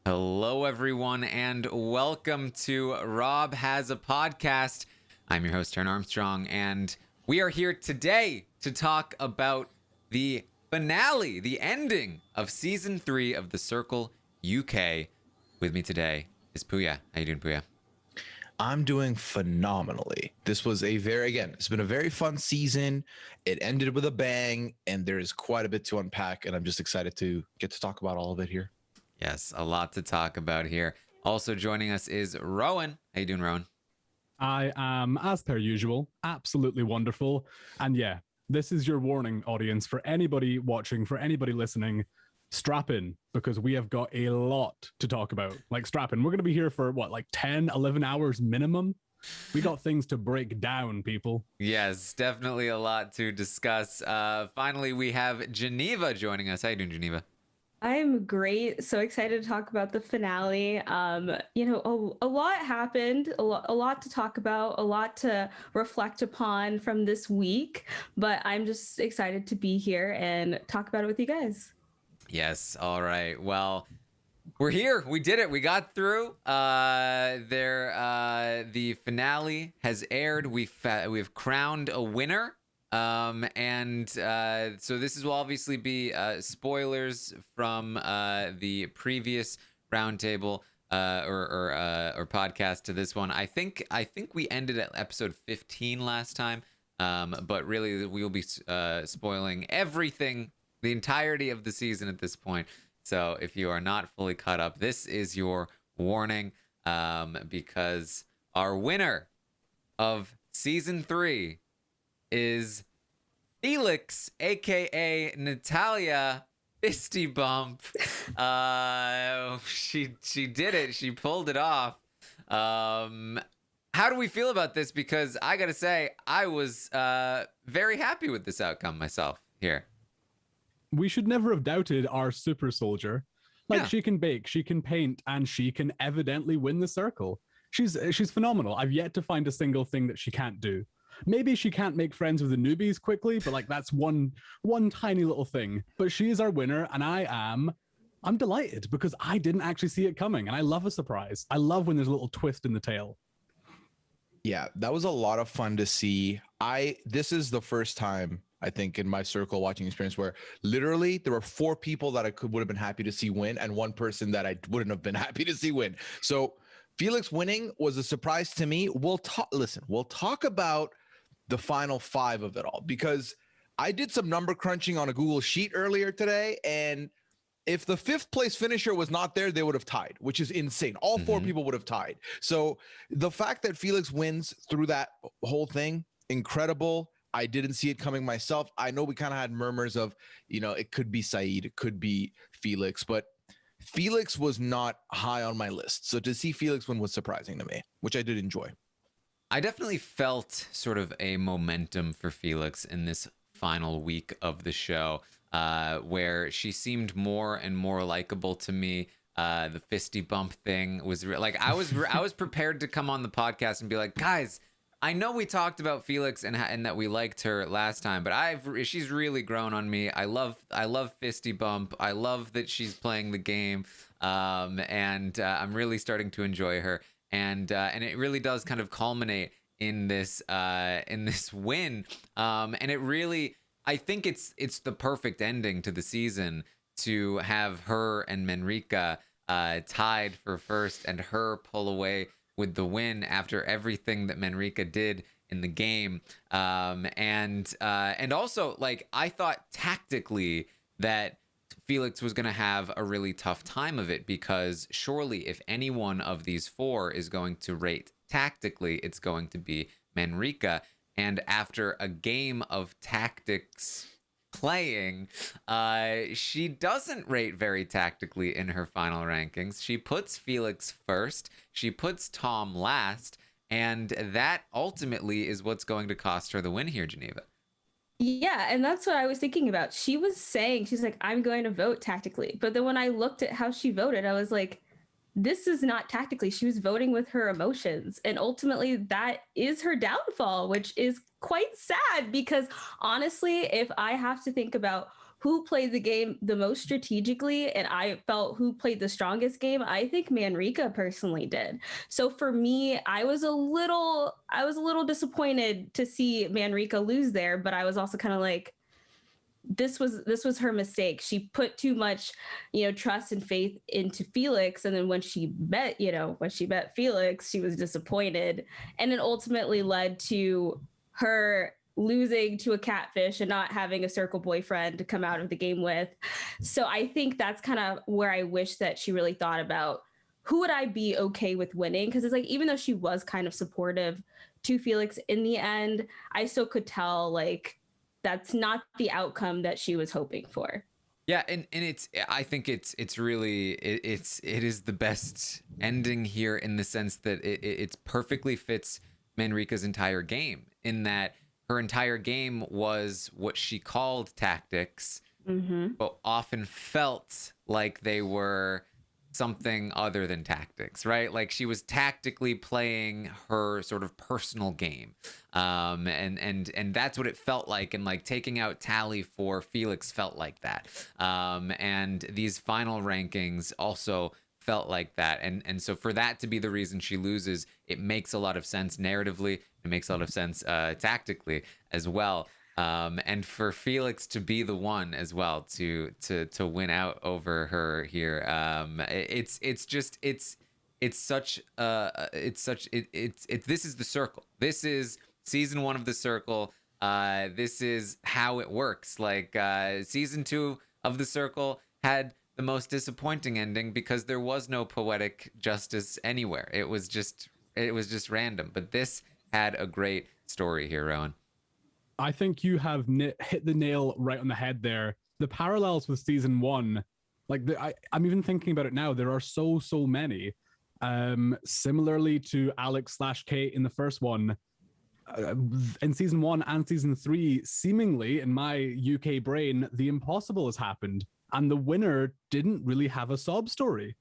Hello, everyone, and welcome to Rob Has a Podcast. I'm your host, Taran Armstrong, and we are here today to talk about the finale, the ending of Season 3 of The Circle UK. With me today is Pooya. How you doing, Pooya? I'm doing phenomenally. This was it's been a very fun season. It ended with a bang, and there's quite a bit to unpack, and I'm just excited to get to talk about all of it here. Yes, a lot to talk about here. Also joining us is Rowan. How you doing, Rowan? I am, as per usual, absolutely wonderful. And yeah, this is your warning, audience, for anybody watching, for anybody listening. Strap in, because we have got a lot to talk about. Like, strap in. We're going to be here for, 10, 11 hours minimum? We got things to break down, people. Yes, definitely a lot to discuss. Finally, we have Geneva joining us. How you doing, Geneva? I'm great. So excited to talk about the finale. A lot happened, a lot to talk about, a lot to reflect upon from this week. But I'm just excited to be here and talk about it with you guys. Yes. All right. Well, we're here. We did it. We got through. The finale has aired. We've crowned a winner. So this will obviously be spoilers from the previous roundtable or podcast to this one. I think we ended at episode 15 last time, but really we will be spoiling everything, the entirety of the season at this point. So if you are not fully caught up, this is your warning, because our winner of season 3 is Felix, aka Natalia Fisty Bump. She did it. She pulled it off. How do we feel about this? Because I gotta say, I was very happy with this outcome myself here. We should never have doubted our super soldier. Yeah. She can bake, she can paint, and she can evidently win the circle. She's phenomenal. I've yet to find a single thing that she can't do. Maybe she can't make friends with the newbies quickly, but that's one tiny little thing. But she is our winner, and I'm delighted because I didn't actually see it coming, and I love a surprise. I love when there's a little twist in the tale. Yeah, that was a lot of fun to see. This is the first time, I think, in my circle watching experience where literally there were 4 people that I would have been happy to see win and 1 person that I wouldn't have been happy to see win. So Felix winning was a surprise to me. We'll talk about the final 5 of it all, because I did some number crunching on a Google sheet earlier today, and if the 5th place finisher was not there, they would have tied, which is insane. All 4 people would have tied. So the fact that Felix wins through that whole thing, incredible. I didn't see it coming myself. I know we kind of had murmurs of, it could be Saeed, it could be Felix, but Felix was not high on my list. So to see Felix win was surprising to me, which I did enjoy. I definitely felt sort of a momentum for Felix in this final week of the show, where she seemed more and more likable to me. The fisty bump thing was I was prepared to come on the podcast and be like, guys, I know we talked about Felix and that we liked her last time, but she's really grown on me. I love Fisty Bump. I love that she's playing the game, and I'm really starting to enjoy her. And it really does kind of culminate in this win. And it really, I think it's the perfect ending to the season to have her and Manrika tied for first, and her pull away with the win after everything that Manrika did in the game. And also, I thought tactically that Felix was going to have a really tough time of it, because surely if any one of these 4 is going to rate tactically, it's going to be Manrika. And after a game of tactics playing, she doesn't rate very tactically in her final rankings. She puts Felix first, she puts Tom last, and that ultimately is what's going to cost her the win here, Geneva. Yeah, and that's what I was thinking about. She was saying, she's like, I'm going to vote tactically. But then when I looked at how she voted, I was like, this is not tactically. She was voting with her emotions. And ultimately, that is her downfall, which is quite sad, because honestly, if I have to think about who played the game the most strategically, and I felt who played the strongest game, I think Manrika personally did. So for me, I was a little disappointed to see Manrika lose there, but I was also kind of like, this was her mistake. She put too much, trust and faith into Felix, and then when she met Felix, she was disappointed, and it ultimately led to her losing to a catfish and not having a circle boyfriend to come out of the game with. So I think that's kind of where I wish that she really thought about who would I be okay with winning, because it's like, even though she was kind of supportive to Felix in the end, I still could tell like that's not the outcome that she was hoping for. Yeah, and I think it is the best ending here in the sense that it perfectly fits Manrika's entire game, in that her entire game was what she called tactics, but often felt like they were something other than tactics, right? Like she was tactically playing her sort of personal game. And that's what it felt like. And like taking out Tally for Felix felt like that. And these final rankings also felt like that. And so for that to be the reason she loses, it makes a lot of sense narratively. It makes a lot of sense tactically as well. And for Felix to be the one as well to win out over her here, this is the Circle. This is season 1 of the Circle. This is how it works. Like season 2 of the Circle had the most disappointing ending because there was no poetic justice anywhere. It was just random. But this had a great story here, Rowan. I think you have hit the nail right on the head there. The parallels with season 1, like I'm even thinking about it now. There are so many. Similarly to Alex/Kate in the first one, in season 1 and season 3, seemingly in my UK brain, the impossible has happened, and the winner didn't really have a sob story.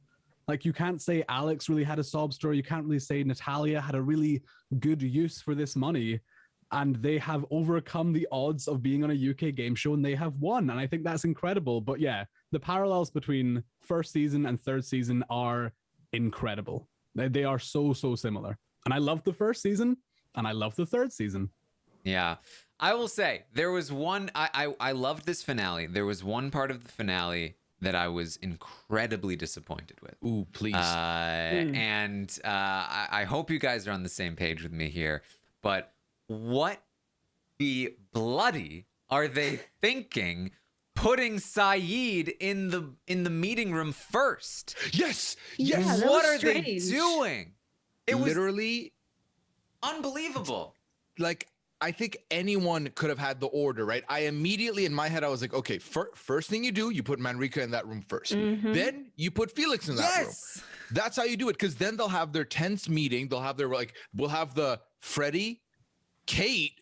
Like you can't say Alex really had a sob story. You can't really say Natalia had a really good use for this money. And they have overcome the odds of being on a UK game show, and they have won. And I think that's incredible. But yeah, the parallels between first season and third season are incredible. They are so similar. And I love the first season, and I love the third season. Yeah. I will say, there was one, I loved this finale. There was one part of the finale that I was incredibly disappointed with. Ooh, please. And I hope you guys are on the same page with me here. But what the bloody are they thinking putting Saeed in the meeting room first? Yes. Yeah, What are strange. they doing? It was literally unbelievable. like, I think anyone could have had the order, right? I immediately in my head, I was like, okay, first thing you do, you put Manrika in that room first. Then you put Felix in that room. That's how you do it. Because then they'll have their tense meeting. They'll have their we'll have the Freddie, Kate,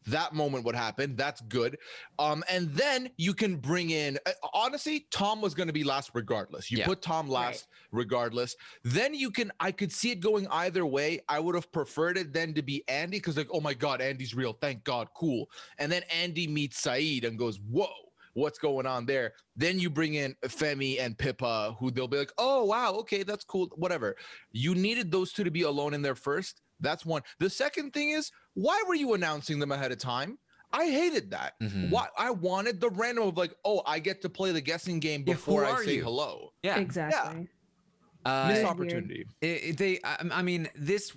that moment would happen. That's good. And then you can bring in, honestly, Tom was going to be last regardless. You put Tom last regardless. Then I could see it going either way. I would have preferred it then to be Andy, because like, oh my God, Andy's real. Thank God. Cool. And then Andy meets Saeed and goes, whoa, what's going on there? Then you bring in Femi and Pippa, who they'll be like, oh, wow, okay, that's cool, whatever. You needed those two to be alone in there first. That's one. The second thing is, why were you announcing them ahead of time? I hated that. Why? I wanted the random of like, oh, I get to play the guessing game before I say hello. Yeah, exactly. Missed opportunity. I mean, this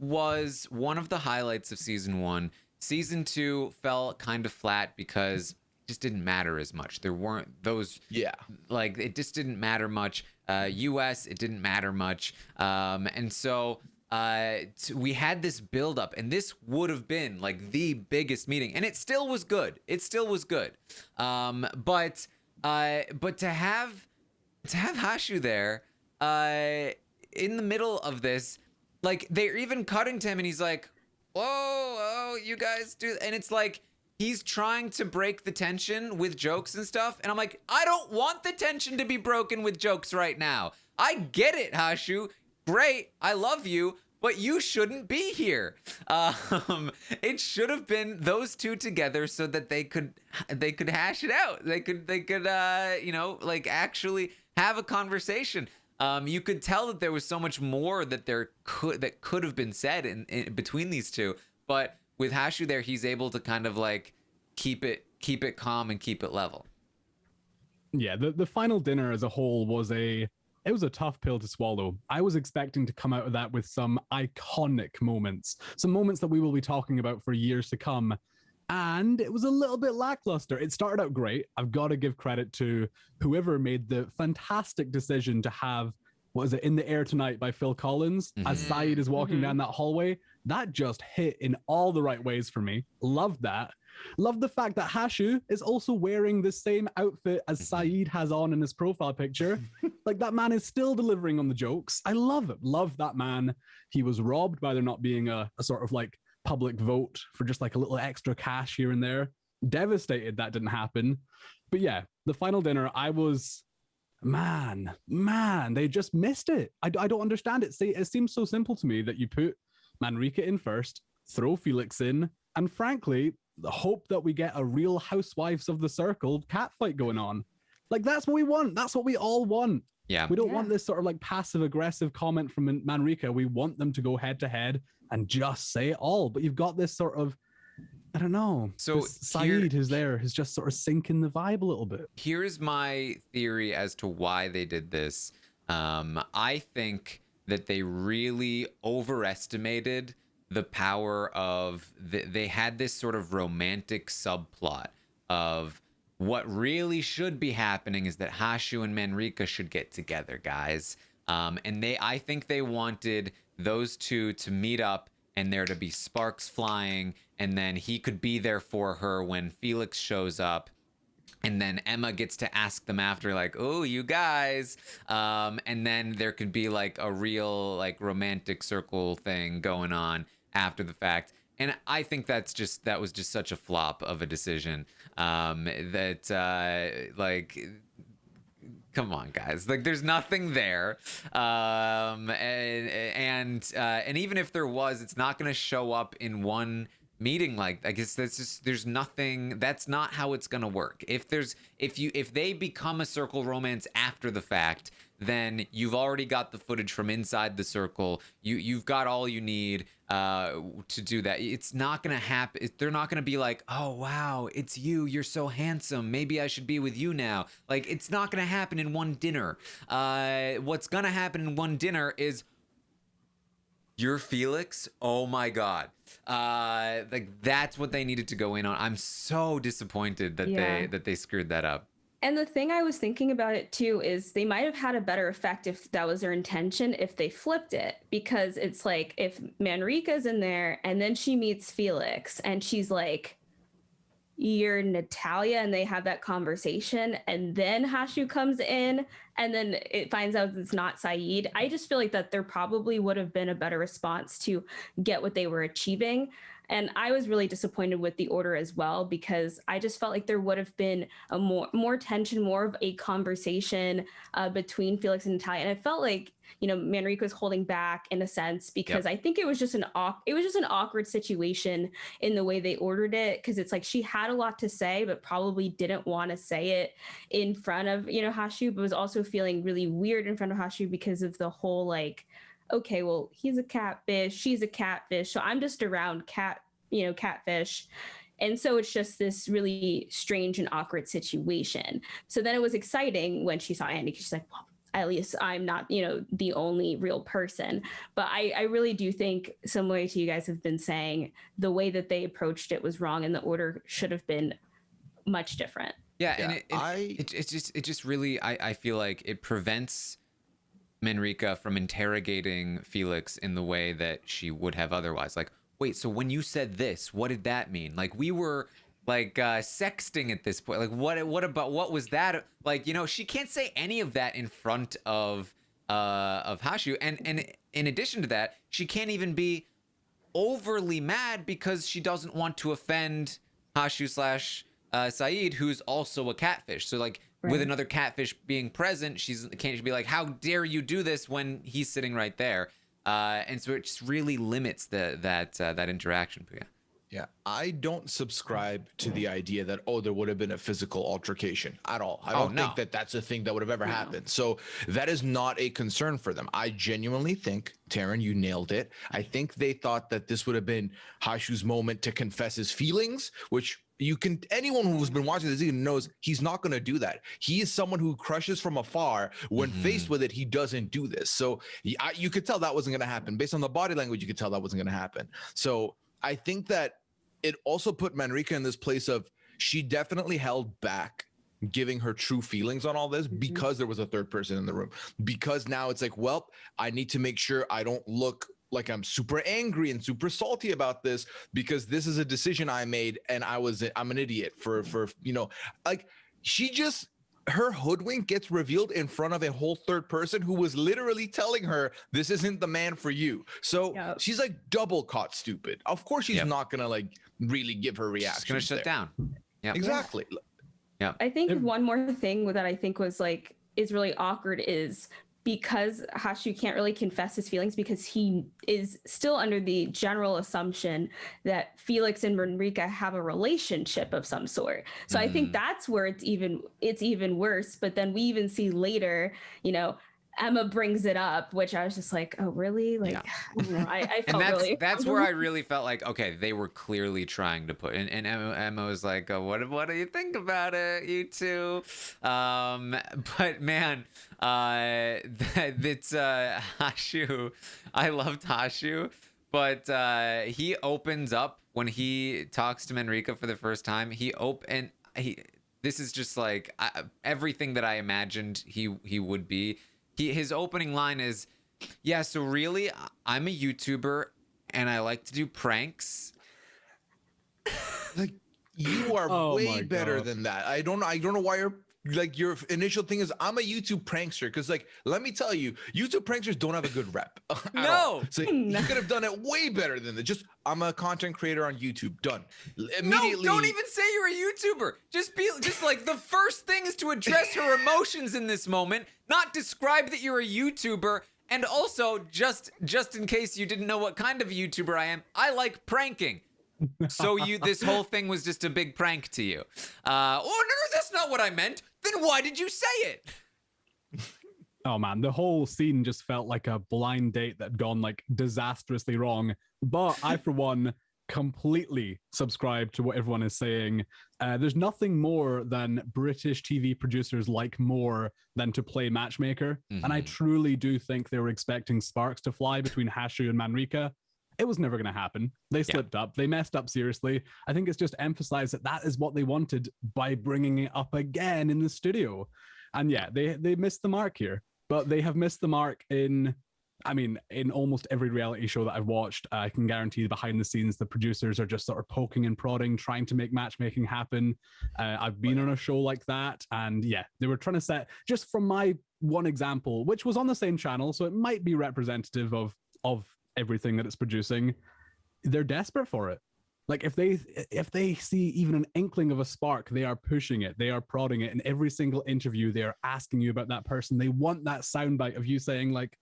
was one of the highlights of season 1. Season 2 fell kind of flat because it just didn't matter as much. There weren't those. Yeah. Like it just didn't matter much. US, it didn't matter much. And so. We had this build up, and this would have been like the biggest meeting, and it still was good. But to have Hashu there, in the middle of this, like they're even cutting to him, and he's like, "Whoa, you guys do," and it's like he's trying to break the tension with jokes and stuff, and I'm like, I don't want the tension to be broken with jokes right now. I get it, Hashu. Great, I love you, but you shouldn't be here. It should have been those two together so that they could hash it out. They could like actually have a conversation. You could tell that there was so much more that could have been said in between these two, but with Hashu there, he's able to kind of like keep it calm and keep it level. Yeah, the final dinner as a whole was a tough pill to swallow. I was expecting to come out of that with some iconic moments, some moments that we will be talking about for years to come. And it was a little bit lackluster. It started out great. I've got to give credit to whoever made the fantastic decision to have, what is it, In the Air Tonight by Phil Collins, as Saeed is walking down that hallway. That just hit in all the right ways for me. Loved that. Love the fact that Hashu is also wearing the same outfit as Saeed has on in his profile picture. Like, that man is still delivering on the jokes. I love it. Love that man. He was robbed by there not being a sort of like public vote for just like a little extra cash here and there. Devastated that didn't happen. But yeah, the final dinner, I was, man, they just missed it. I don't understand it. It seems so simple to me that you put Manrika in first, throw Felix in, and frankly, hope that we get a real Housewives of the Circle catfight going on. Like, that's what we want. That's what we all want. Yeah. We don't want this sort of like passive aggressive comment from Manrika. We want them to go head to head and just say it all. But you've got this sort of, I don't know. So Saeed who's just sort of sinking the vibe a little bit. Here's my theory as to why they did this. I think that they really overestimated the power of they had this sort of romantic subplot of what really should be happening is that Hashu and Manrika should get together, guys. And I think they wanted those two to meet up and there to be sparks flying, and then he could be there for her when Felix shows up. And then Emma gets to ask them after, like, oh, you guys. And then there could be like a real like romantic circle thing going on after the fact. And I think that was just such a flop of a decision. Like, come on, guys. Like, there's nothing there. And even if there was, it's not going to show up in one meeting. Like, I guess there's nothing. That's not how it's going to work. If they become a circle romance after the fact, then you've already got the footage from inside the circle. You've got all you need to do that. It's not going to happen. They're not going to be like, oh, wow, it's you. You're so handsome. Maybe I should be with you now. Like, it's not going to happen in one dinner. What's going to happen in one dinner is, you're Felix? Oh, my God. Like, that's what they needed to go in on. I'm so disappointed that they screwed that up. And the thing I was thinking about it too is they might have had a better effect if that was their intention, if they flipped it, because it's like if Manrika's in there and then she meets Felix and she's like, you're Natalia, and they have that conversation, and then Hashu comes in and then it finds out it's not Saeed. I just feel like that there probably would have been a better response to get what they were achieving. And I was really disappointed with the order as well, because I just felt like there would have been a more tension, more of a conversation between Felix and Natalia. And I felt like, Manrika was holding back in a sense, because I think it was just an awkward situation in the way they ordered it. Because it's like she had a lot to say, but probably didn't want to say it in front of, Hashu, but was also feeling really weird in front of Hashu because of the whole like, okay, well, he's a catfish, she's a catfish, so I'm just around catfish. And so it's just this really strange and awkward situation. So then it was exciting when she saw Andy, because she's like, well, at least I'm not, the only real person. But I really do think, similar to you guys have been saying, the way that they approached it was wrong, and the order should have been much different. Yeah, and it just really, I feel like it prevents Manrika from interrogating Felix in the way that she would have otherwise. Like, wait, so when you said this, what did that mean? Like, we were like sexting at this point. Like, what was that? Like, she can't say any of that in front of Hashu. And in addition to that, she can't even be overly mad because she doesn't want to offend Hashu / Saeed, who's also a catfish. So like, right, with another catfish being present, she can't be like, how dare you do this when he's sitting right there. and so it just really limits that interaction. Pooya. Yeah, I don't subscribe to the idea that, oh, there would have been a physical altercation at all. I don't think that that's a thing that would have ever happened. So that is not a concern for them. I genuinely think, Taran, you nailed it. I think they thought that this would have been Hashu's moment to confess his feelings, which anyone who's been watching this even knows he's not going to do that. He is someone who crushes from afar. When faced with it, he doesn't do this. So you could tell that wasn't going to happen. Based on the body language, you could tell that wasn't going to happen. So I think that it also put Manrika in this place of she definitely held back giving her true feelings on all this because there was a third person in the room. Because now it's like, well, I need to make sure I don't look like I'm super angry and super salty about this because this is a decision I made and I'm an idiot for like her hoodwink gets revealed in front of a whole third person who was literally telling her this isn't the man for you. So she's like double caught stupid. Of course she's not gonna like really give her reaction. She's gonna shut down. Yeah, exactly. Yeah. I think one more thing that I think was like is really awkward is because Hashu can't really confess his feelings because he is still under the general assumption that Felix and Manrika have a relationship of some sort. So I think that's where it's even worse. But then we even see later, Emma brings it up, which I was just like, oh, really? Like, I don't know. I felt and that's where I really felt like, okay, they were clearly trying to put, and Emma was like, oh, what do you think about it, you two? But man, it's Hashu. I loved Hashu, but he opens up when he talks to Manrika for the first time. This is just like everything that I imagined he would be. His opening line is, yeah, so really, I'm a YouTuber and I like to do pranks. Like, you are way better than that. I don't know why your initial thing is I'm a YouTube prankster, because like, let me tell you, YouTube pranksters don't have a good rep. No. So you could have done it way better than that. Just, I'm a content creator on YouTube. Done. Immediately. No, don't even say you're a YouTuber. Just like the first thing is to address her emotions in this moment, not describe that you're a YouTuber. And also, just in case you didn't know what kind of a YouTuber I am, I like pranking. So this whole thing was just a big prank to you. Oh, no, that's not what I meant. Then why did you say it? Oh man, the whole scene just felt like a blind date that had gone like disastrously wrong. But I, for one, completely subscribe to what everyone is saying. There's nothing more than British TV producers like more than to play matchmaker. And I truly do think they were expecting sparks to fly between Hashu and Manrika. It was never going to happen. They slipped up. They messed up seriously. I think it's just emphasized that is what they wanted by bringing it up again in the studio. And yeah, they missed the mark here. But they have missed the mark in almost every reality show that I've watched. I can guarantee behind the scenes, the producers are just sort of poking and prodding, trying to make matchmaking happen. I've been on a show like that. And yeah, they were trying to set, just from my one example, which was on the same channel, so it might be representative of everything that it's producing. They're desperate for it. Like if they see even an inkling of a spark, they are pushing it, they are prodding it. In every single interview, they are asking you about that person. They want that soundbite of you saying like,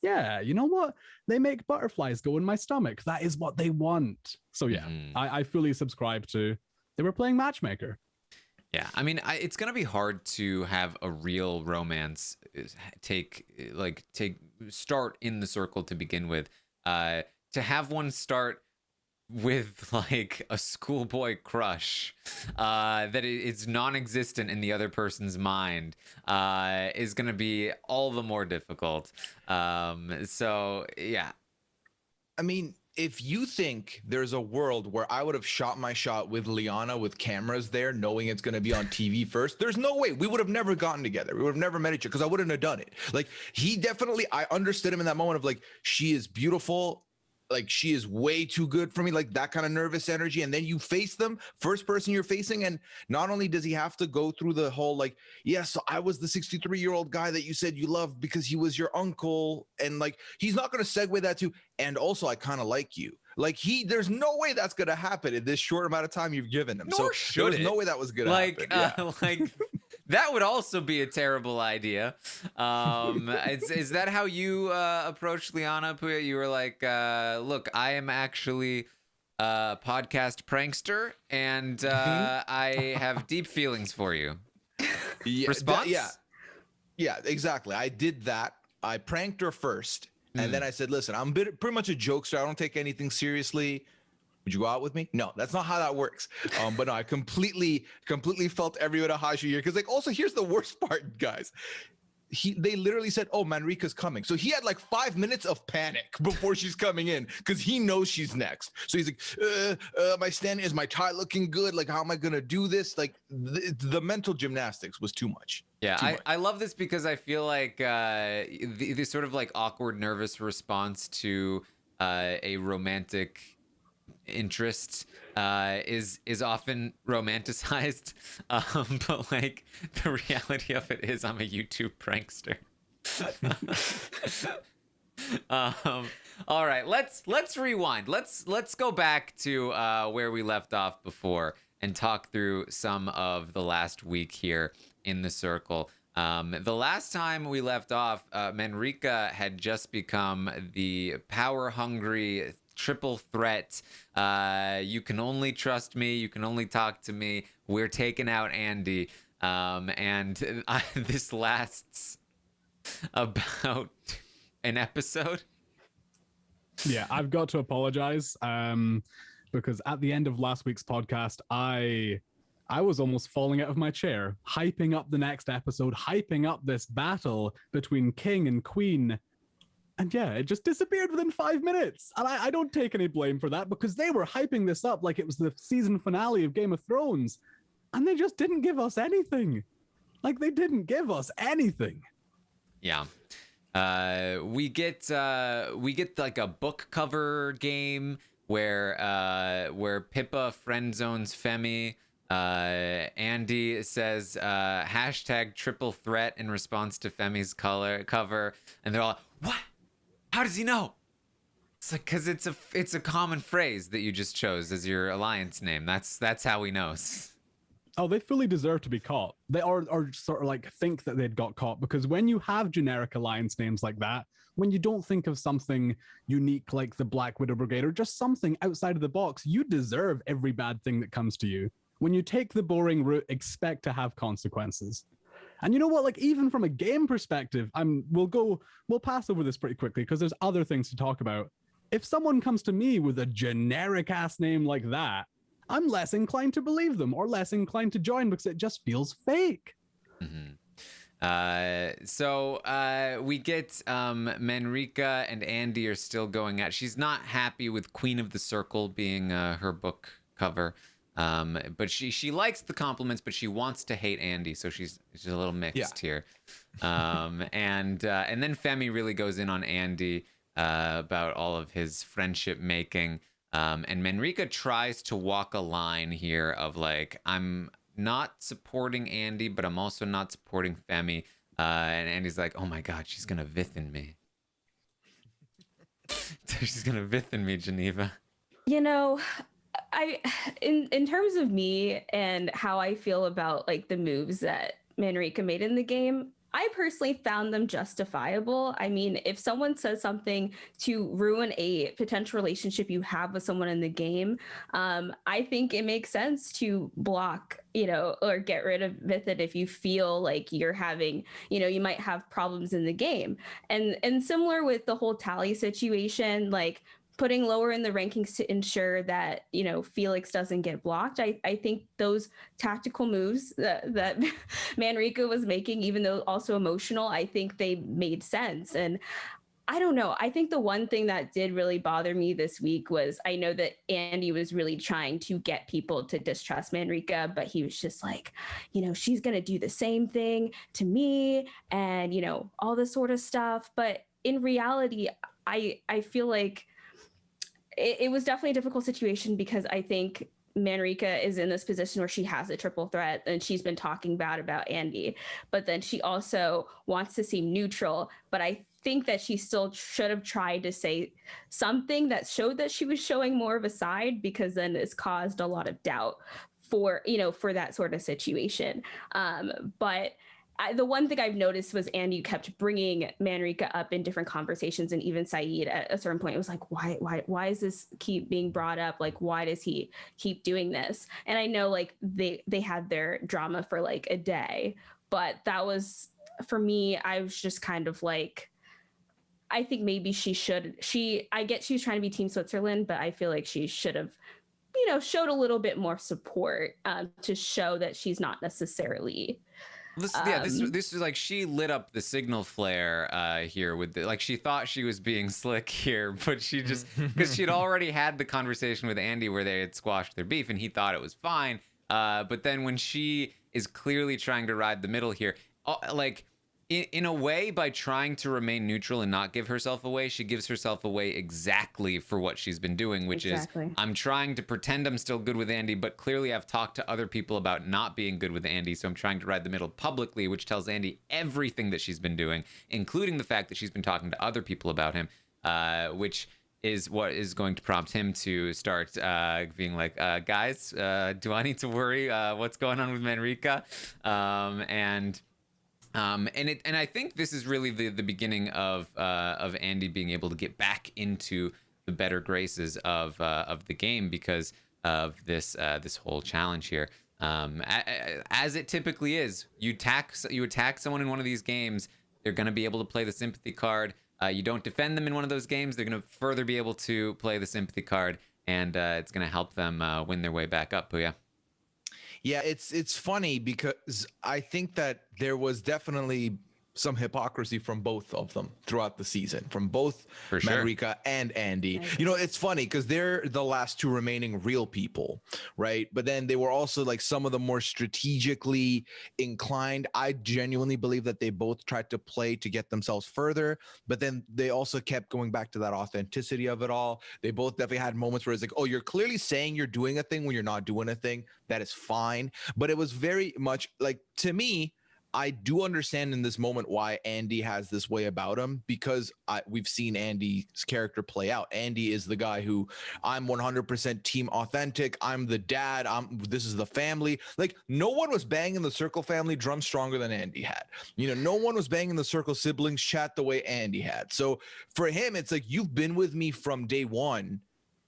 yeah, you know what? They make butterflies go in my stomach. That is what they want. So yeah, I fully subscribe to, they were playing matchmaker. Yeah, I mean, it's gonna be hard to have a real romance start in the circle to begin with. To have one start with like a schoolboy crush that it's non-existent in the other person's mind is going to be all the more difficult. So yeah, I mean, if you think there's a world where I would have shot my shot with Liana with cameras there, knowing it's going to be on TV first, there's no way. We would have never gotten together. We would have never met each other because I wouldn't have done it. Like, I understood him in that moment of like, she is beautiful. Like, she is way too good for me, like that kind of nervous energy. And then you face them, first person you're facing. And not only does he have to go through the whole like, yeah, so I was the 63-year-old guy that you said you loved because he was your uncle. And like, he's not going to segue that to, and also I kind of like you. Like there's no way that's going to happen in this short amount of time you've given him. Nor so there's no way that was going to happen. Like That would also be a terrible idea. Is that how you approached Liana, Pooya? You were like, look, I am actually a podcast prankster, and I have deep feelings for you. Yeah, Response? Yeah, exactly. I did that. I pranked her first, and then I said, listen, I'm pretty much a jokester. I don't take anything seriously. Would you go out with me? No, that's not how that works. But no, I completely felt every bit of Hashu here. Because like, also here's the worst part, guys. They literally said, oh, Manrika's coming. So he had like 5 minutes of panic before she's coming in because he knows she's next. So he's like, my stand is my tie looking good? Like, how am I going to do this? Like the mental gymnastics was too much. Yeah, I love this because I feel like the sort of like awkward, nervous response to a romantic interest is often romanticized, but like the reality of it is I'm a YouTube prankster. All right, let's rewind. Let's go back to where we left off before and talk through some of the last week here in the circle. The last time we left off, Manrika had just become the power-hungry triple threat. You can only trust me. You can only talk to me. We're taking out Andy. And this lasts about an episode. Yeah, I've got to apologize because at the end of last week's podcast, I was almost falling out of my chair, hyping up the next episode, hyping up this battle between King and Queen. And yeah, it just disappeared within 5 minutes. And I don't take any blame for that because they were hyping this up like it was the season finale of Game of Thrones. And they just didn't give us anything. Like, they didn't give us anything. Yeah. We get like a book cover game where Pippa friend zones Femi. Andy says hashtag triple threat in response to Femi's cover, and they're all like, what? How does he know? It's like, because it's a common phrase that you just chose as your alliance name. That's how he knows. Oh, they fully deserve to be caught. They are sort of like think that they'd got caught, because when you have generic alliance names like that, when you don't think of something unique like the Black Widow Brigade or just something outside of the box, you deserve every bad thing that comes to you. When you take the boring route, expect to have consequences. And you know what? Like, even from a game perspective, we'll pass over this pretty quickly because there's other things to talk about. If someone comes to me with a generic ass name like that, I'm less inclined to believe them or less inclined to join because it just feels fake. Mm-hmm. So we get Manrika and Andy are still going at. She's not happy with Queen of the Circle being her book cover. But she likes the compliments, but she wants to hate Andy, so she's a little mixed here. And then Femi really goes in on Andy about all of his friendship making. And Manrika tries to walk a line here of like, I'm not supporting Andy, but I'm also not supporting Femi. And Andy's like, oh my God, she's gonna Vithin me. She's gonna Vithin me, Geneva. You know, in terms of me and how I feel about like the moves that Manrika made in the game, I personally found them justifiable. I mean, if someone says something to ruin a potential relationship you have with someone in the game, I think it makes sense to block, or get rid of it if you feel like you're having, you might have problems in the game. And similar with the whole Tally situation, like putting lower in the rankings to ensure that, Felix doesn't get blocked. I think those tactical moves that Manrika was making, even though also emotional, I think they made sense. And I don't know. I think the one thing that did really bother me this week was I know that Andy was really trying to get people to distrust Manrika, but he was just like, she's going to do the same thing to me and, all this sort of stuff. But in reality, I feel like it was definitely a difficult situation because I think Manrika is in this position where she has a triple threat and she's been talking bad about Andy, but then she also wants to seem neutral. But I think that she still should have tried to say something that showed that she was showing more of a side, because then it's caused a lot of doubt for, you know, for that sort of situation. But the one thing I've noticed was Andy kept bringing Manrika up in different conversations, and even Saeed at a certain point, it was like, why is this keep being brought up? Like, why does he keep doing this? And I know like they had their drama for like a day, but that was, for me, I was just kind of like, I think maybe I get she's trying to be Team Switzerland, but I feel like she should have, you know, showed a little bit more support to show that she's not necessarily. This is like, she lit up the signal flare here with like, she thought she was being slick here, but she just, because she'd already had the conversation with Andy where they had squashed their beef and he thought it was fine. But then when she is clearly trying to ride the middle here, like, in a way, by trying to remain neutral and not give herself away, she gives herself away exactly for what she's been doing, which is, I'm trying to pretend I'm still good with Andy, but clearly I've talked to other people about not being good with Andy, so I'm trying to ride the middle publicly, which tells Andy everything that she's been doing, including the fact that she's been talking to other people about him, which is what is going to prompt him to start being like, guys, do I need to worry? What's going on with Manrika? And I think this is really the beginning of Andy being able to get back into the better graces of the game because of this whole challenge here. As it typically is, you attack someone in one of these games, they're going to be able to play the sympathy card. You don't defend them in one of those games, they're going to further be able to play the sympathy card, and it's going to help them win their way back up. Pooya. Yeah, it's funny because I think that there was definitely some hypocrisy from both of them throughout the season, from both Manrika and Andy. You know, it's funny because they're the last two remaining real people, right? But then they were also like some of the more strategically inclined. I genuinely believe that they both tried to play to get themselves further, but then they also kept going back to that authenticity of it all. They both definitely had moments where it's like, oh, you're clearly saying you're doing a thing when you're not doing a thing. That is fine. But it was very much like, to me, I do understand in this moment why Andy has this way about him, because we've seen Andy's character play out. Andy is the guy who, I'm 100% team authentic. I'm the dad. This is the family. Like, no one was banging the Circle family drum stronger than Andy had. You know, no one was banging the Circle siblings chat the way Andy had. So for him, it's like, you've been with me from day one.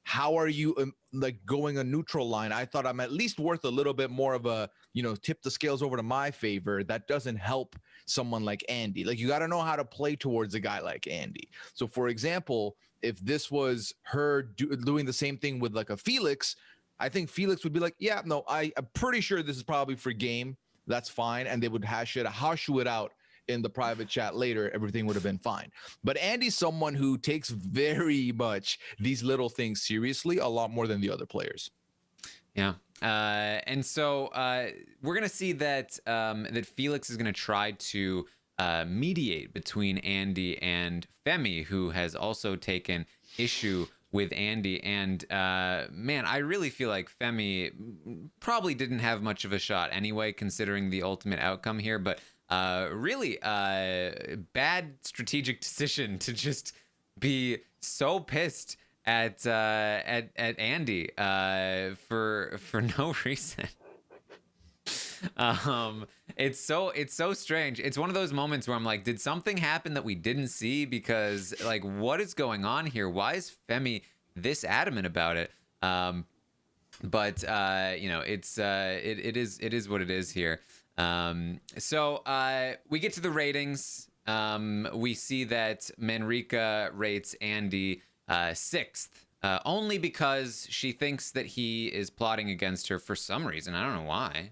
How are you like going a neutral line? I thought I'm at least worth a little bit more of a, you know, tip the scales over to my favor. That doesn't help someone like Andy. Like, you got to know how to play towards a guy like Andy. So for example, if this was her doing the same thing with like a Felix, I think Felix would be like, yeah, no, I'm pretty sure this is probably for game. That's fine. And they would Hashu it out in the private chat later. Everything would have been fine. But Andy's someone who takes very much these little things seriously, a lot more than the other players. Yeah. And so we're going to see that that Felix is going to try to mediate between Andy and Femi, who has also taken issue with Andy. And man, I really feel like Femi probably didn't have much of a shot anyway, considering the ultimate outcome here. But really bad strategic decision to just be so pissed at Andy for no reason. It's so strange. It's one of those moments where I'm like, did something happen that we didn't see? Because like, what is going on here? Why is Femi this adamant about it? But you know, it is what it is here. So we get to the ratings. We see that Manrika rates Andy 6th, only because she thinks that he is plotting against her for some reason. I don't know why.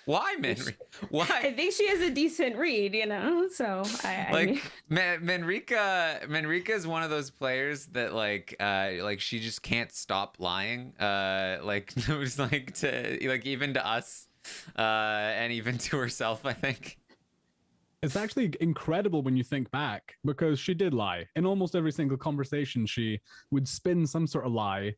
Why, Manrika? Why? I think she has a decent read, you know. So I mean... Manrika is one of those players that like she just can't stop lying. Like it was like to like even to us, and even to herself, I think. It's actually incredible when you think back, because she did lie. In almost every single conversation, she would spin some sort of lie.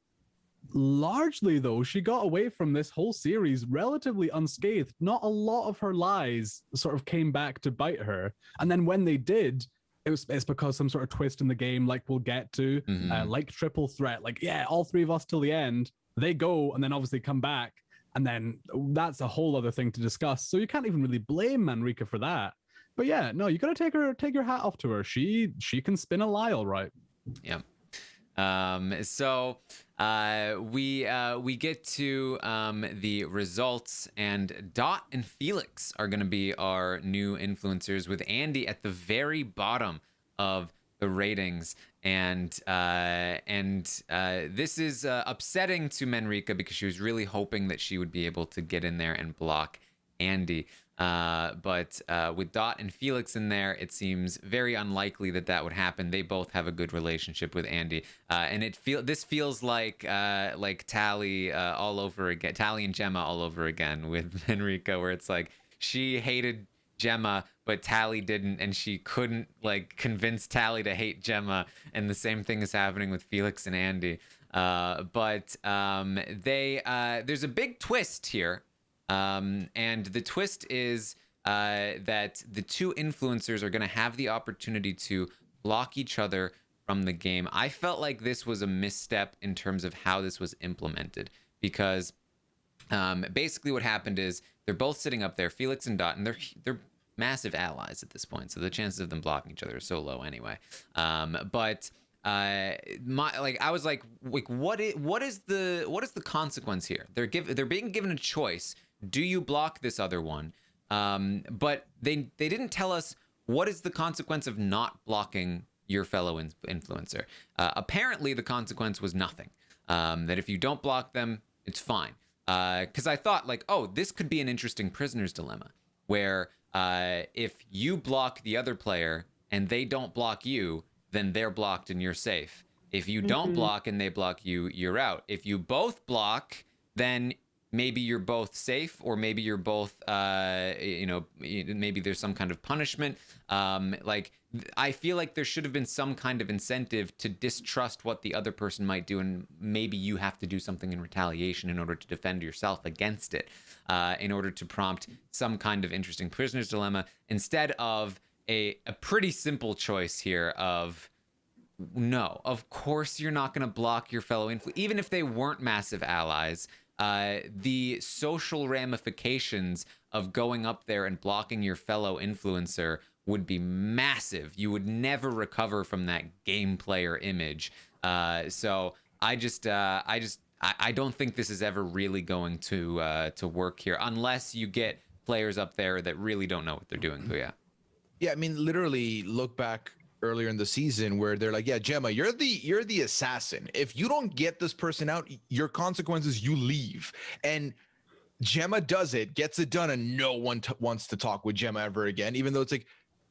Largely, though, she got away from this whole series relatively unscathed. Not a lot of her lies sort of came back to bite her. And then when they did, it's because some sort of twist in the game, like we'll get to, like triple threat, like yeah, all three of us till the end. They go and then obviously come back, and then that's a whole other thing to discuss. So you can't even really blame Manrika for that. But yeah, no, you gotta take your hat off to her. She can spin a lie, all right. Yeah. So we get to the results, and Dot and Felix are going to be our new influencers, with Andy at the very bottom of the ratings. And this is upsetting to Manrika because she was really hoping that she would be able to get in there and block Andy. But with Dot and Felix in there, it seems very unlikely that would happen. They both have a good relationship with Andy, and this feels like Tally all over again, Tally and Gemma all over again with Manrika, where it's like she hated Gemma, but Tally didn't, and she couldn't like convince Tally to hate Gemma, and the same thing is happening with Felix and Andy. But there's a big twist here. And the twist is that the two influencers are going to have the opportunity to block each other from the game. I felt like this was a misstep in terms of how this was implemented, because basically what happened is they're both sitting up there, Felix and Dot, and they're massive allies at this point, so the chances of them blocking each other are so low anyway. But I was like what is the consequence here? They're being given a choice. Do you block this other one? But they didn't tell us what is the consequence of not blocking your fellow influencer. Apparently the consequence was nothing. That if you don't block them, it's fine. Because I thought like, oh, this could be an interesting prisoner's dilemma, where if you block the other player and they don't block you, then they're blocked and you're safe. If you don't block and they block you, you're out. If you both block, then maybe you're both safe, or maybe you're both, maybe there's some kind of punishment. I feel like there should have been some kind of incentive to distrust what the other person might do, and maybe you have to do something in retaliation in order to defend yourself against it, in order to prompt some kind of interesting prisoner's dilemma, instead of a pretty simple choice here of, no, of course you're not going to block your fellow even if they weren't massive allies. The social ramifications of going up there and blocking your fellow influencer would be massive. You would never recover from that game player image. So I don't think this is ever really going to work here, unless you get players up there that really don't know what they're doing. Pooya. Yeah, I mean, literally look back earlier in the season where they're like, yeah, Gemma, you're the assassin. If you don't get this person out, your consequences, you leave. And Gemma does it, gets it done, and no one wants to talk with Gemma ever again, even though it's like,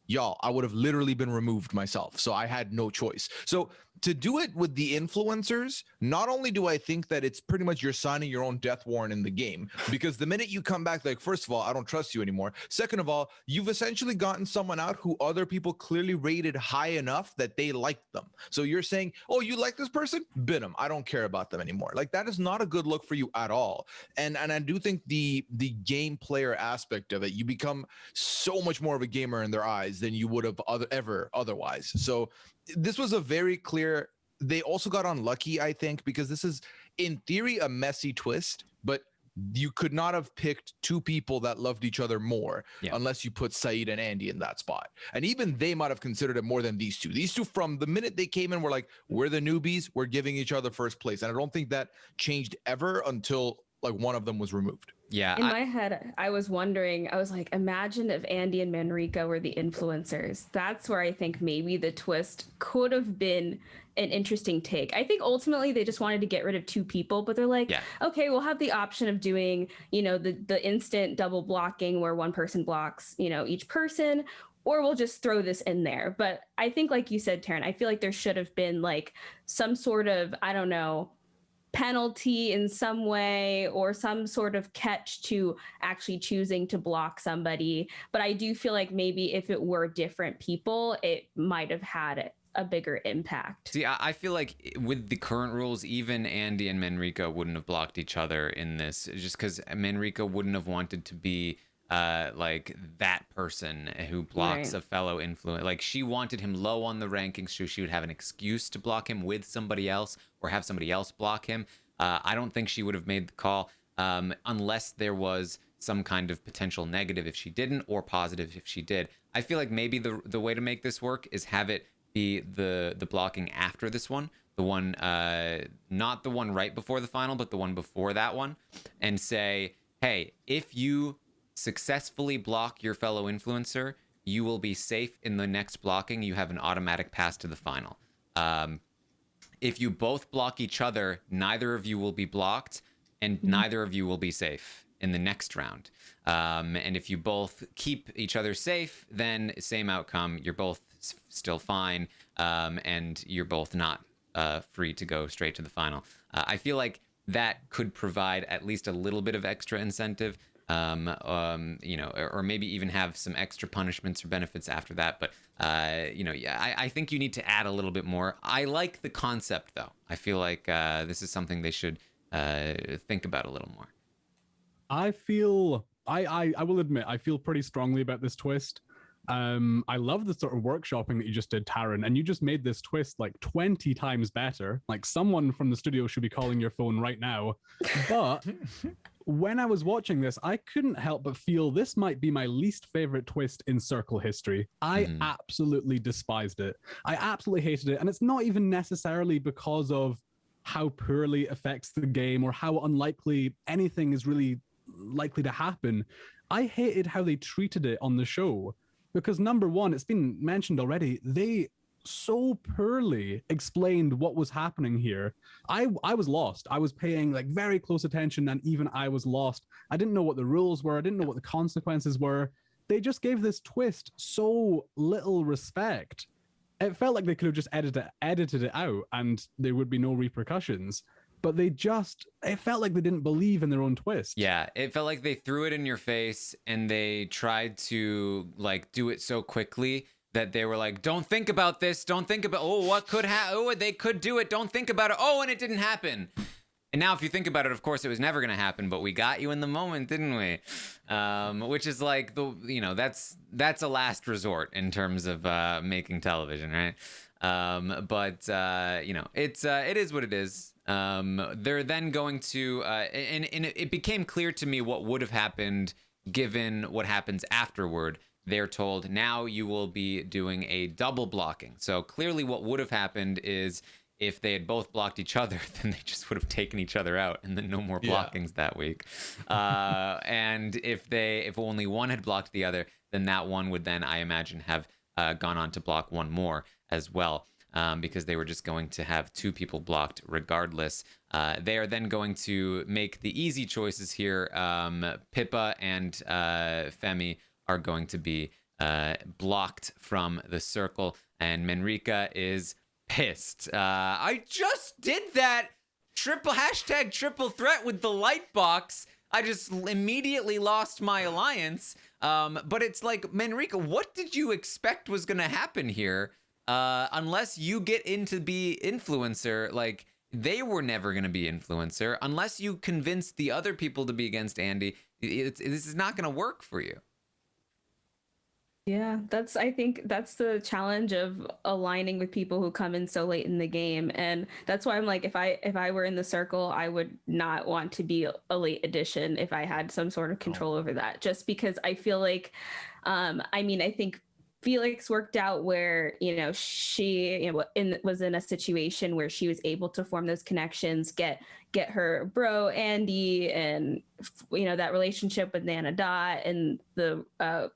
y'all, I would have literally been removed myself. So I had no choice. So to do it with the influencers, not only do I think that it's pretty much you're signing your own death warrant in the game, because the minute you come back, like, first of all, I don't trust you anymore. Second of all, you've essentially gotten someone out who other people clearly rated high enough that they liked them. So you're saying, oh, you like this person? Bin them. I don't care about them anymore. Like, that is not a good look for you at all. And I do think the game player aspect of it, you become so much more of a gamer in their eyes than you would have ever otherwise. So this was a very clear. They also got unlucky, I think, because this is in theory a messy twist, but you could not have picked two people that loved each other more unless you put Saeed and Andy in that spot. And even they might have considered it more than these two. These two, from the minute they came in, were like, we're the newbies, we're giving each other first place. And I don't think that changed ever until like one of them was removed. Yeah. In my head, I was wondering, I was like, imagine if Andy and Manrika were the influencers. That's where I think maybe the twist could have been an interesting take. I think ultimately they just wanted to get rid of two people, but they're like, okay, we'll have the option of doing, the instant double blocking where one person blocks, each person, or we'll just throw this in there. But I think, like you said, Taran, I feel like there should have been like some sort of, I don't know, penalty in some way, or some sort of catch to actually choosing to block somebody. But I do feel like maybe if it were different people, it might have had a bigger impact. See, I feel like with the current rules, even Andy and Manrika wouldn't have blocked each other in this, just because Manrika wouldn't have wanted to be like that person who blocks Right. a fellow influencer. Like she wanted him low on the rankings so she would have an excuse to block him with somebody else or have somebody else block him. I don't think she would have made the call unless there was some kind of potential negative if she didn't, or positive if she did. I feel like maybe the way to make this work is have it be the blocking after this one, the one not the one right before the final, but the one before that one, and say, hey, if you successfully block your fellow influencer, you will be safe in the next blocking. You have an automatic pass to the final. If you both block each other, neither of you will be blocked, and neither of you will be safe in the next round. And if you both keep each other safe, then same outcome. You're both still fine, and you're both not free to go straight to the final. I feel like that could provide at least a little bit of extra incentive, you know, or maybe even have some extra punishments or benefits after that. But, you know, yeah, I think you need to add a little bit more. I like the concept, though. I feel like this is something they should think about a little more. I feel I will admit I feel pretty strongly about this twist. I love the sort of workshopping that you just did, Taran, and you just made this twist like 20 times better. Like someone from the studio should be calling your phone right now. But when I was watching this, I couldn't help but feel this might be my least favorite twist in Circle history. I absolutely despised it. I absolutely hated it. And it's not even necessarily because of how poorly it affects the game or how unlikely anything is really likely to happen. I hated how they treated it on the show. Because number one, it's been mentioned already, they so poorly explained what was happening here. I was lost. I was paying like very close attention, and even I was lost. I didn't know what the rules were. I didn't know what the consequences were. They just gave this twist so little respect. It felt like they could have just edited it out and there would be no repercussions. But it felt like they didn't believe in their own twist. Yeah, it felt like they threw it in your face and they tried to like do it so quickly that they were like, don't think about this. Don't think about, oh, what could happen? Oh, they could do it. Don't think about it. Oh, and it didn't happen. And now if you think about it, of course, it was never going to happen, but we got you in the moment, didn't we? Which is like, that's a last resort in terms of making television, right? But it is what it is. They're then going to, and it became clear to me what would have happened given what happens afterward. They're told, now you will be doing a double blocking. So clearly what would have happened is if they had both blocked each other, then they just would have taken each other out and then no more blockings that week. And if only one had blocked the other, then that one would then, I imagine, have gone on to block one more as well. Because they were just going to have two people blocked regardless. They are then going to make the easy choices here. Pippa and Femi are going to be blocked from the circle, and Manrika is pissed. I just did that triple threat with the light box. I just immediately lost my alliance. But it's like, Manrika, what did you expect was going to happen here? Unless you get into be influencer, like they were never going to be influencer unless you convince the other people to be against Andy. This is not going to work for you. Yeah, I think that's the challenge of aligning with people who come in so late in the game. And that's why I'm like, if I were in the circle, I would not want to be a late addition if I had some sort of control over that, just because I feel like, I think Felix worked out where, she was in a situation where she was able to form those connections, get her bro Andy, and that relationship with Nana Dot and the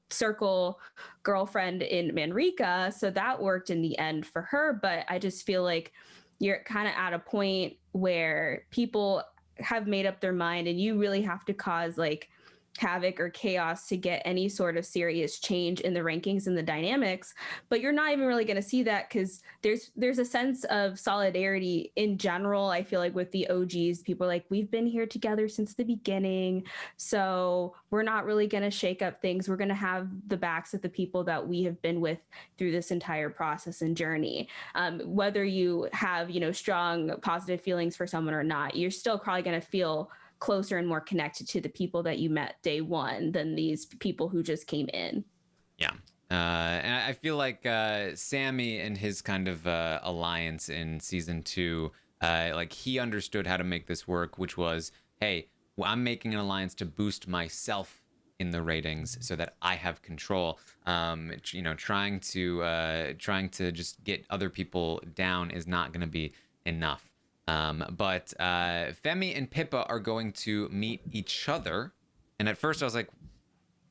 circle girlfriend in Manrika. So that worked in the end for her. But I just feel like you're kind of at a point where people have made up their mind, and you really have to cause like havoc or chaos to get any sort of serious change in the rankings and the dynamics. But you're not even really going to see that because there's a sense of solidarity in general. I feel like with the OGs, people are like, we've been here together since the beginning, so we're not really going to shake up things. We're going to have the backs of the people that we have been with through this entire process and journey. Whether you have strong positive feelings for someone or not, you're still probably going to feel closer and more connected to the people that you met day one than these people who just came in. Yeah. And I feel like Sammy and his kind of alliance in season 2, like he understood how to make this work, which was, hey, well, I'm making an alliance to boost myself in the ratings so that I have control. You know, trying to just get other people down is not going to be enough. But Femi and Pippa are going to meet each other, and at first I was like,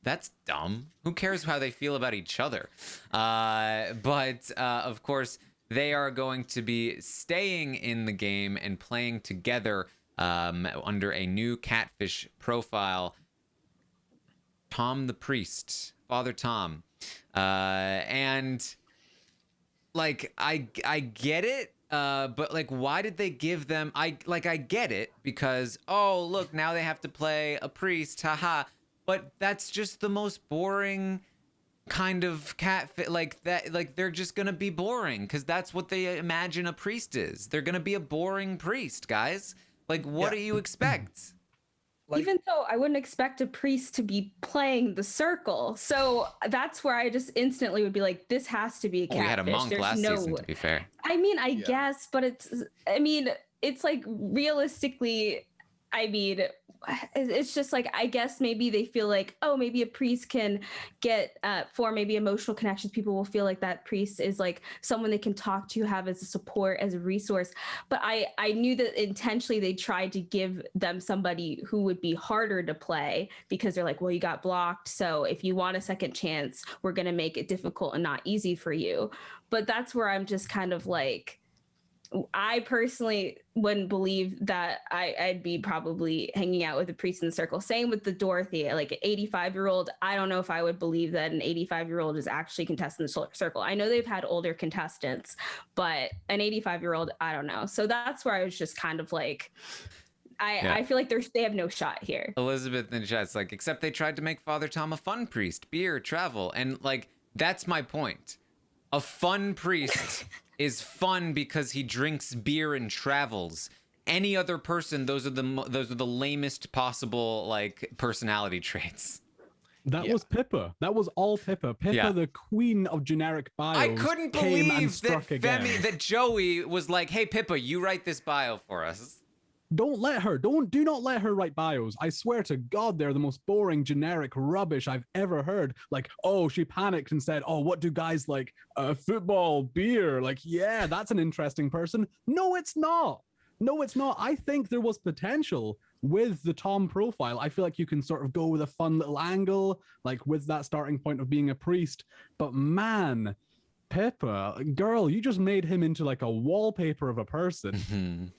that's dumb. Who cares how they feel about each other? But of course, they are going to be staying in the game and playing together under a new catfish profile. Tom the Priest, Father Tom. And like, I get it. But like, why did they give them? I get it because, oh, look, now they have to play a priest. Haha. But that's just the most boring kind of catfish. Like that, like they're just gonna be boring because that's what they imagine a priest is. They're gonna be a boring priest, guys. Like, what do you expect? Like, even though I wouldn't expect a priest to be playing the circle. So that's where I just instantly would be like, this has to be a catfish. We had a monk last season, to be fair. I mean, I guess, but it's like realistically, I mean, it's just like, I guess maybe they feel like, oh, maybe a priest can get for maybe emotional connections. People will feel like that priest is like someone they can talk to, have as a support, as a resource. But I knew that intentionally they tried to give them somebody who would be harder to play because they're like, well, you got blocked. So if you want a second chance, we're going to make it difficult and not easy for you. But that's where I'm just kind of like, I personally wouldn't believe that I'd be probably hanging out with a priest in the circle. Same with the Dorothy, like an 85-year-old. I don't know if I would believe that an 85-year-old is actually contesting the circle. I know they've had older contestants, but an 85-year-old, I don't know. So that's where I was just kind of like, I feel like they have no shot here. Elizabeth in the chat's like, except they tried to make Father Tom a fun priest, beer, travel. And like, that's my point. A fun priest is fun because he drinks beer and travels. Any other person, those are the lamest possible like personality traits. That was Pippa. That was all Pippa. Pippa, the queen of generic bios. I couldn't came and believe struck again. that Joey was like, "Hey Pippa, you write this bio for us." Don't let her. Do not let her write bios. I swear to God, they're the most boring, generic rubbish I've ever heard. Like, oh, she panicked and said, oh, what do guys like? Football, beer. Like, yeah, that's an interesting person. No, it's not. No, it's not. I think there was potential with the Tom profile. I feel like you can sort of go with a fun little angle, like with that starting point of being a priest. But man, Pippa, girl, you just made him into like a wallpaper of a person.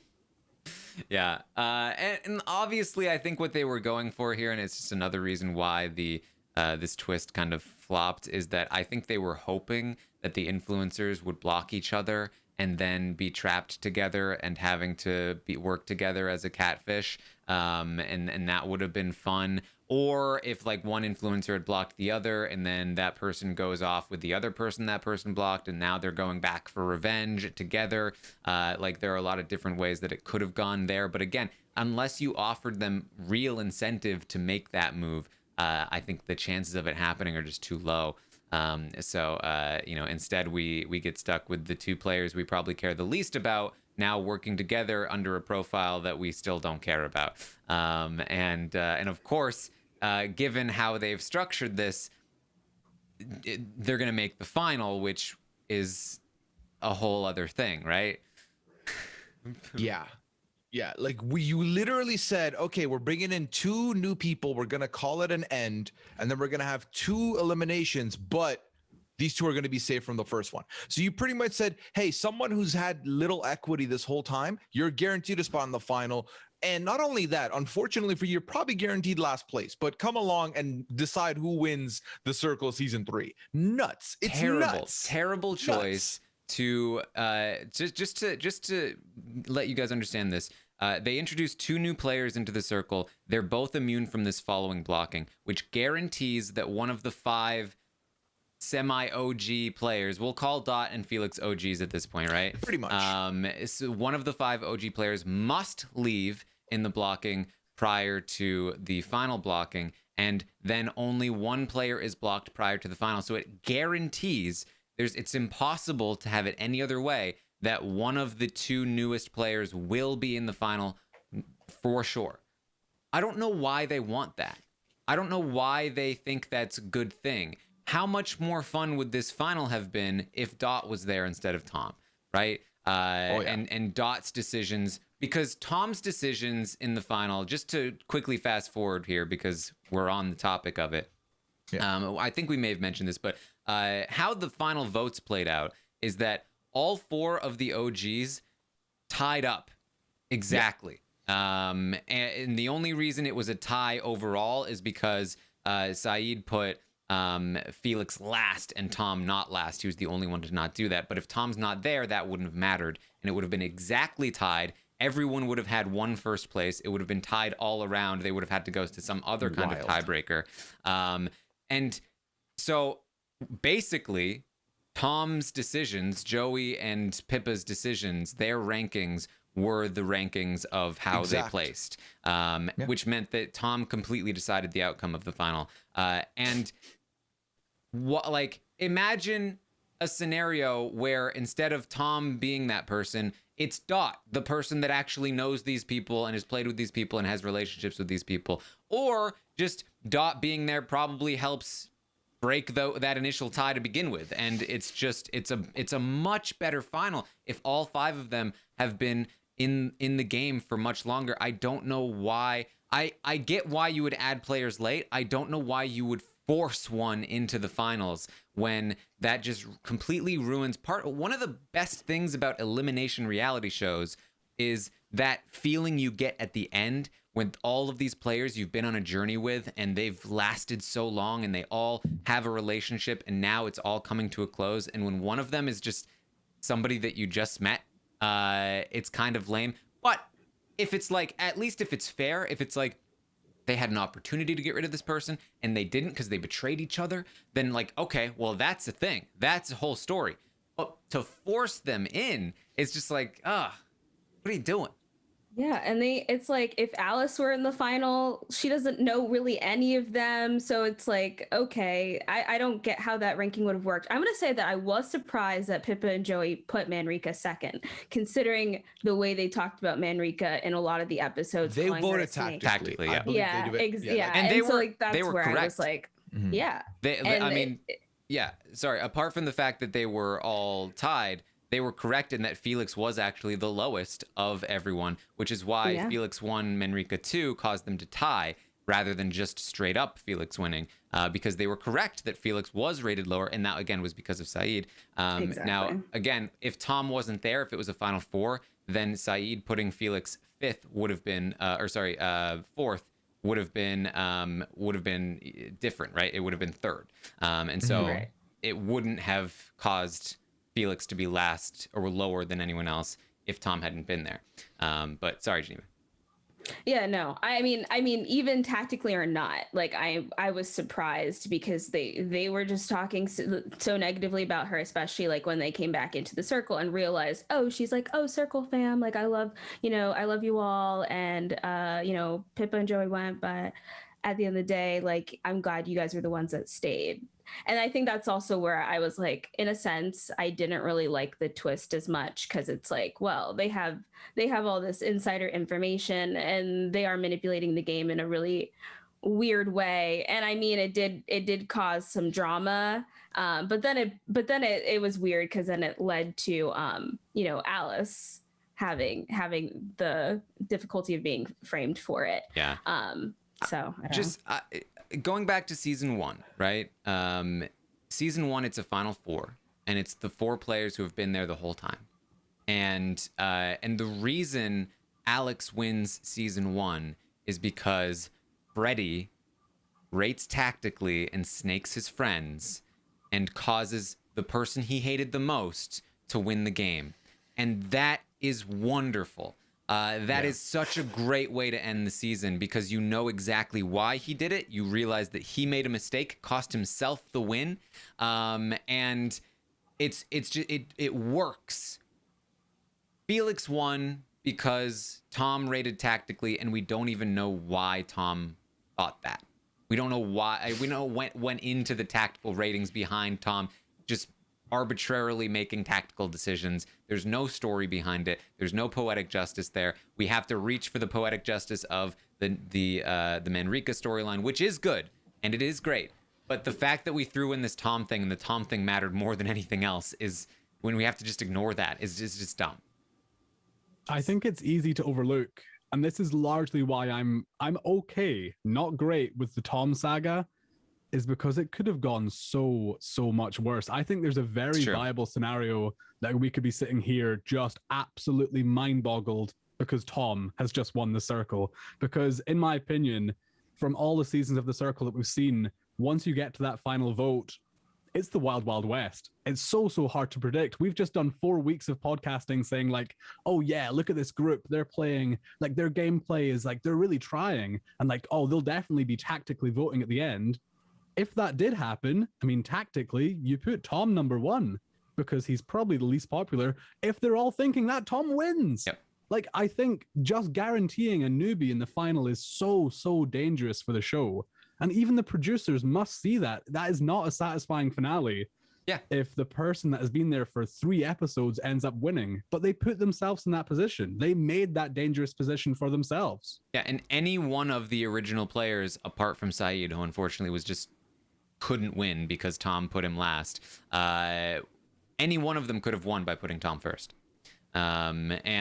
Yeah, and obviously I think what they were going for here, and it's just another reason why the this twist kind of flopped, is that I think they were hoping that the influencers would block each other and then be trapped together and having to work together as a catfish, and that would have been fun. Or if like one influencer had blocked the other and then that person goes off with the other person that person blocked and now they're going back for revenge together. Like there are a lot of different ways that it could have gone there. But again, unless you offered them real incentive to make that move, I think the chances of it happening are just too low. So instead we get stuck with the two players we probably care the least about now working together under a profile that we still don't care about. And of course, given how they've structured this, they're going to make the final, which is a whole other thing, right? Yeah. Like you literally said, okay, we're bringing in 2 new people. We're going to call it an end. And then we're going to have 2 eliminations, but these 2 are going to be saved from the first one. So you pretty much said, hey, someone who's had little equity this whole time, you're guaranteed a spot in the final. And not only that, unfortunately for you, you're probably guaranteed last place, but come along and decide who wins the Circle season 3. Nuts. It's terrible choice to just to let you guys understand this. They introduced 2 new players into the Circle. They're both immune from this following blocking, which guarantees that one of the 5 semi-OG players, we'll call Dot and Felix OGs at this point, right? Pretty much. So one of the 5 OG players must leave in the blocking prior to the final blocking, and then only one player is blocked prior to the final. So it guarantees it's impossible to have it any other way that one of the two newest players will be in the final for sure. I don't know why they want that. I don't know why they think that's a good thing. How much more fun would this final have been if Dot was there instead of Tom, right? And Dot's decisions, because Tom's decisions in the final, just to quickly fast forward here because we're on the topic of it. Yeah. I think we may have mentioned this, but how the final votes played out is that all four of the OGs tied up exactly. Yeah. And the only reason it was a tie overall is because Saeed put Felix last and Tom not last. He was the only one to not do that. But if Tom's not there, that wouldn't have mattered. And it would have been exactly tied. Everyone would have had one first place. It would have been tied all around. They would have had to go to some other kind of tiebreaker. And so basically, Tom's decisions, Joey and Pippa's decisions, their rankings were the rankings of how they placed, which meant that Tom completely decided the outcome of the final. And imagine a scenario where instead of Tom being that person, it's Dot, the person that actually knows these people and has played with these people and has relationships with these people. Or just Dot being there probably helps break that initial tie to begin with. And it's a much better final if all five of them have been in the game for much longer. I don't know why. I get why you would add players late. I don't know why you would force one into the finals when that just completely ruins one of the best things about elimination reality shows is that feeling you get at the end when all of these players you've been on a journey with and they've lasted so long and they all have a relationship and now it's all coming to a close, and when one of them is just somebody that you just met, it's kind of lame. But if it's at least if it's fair, if it's they had an opportunity to get rid of this person and they didn't because they betrayed each other, then okay, well, that's a thing. That's a whole story. But to force them in, it's just what are you doing? Yeah, and it's if Alice were in the final, she doesn't know really any of them. So it's okay, I don't get how that ranking would have worked. I'm going to say that I was surprised that Pippa and Joey put Manrika second, considering the way they talked about Manrika in a lot of the episodes. They voted tactically. Yeah. And they were, that's they were where correct. I was yeah. Sorry, apart from the fact that they were all tied, they were correct in that Felix was actually the lowest of everyone, which is why Felix 1, Manrika 2 caused them to tie rather than just straight up Felix winning, because they were correct that Felix was rated lower, and that, again, was because of Saeed. Exactly. Now, again, if Tom wasn't there, if it was a final four, then Saeed putting Felix fifth would have been, fourth would have been different, right? It would have been third. And so it wouldn't have caused Felix to be last or lower than anyone else if Tom hadn't been there. But sorry, Geneva. Yeah, no. I mean, even tactically or not, I was surprised because they were just talking so negatively about her, especially when they came back into the circle and realized, oh, she's Circle fam, I love you all, and Pippa and Joey went, but at the end of the day, I'm glad you guys are the ones that stayed. And I think that's also where I was in a sense, I didn't really like the twist as much, because it's well, they have all this insider information and they are manipulating the game in a really weird way. And I mean, it did cause some drama, but then it was weird because then it led to Alice having the difficulty of being framed for it. Yeah. So going back to season one, right? Season one, it's a final four, and it's the four players who have been there the whole time. And the reason Alex wins season one is because Freddie rates tactically and snakes his friends and causes the person he hated the most to win the game. And that is wonderful. That is such a great way to end the season, because you know exactly why he did it. You realize that he made a mistake, cost himself the win, and it works. Felix won because Tom rated tactically, and we don't even know why Tom thought that. We don't know why. We know went into the tactical ratings behind Tom just arbitrarily making tactical decisions. There's no story behind it. There's no poetic justice there. We have to reach for the poetic justice of the Manrika storyline, which is good and it is great. But the fact that we threw in this Tom thing and the Tom thing mattered more than anything else is when we have to just ignore that is just dumb. I think it's easy to overlook, and this is largely why I'm okay, not great with the Tom saga, is because it could have gone so much worse. I think there's a very viable scenario that we could be sitting here just absolutely mind-boggled because Tom has just won the Circle. Because in my opinion, from all the seasons of the Circle that we've seen, once you get to that final vote, it's the wild, wild west. It's so hard to predict. We've just done 4 weeks of podcasting saying like, oh yeah, look at this group. They're playing, like their gameplay is like, they're really trying. And like, oh, they'll definitely be tactically voting at the end. If that did happen, I mean, tactically, you put Tom number 1 because he's probably the least popular. If they're all thinking that, Tom wins. Yep. Like, I think just guaranteeing a newbie in the final is so dangerous for the show. And even the producers must see that. That is not a satisfying finale. Yeah. If the person that has been there for 3 episodes ends up winning, but they put themselves in that position. They made that dangerous position for themselves. Yeah, and any one of the original players, apart from Saeed, who unfortunately was just couldn't win because Tom put him last, any one of them could have won by putting Tom first. Like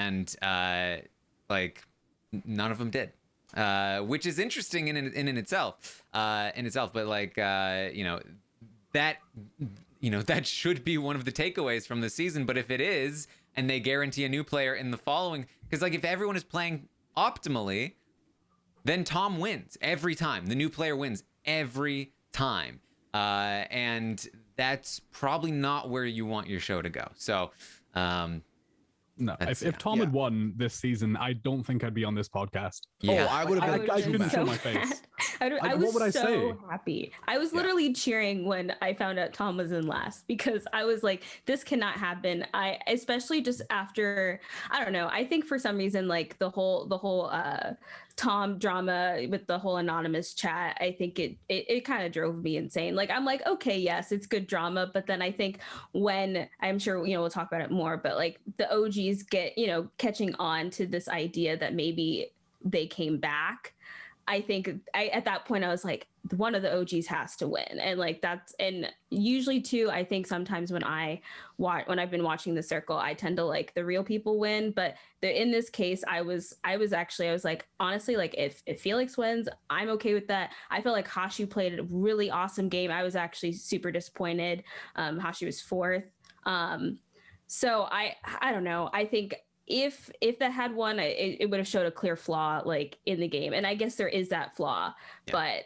none of them did. Which is interesting in itself, but like, that should be one of the takeaways from the season. But if it is, and they guarantee a new player in the following, because like if everyone is playing optimally, then Tom wins every time. The new player wins every time. And that's probably not where you want your show to go. So, no, if Tom had won this season, I don't think I'd be on this podcast. Yeah. Oh, I would have been. I couldn't show my face. I was happy. I was literally cheering when I found out Tom was in last because I was like, this cannot happen. Especially just after, I don't know. I think for some reason, like the whole Tom drama with the whole anonymous chat, I think it kind of drove me insane. Like, I'm like, okay, yes, it's good drama. But then I think when, I'm sure, we'll talk about it more, but like the OGs get, catching on to this idea that maybe they came back. I think at that point I was like, one of the OGs has to win. And like and usually too, I think sometimes when I've been watching the Circle, I tend to like the real people win. But in this case, I was like, honestly, like if Felix wins, I'm okay with that. I feel like Hashu played a really awesome game. I was actually super disappointed. Hashu was 4th. So I don't know. I think if that had won, it would have showed a clear flaw like in the game. And I guess there is that flaw, but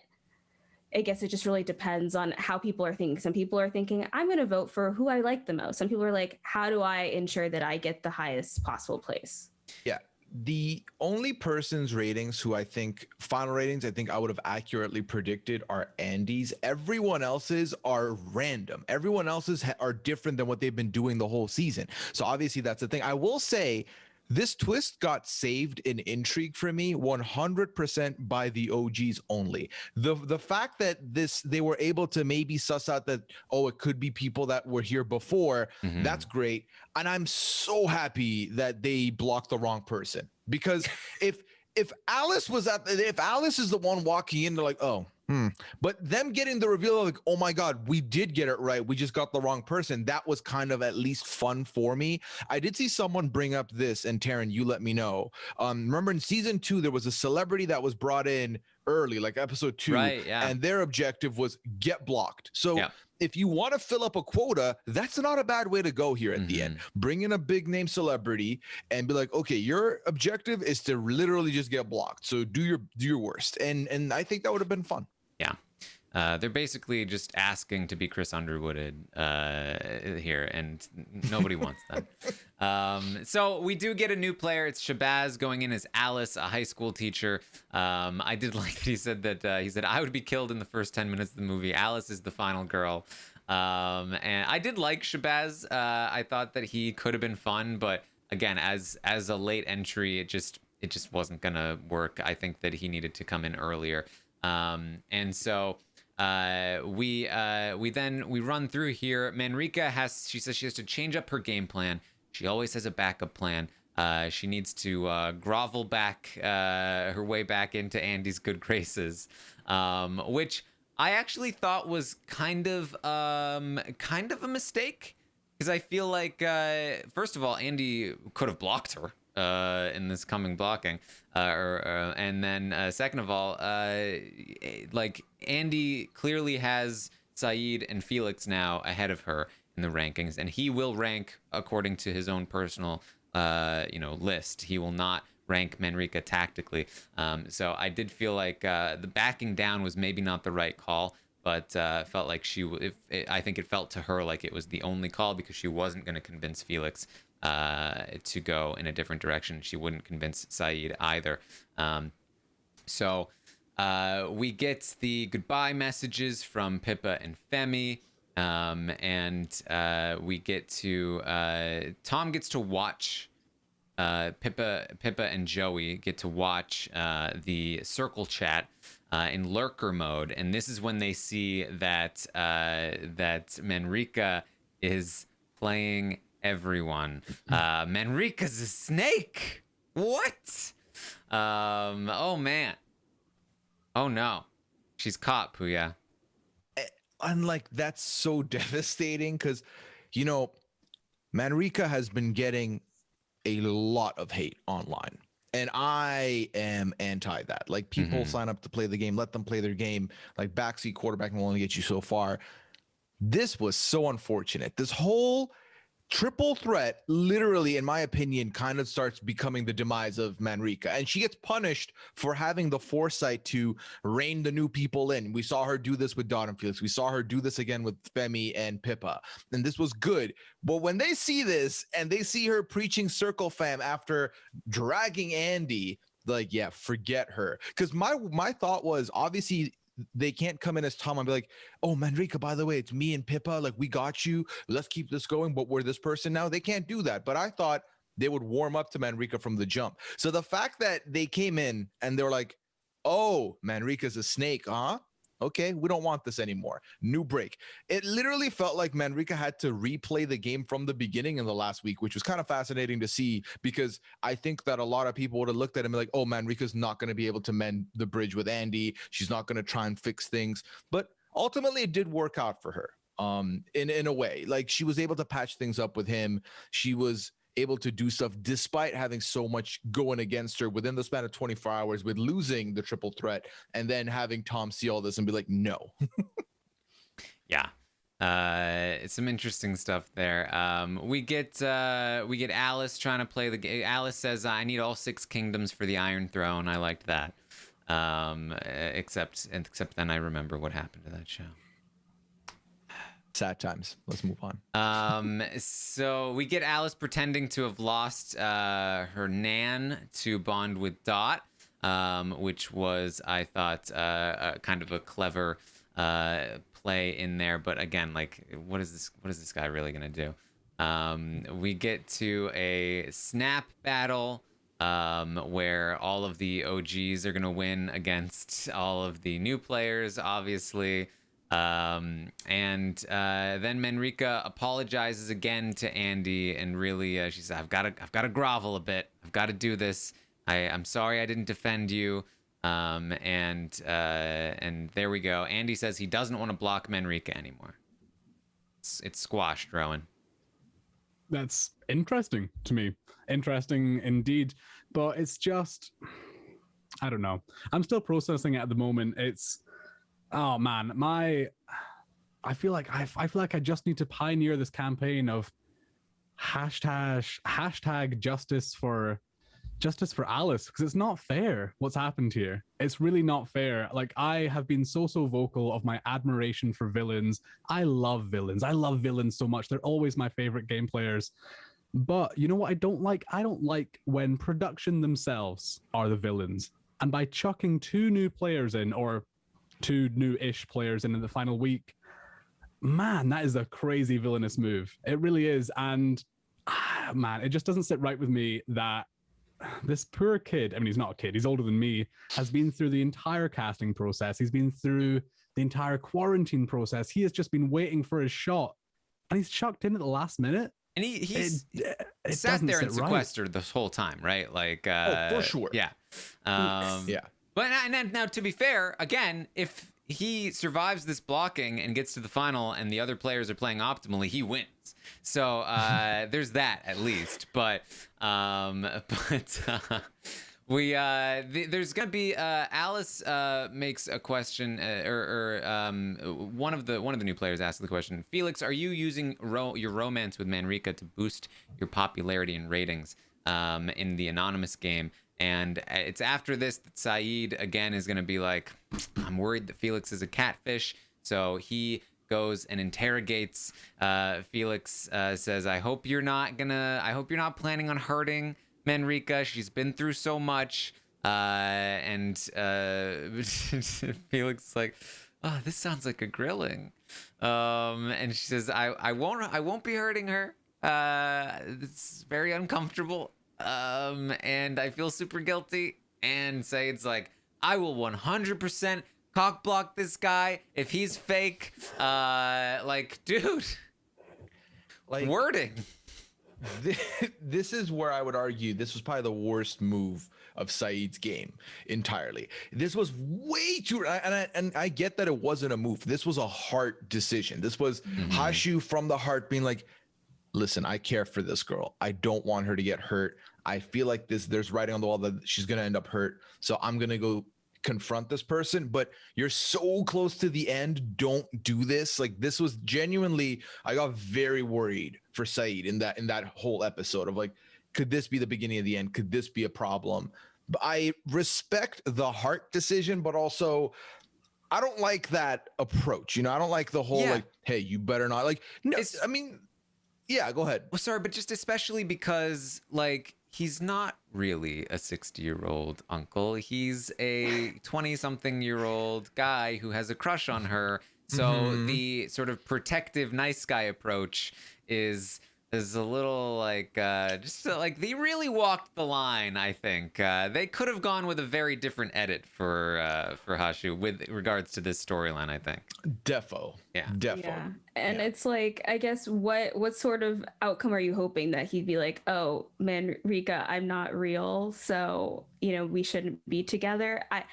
I guess it just really depends on how people are thinking. Some people are thinking, I'm going to vote for who I like the most. Some people are like, how do I ensure that I get the highest possible place? Yeah. The only person's ratings who I think final ratings, I think I would have accurately predicted are Andy's. Everyone else's are random. Everyone else's are different than what they've been doing the whole season. So obviously that's the thing. I will say this twist got saved in intrigue for me 100% by the OGs only. The fact that they were able to maybe suss out that, oh, it could be people that were here before, that's great. And I'm so happy that they blocked the wrong person, because if Alice is the one walking in, they're like, oh, but them getting the reveal of like, oh my God, we did get it right. We just got the wrong person. That was kind of at least fun for me. I did see someone bring up this, and Taran, you let me know. Remember in season 2, there was a celebrity that was brought in early, like episode 2, right, yeah. And their objective was get blocked. So if you want to fill up a quota, that's not a bad way to go here at the end. Bring in a big name celebrity and be like, okay, your objective is to literally just get blocked. So do your worst. And I think that would have been fun. Yeah. They're basically just asking to be Chris Underwooded here, and nobody wants that. So we do get a new player. It's Shabazz going in as Alice, a high school teacher. I did like that he said I would be killed in the first 10 minutes of the movie. Alice is the final girl. And I did like Shabazz. I thought that he could have been fun, but again, as a late entry, it just wasn't gonna work. I think that he needed to come in earlier. And so we run through here. Manrika she says she has to change up her game plan. She always has a backup plan. She needs to grovel back her way back into Andy's good graces, which I actually thought was kind of a mistake, because I feel like first of all, Andy could have blocked her in this coming blocking, and then second of all, like Andy clearly has Saeed and Felix now ahead of her in the rankings, and he will rank according to his own personal list. He will not rank Manrika tactically. So I did feel like the backing down was maybe not the right call, but felt like I think it felt to her like it was the only call, because she wasn't going to convince Felix to go in a different direction. She wouldn't convince Saeed either. So we get the goodbye messages from Pippa and Femi. And we get to Tom gets to watch Pippa and Joey get to watch the circle chat in lurker mode, and this is when they see that Manrika is playing everyone. Manrika's a snake. What? Oh man. Oh no. She's caught, Pooya. And like, that's so devastating, because Manrika has been getting a lot of hate online, and I am anti that. Like, people sign up to play the game, let them play their game. Like, backseat quarterback will only get you so far. This was so unfortunate. This whole triple threat, literally, in my opinion, kind of starts becoming the demise of Manrika, and she gets punished for having the foresight to rein the new people in. We saw her do this with Dawn and Felix. We saw her do this again with Femi and Pippa, and this was good. But when they see this and they see her preaching Circle Fam after dragging Andy, like, yeah, forget her. Because my thought was, obviously, they can't come in as Tom and be like, oh, Manrika, by the way, it's me and Pippa. Like, we got you. Let's keep this going. But we're this person now. They can't do that. But I thought they would warm up to Manrika from the jump. So the fact that they came in and they were like, oh, Manrika's a snake, huh? Okay, we don't want this anymore. New break. It literally felt like Manrika had to replay the game from the beginning in the last week, which was kind of fascinating to see, because I think that a lot of people would have looked at him and be like, oh, Manrika's not going to be able to mend the bridge with Andy. She's not going to try and fix things. But ultimately, it did work out for her in a way. Like, she was able to patch things up with him. She was able to do stuff despite having so much going against her within the span of 24 hours with losing the triple threat, and then having Tom see all this and be like, no. Yeah. It's some interesting stuff there. We get Alice trying to play the game. Alice says, I need all 6 kingdoms for the Iron Throne. I liked that. Except then I remember what happened to that show. Sad times. Let's move on. So we get Alice pretending to have lost her nan to bond with Dot, which was, I thought, kind of a clever play in there. But again, like, what is this guy really gonna do? We get to a snap battle where all of the OGs are gonna win against all of the new players, obviously. And then Manrika apologizes again to Andy, and really she says, I've got to grovel a bit. I've got to do this. I'm sorry I didn't defend you. And there we go. Andy says he doesn't want to block Manrika anymore. It's squashed, Rowan. That's interesting to me. Interesting indeed. But it's just, I don't know. I'm still processing it at the moment. Oh man, I feel like I just need to pioneer this campaign of hashtag justice for Alice, because it's not fair what's happened here. It's really not fair. Like, I have been so vocal of my admiration for villains. I love villains. I love villains so much. They're always my favorite game players. But you know what I don't like? I don't like when production themselves are the villains. And by chucking 2 new players in, or 2 new-ish players in the final week, man, that is a crazy villainous move. It really is. And man, it just doesn't sit right with me that this poor kid, I mean, he's not a kid, he's older than me, has been through the entire casting process. He's been through the entire quarantine process. He has just been waiting for his shot, and he's chucked in at the last minute. And he's it sat there and sit right. sequestered this whole time, right? Like, for sure. Yeah. Yeah. But now, to be fair, again, if he survives this blocking and gets to the final and the other players are playing optimally, he wins. So there's that at least. But there's gonna be Alice makes a question, one of the new players asked the question: Felix, are you using your romance with Manrika to boost your popularity and ratings in the anonymous game? And it's after this that Saeed again is gonna be like, I'm worried that Felix is a catfish, so he goes and interrogates Felix. Says, I hope you're not planning on hurting Manrika. She's been through so much. And Felix is like, oh, this sounds like a grilling. And she says, I won't be hurting her. It's very uncomfortable. And I feel super guilty. And Saeed's like, I will 100% cock block this guy if he's fake. Like, dude, like, wording. This is where I would argue this was probably the worst move of Saeed's game entirely. This was way too, and I get that it wasn't a move. This was a heart decision. This was Hashu from the heart being like, listen, I care for this girl. I don't want her to get hurt. I feel like there's writing on the wall that she's going to end up hurt. So I'm going to go confront this person, but you're so close to the end. Don't do this. Like, this was genuinely, I got very worried for Saeed in that whole episode of like, could this be the beginning of the end? Could this be a problem? But I respect the heart decision, but also I don't like that approach. You know, I don't like the whole like, hey, you better not, like, no, I mean, yeah, go ahead. Well, sorry, but just especially because, like, he's not really a 60-year-old uncle. He's a 20-something-year-old guy who has a crush on her. So the sort of protective, nice guy approach is a little like like they really walked the line. I think they could have gone with a very different edit for Hashu with regards to this storyline. I think defo. Yeah. And it's like, I guess what sort of outcome are you hoping? That he'd be like, oh, Manrika, I'm not real, so we shouldn't be together. I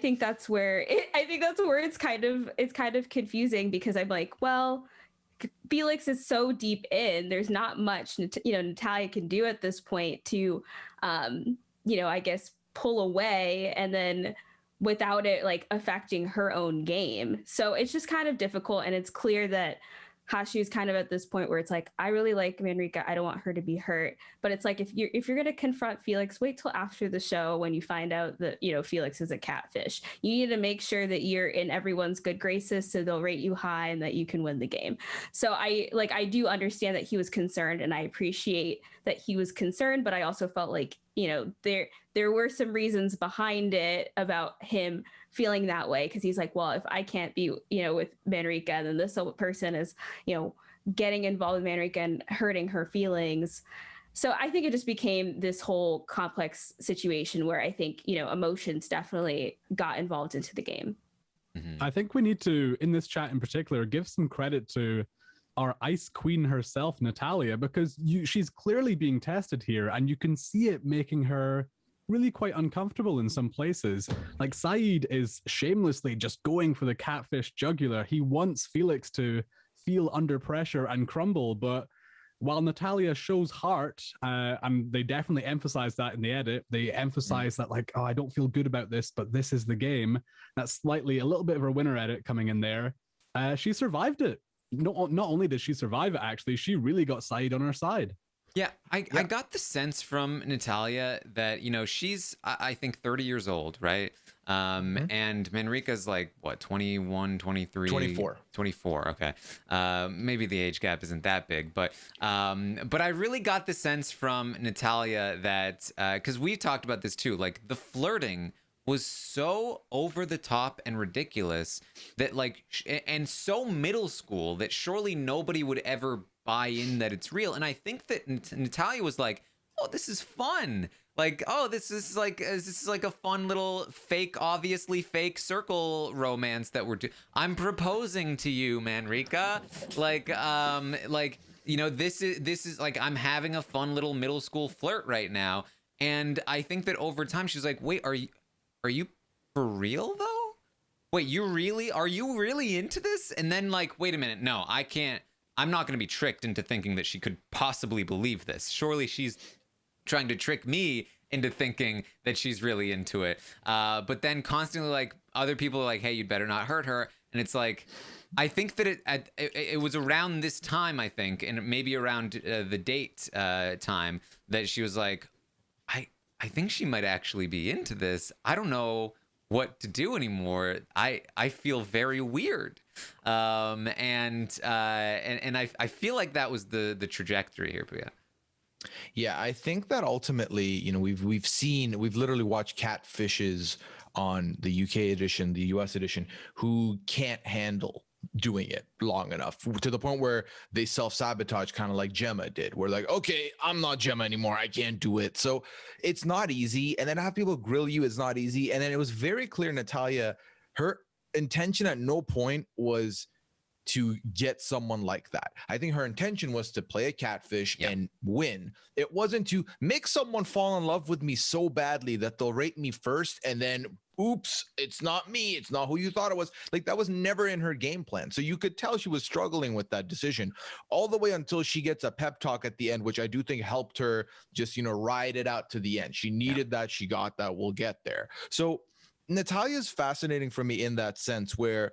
think that's where it's kind of confusing, because I'm like, well, Felix is so deep in, there's not much Natalia can do at this point to I guess pull away, and then without it like affecting her own game. So it's just kind of difficult, and it's clear that Hashu is kind of at this point where it's like, I really like Manrika, I don't want her to be hurt. But it's like, if you're going to confront Felix, wait till after the show when you find out that Felix is a catfish. You need to make sure that you're in everyone's good graces, so they'll rate you high and that you can win the game. So I do understand that he was concerned, and I appreciate that he was concerned, but I also felt like there were some reasons behind it about him feeling that way, because he's like, well, if I can't be with Manrika, then this person is getting involved with Manrika and hurting her feelings. So I think it just became this whole complex situation where I think emotions definitely got involved into the game. I think we need to, in this chat in particular, give some credit to our ice queen herself, Natalia, because she's clearly being tested here, and you can see it making her really quite uncomfortable in some places. Like, Saeed is shamelessly just going for the catfish jugular. He wants Felix to feel under pressure and crumble, but while Natalia shows heart, and they definitely emphasize that in the edit, they emphasize that like, oh, I don't feel good about this, but this is the game. That's slightly a little bit of a winner edit coming in there. She survived it. Not only did she survive it, actually, she really got Saeed on her side. Yeah, I got the sense from Natalia that, she's, I think, 30 years old, right? And Manrika's like, what, 21, 23? 24, okay. Maybe the age gap isn't that big, but I really got the sense from Natalia that, because we talked about this too, like, the flirting was so over the top and ridiculous that, like, and so middle school that surely nobody would ever buy in that it's real. And I think that Natalia was like, oh, this is fun. Like, oh, this is like a fun little fake, obviously fake circle romance that we're doing. I'm proposing to you, Manrika. Like, you know, this is like, I'm having a fun little middle school flirt right now. And I think that over time she's like, wait, are you for real though? Wait, are you really into this? And then like, wait a minute, no, I can't. I'm not going to be tricked into thinking that she could possibly believe this. Surely she's trying to trick me into thinking that she's really into it. But then constantly like other people are like, hey, you'd better not hurt her. And it's like, I think that it was around this time, I think, and maybe around the date time that she was like, I think she might actually be into this. I don't know what to do anymore. I feel very weird. And I feel like that was the trajectory here, Pooya. Yeah, I think that ultimately, you know, we've literally watched catfishes on the UK edition, the US edition, who can't handle doing it long enough to the point where they self-sabotage, kind of like Gemma did. We're like, okay, I'm not Gemma anymore. I can't do it. So it's not easy. And then have people grill you is not easy. And then it was very clear, Natalia, her intention at no point was to get someone like that. I think her intention was to play a catfish and win. It wasn't to make someone fall in love with me so badly that they'll rate me first and then, oops, it's not me. It's not who you thought it was. Like, that was never in her game plan. So you could tell she was struggling with that decision all the way until she gets a pep talk at the end, which I do think helped her just, you know, ride it out to the end. She needed that. She got that. We'll get there. So Natalia's fascinating for me in that sense, where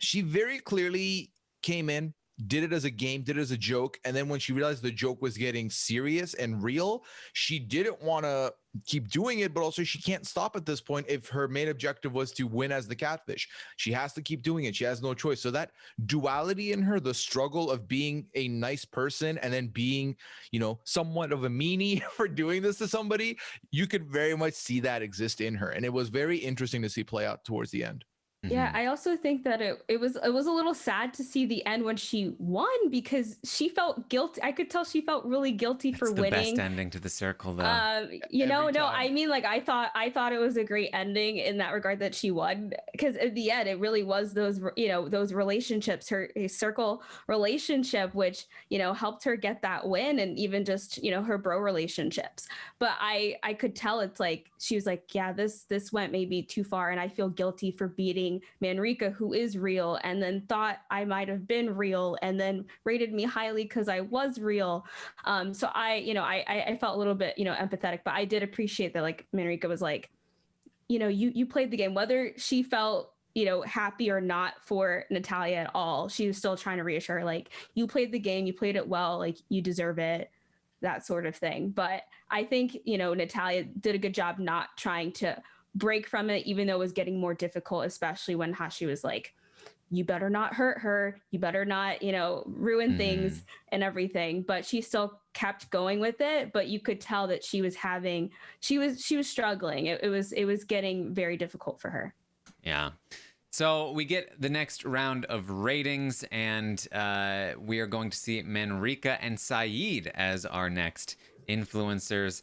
she very clearly came in, did it as a game, did it as a joke. And then when she realized the joke was getting serious and real, she didn't want to keep doing it, but also she can't stop at this point if her main objective was to win as the catfish. She has to keep doing it. She has no choice. So that duality in her, the struggle of being a nice person and then being, you know, somewhat of a meanie for doing this to somebody, you could very much see that exist in her. And it was very interesting to see play out towards the end. Yeah, I also think that it was a little sad to see the end when she won, because she felt guilty. I could tell she felt really guilty for winning. That's the best ending to the circle, though. You know, no, I mean, like, I thought it was a great ending in that regard that she won, because at the end it really was those, you know, those relationships, her circle relationship, which, you know, helped her get that win, and even just, you know, her bro relationships. But I could tell it's like she was like, yeah, this went maybe too far, and I feel guilty for beating Manrika, who is real, and then thought I might have been real, and then rated me highly because I was real. So I felt a little bit, you know, empathetic, but I did appreciate that, like, Manrika was like, you know, you played the game, whether she felt, you know, happy or not for Natalia at all. She was still trying to reassure her, like, you played the game, you played it well, like, you deserve it, that sort of thing. But I think, you know, Natalia did a good job not trying to break from it, even though it was getting more difficult, especially when Hashu was like, you better not hurt her, you better not, you know, ruin things and everything. But she still kept going with it, but you could tell that she was struggling. It was getting very difficult for her. Yeah. So we get the next round of ratings, and we are going to see Manrika and Saeed as our next influencers.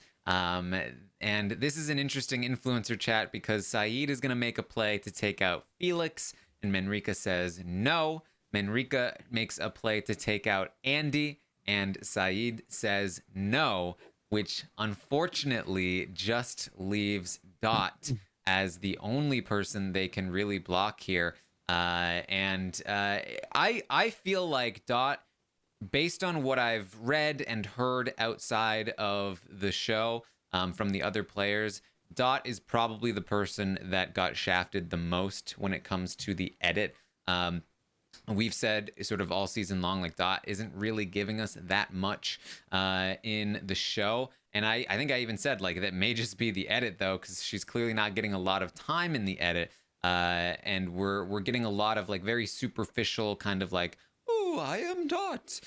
And this is an interesting influencer chat because Saeed is going to make a play to take out Felix, and Manrika says no. Manrika makes a play to take out Andy, and Saeed says no, which unfortunately just leaves Dot as the only person they can really block here. And I feel like Dot, based on what I've read and heard outside of the show from the other players, Dot is probably the person that got shafted the most when it comes to the edit. We've said sort of all season long, like, Dot isn't really giving us that much in the show. And I think I even said, like, that may just be the edit, though, because she's clearly not getting a lot of time in the edit. And we're getting a lot of, like, very superficial kind of, like, oh, I am Dot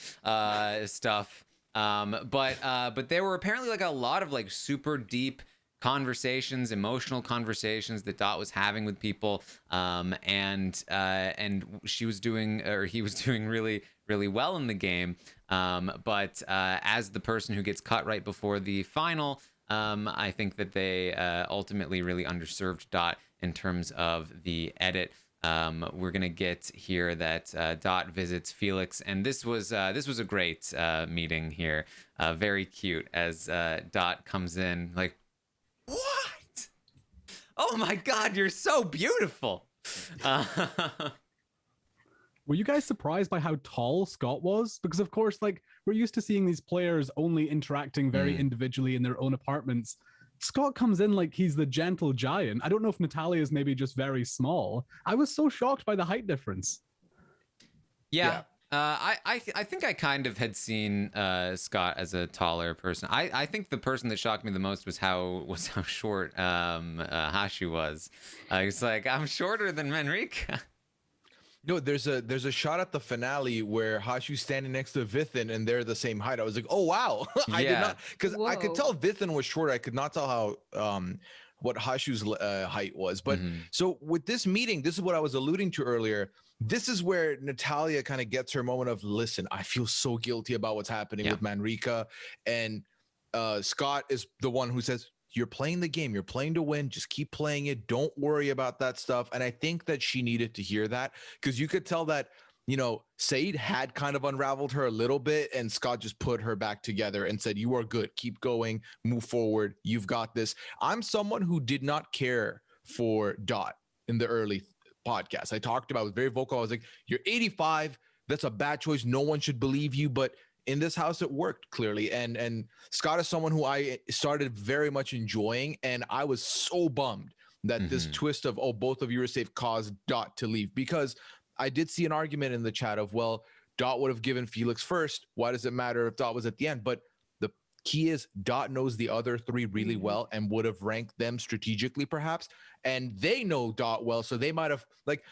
stuff. But there were apparently, like, a lot of, like, super deep conversations, emotional conversations that Dot was having with people, and she was doing, or he was doing really, really well in the game. But as the person who gets cut right before the final, I think that they ultimately really underserved Dot in terms of the edit. We're gonna get here that Dot visits Felix, and this was a great meeting here. Very cute as Dot comes in like, what? Oh my God, you're so beautiful. Were you guys surprised by how tall Scott was? Because of course, like, we're used to seeing these players only interacting very individually in their own apartments. Scott comes in like he's the gentle giant. I don't know if Natalia is maybe just very small. I was so shocked by the height difference. Yeah. I think I kind of had seen Scott as a taller person. I think the person that shocked me the most was how short Hashu was. He's like, I'm shorter than Manrika. No, there's a shot at the finale where Hashu's standing next to Vithin and they're the same height. I was like, oh wow. I did not, because I could tell Vithin was shorter. I could not tell how what Hashu's height was. But so with this meeting, this is what I was alluding to earlier. This is where Natalia kind of gets her moment of, listen, I feel so guilty about what's happening with Manrika. And Scott is the one who says, you're playing the game. You're playing to win. Just keep playing it. Don't worry about that stuff. And I think that she needed to hear that, because you could tell that, you know, Saeed had kind of unraveled her a little bit, and Scott just put her back together and said, you are good. Keep going. Move forward. You've got this. I'm someone who did not care for Dot in the early podcast. I talked about, I was very vocal. I was like, you're 85. That's a bad choice. No one should believe you. But in this house, it worked clearly. And Scott is someone who I started very much enjoying. And I was so bummed that this twist of, oh, both of you are safe, caused Dot to leave. Because I did see an argument in the chat of, well, Dot would have given Felix first. Why does it matter if Dot was at the end? But the key is Dot knows the other three really well and would have ranked them strategically, perhaps. And they know Dot well, so they might have, like,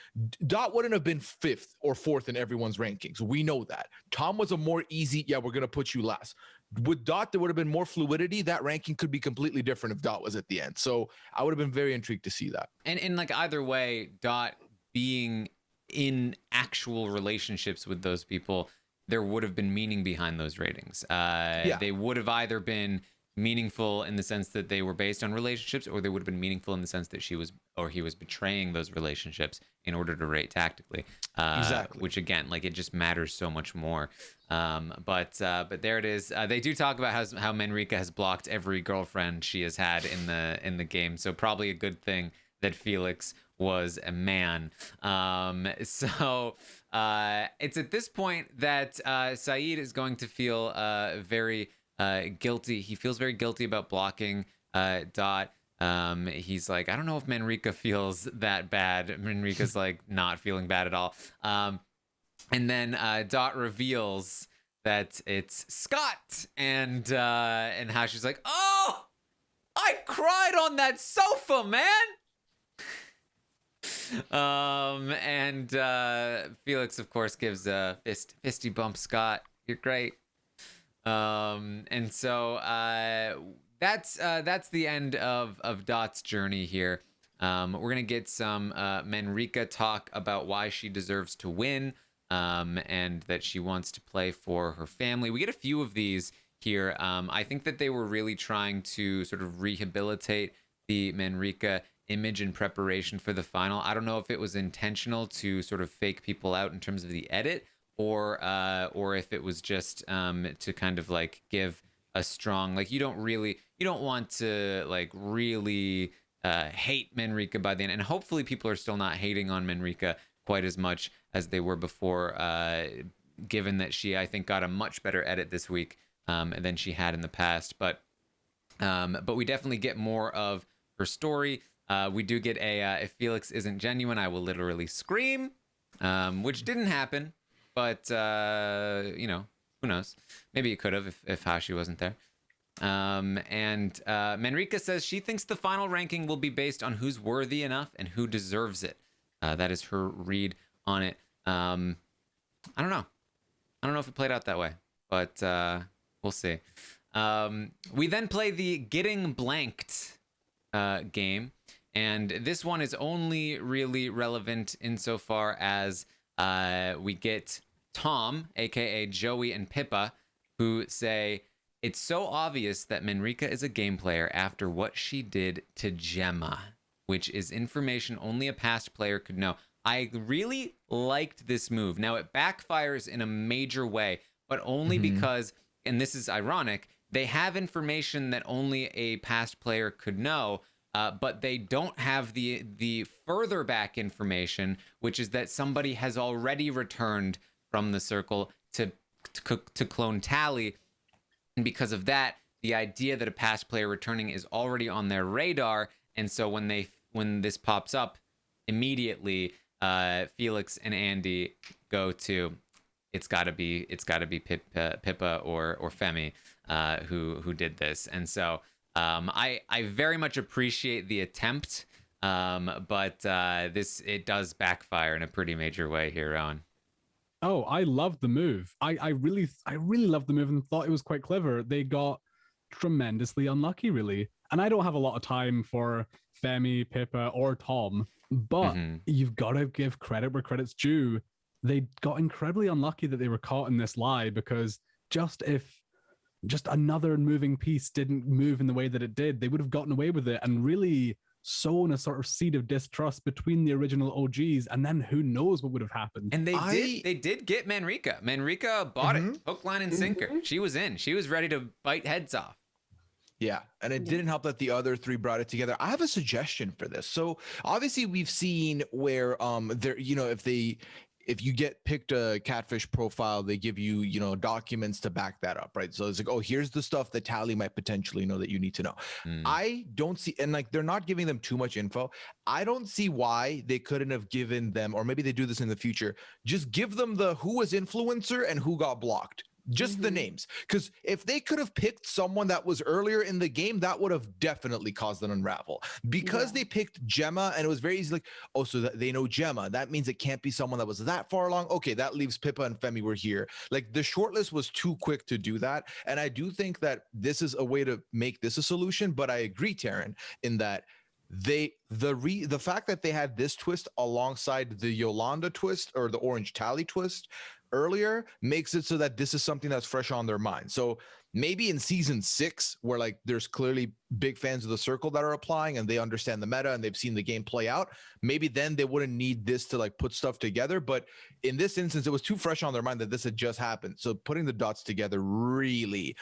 Dot wouldn't have been 5th or 4th in everyone's rankings. We know that. Tom was a more easy, yeah, we're going to put you last. With Dot, there would have been more fluidity. That ranking could be completely different if Dot was at the end. So I would have been very intrigued to see that. And like either way, Dot being in actual relationships with those people, there would have been meaning behind those ratings. They would have either been meaningful in the sense that they were based on relationships, or they would have been meaningful in the sense that she was, or he was betraying those relationships in order to rate tactically. Exactly. Which again, like, it just matters so much more. But there it is. They do talk about how Manrika has blocked every girlfriend she has had in the game. So probably a good thing that Felix was a man. So it's at this point that Saeed is going to feel very guilty. He feels very guilty about blocking Dot. He's like, I don't know if Manrika feels that bad. Manrika's like not feeling bad at all. And then Dot reveals that it's Scott, and Hashu's like, oh, I cried on that sofa, man. And Felix, of course, gives a fisty bump Scott. You're great. And so that's the end of Dot's journey here. We're gonna get some Manrika talk about why she deserves to win, and that she wants to play for her family. We get a few of these here. I think that they were really trying to sort of rehabilitate the Manrika image in preparation for the final. I don't know if it was intentional to sort of fake people out in terms of the edit, or if it was just to kind of like give a strong, like, you don't want to like really hate Manrika by the end, and hopefully people are still not hating on Manrika quite as much as they were before, given that she, I think, got a much better edit this week than she had in the past. But we definitely get more of her story. We do get a if Felix isn't genuine, I will literally scream, which didn't happen, but you know, who knows? Maybe it could have if Hashu wasn't there. And Manrika says she thinks the final ranking will be based on who's worthy enough and who deserves it. That is her read on it. I don't know if it played out that way, but we'll see. We then play the Getting Blanked game. And this one is only really relevant insofar as we get Tom, aka Joey and Pippa, who say, it's so obvious that Manrika is a game player after what she did to Gemma, which is information only a past player could know. I really liked this move. Now, it backfires in a major way, but only because, and this is ironic, they have information that only a past player could know, but they don't have the further back information, which is that somebody has already returned from the circle to clone Tally. And because of that, the idea that a past player returning is already on their radar. And so when this pops up, immediately Felix and Andy go to, it's got to be Pippa or Femi who did this. And so I very much appreciate the attempt, but it does backfire in a pretty major way here, Rowan. Oh, I loved the move. I really loved the move and thought it was quite clever. They got tremendously unlucky, really. And I don't have a lot of time for Femi, Pippa, or Tom, but you've got to give credit where credit's due. They got incredibly unlucky that they were caught in this lie, because if another moving piece didn't move in the way that it did, they would have gotten away with it and really sown a sort of seed of distrust between the original OGs, and then who knows what would have happened. And they did get Manrika. Manrika bought it, hook, line, and sinker. She was in. She was ready to bite heads off. Yeah, and it didn't help that the other three brought it together. I have a suggestion for this. So obviously we've seen where there, if you get picked a catfish profile, they give you, documents to back that up, right? So it's like, oh, here's the stuff that Tally might potentially know that you need to know. I don't see, and they're not giving them too much info. I don't see why they couldn't have given them, or maybe they do this in the future, just give them the who was influencer and who got blocked. Just the names, because if they could have picked someone that was earlier in the game, that would have definitely caused an unravel. Because they picked Gemma, and it was very easy, like, oh, so that they know Gemma, that means it can't be someone that was that far along. Okay, that leaves Pippa and Femi were here. Like, the shortlist was too quick to do that, and I do think that this is a way to make this a solution. But I agree, Taran, in that the fact that they had this twist alongside the Yolanda twist or the Orange Tally twist earlier makes it so that this is something that's fresh on their mind. So maybe in season 6, where like there's clearly big fans of the circle that are applying and they understand the meta and they've seen the game play out, maybe then they wouldn't need this to like put stuff together. But in this instance, it was too fresh on their mind that this had just happened. So putting the dots together really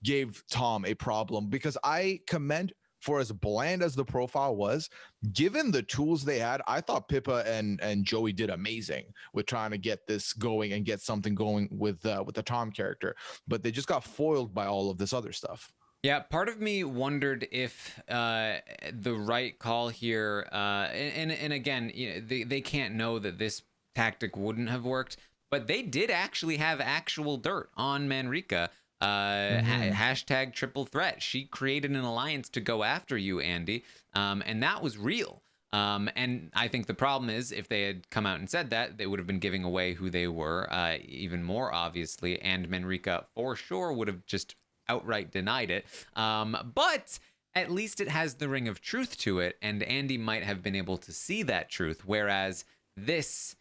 gave Tom a problem, because I commend, for as bland as the profile was, given the tools they had, I thought Pippa and Joey did amazing with trying to get this going and get something going with the Tom character. But they just got foiled by all of this other stuff. Yeah, part of me wondered if the right call here, and again, they can't know that this tactic wouldn't have worked, but they did actually have actual dirt on Manrika. Hashtag triple threat. She created an alliance to go after you, Andy, and that was real. And I think the problem is, if they had come out and said that, they would have been giving away who they were even more obviously, and Manrika for sure would have just outright denied it. But at least it has the ring of truth to it, and Andy might have been able to see that truth, whereas this,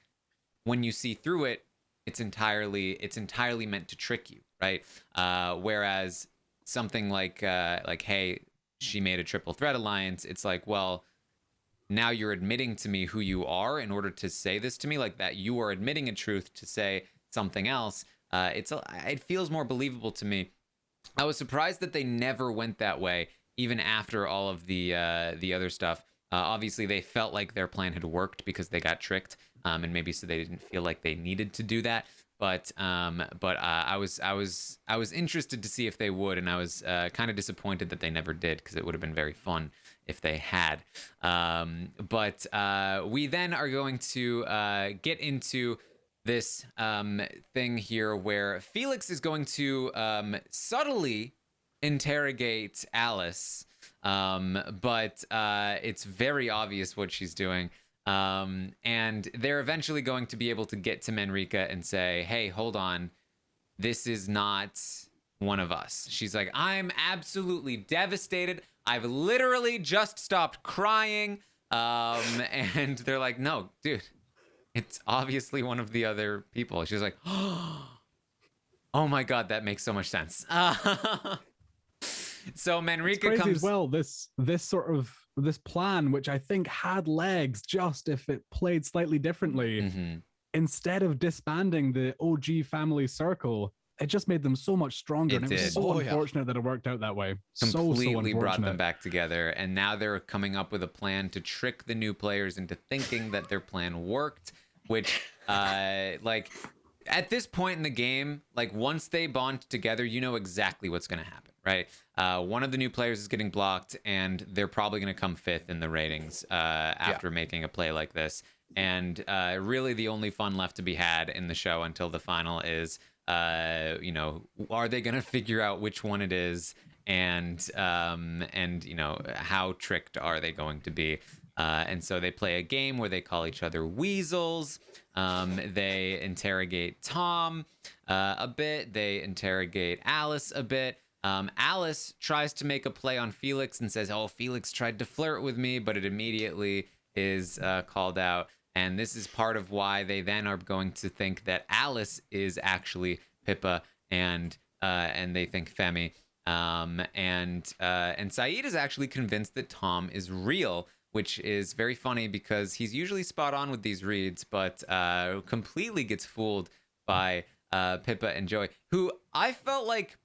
when you see through it, it's entirely meant to trick you, right? Whereas something like hey, she made a triple threat alliance, it's like, well, now you're admitting to me who you are in order to say this to me, like that you are admitting a truth to say something else. It feels more believable to me. I was surprised that they never went that way, even after all of the other stuff. Obviously, they felt like their plan had worked because they got tricked, and maybe so they didn't feel like they needed to do that. But I was interested to see if they would, and I was kind of disappointed that they never did, because it would have been very fun if they had. But we then are going to get into this thing here where Felix is going to subtly interrogate Alice, but it's very obvious what she's doing. And they're eventually going to be able to get to Manrika and say, hey, hold on, this is not one of us. She's like, I'm absolutely devastated. I've literally just stopped crying. And they're like, no, dude, it's obviously one of the other people. She's like, oh my God, that makes so much sense. So Manrika comes as well. This plan, which I think had legs, just if it played slightly differently. Mm-hmm. Instead of disbanding the OG family circle, it just made them so much stronger. And it was so unfortunate that it worked out that way. Completely brought them back together. And now they're coming up with a plan to trick the new players into thinking that their plan worked, which, like, at this point in the game, like, once they bond together, you know exactly what's going to happen, right? One of the new players is getting blocked, and they're probably going to come 5th in the ratings after making a play like this. And really the only fun left to be had in the show until the final is, you know, are they going to figure out which one it is? And you know, how tricked are they going to be? And so they play a game where they call each other weasels. They interrogate Tom a bit. They interrogate Alice a bit. Alice tries to make a play on Felix and says, oh, Felix tried to flirt with me, but it immediately is called out. And this is part of why they then are going to think that Alice is actually Pippa, and they think Femi. And Saeed is actually convinced that Tom is real, which is very funny because he's usually spot on with these reads, but completely gets fooled by Pippa and Joey, who I felt like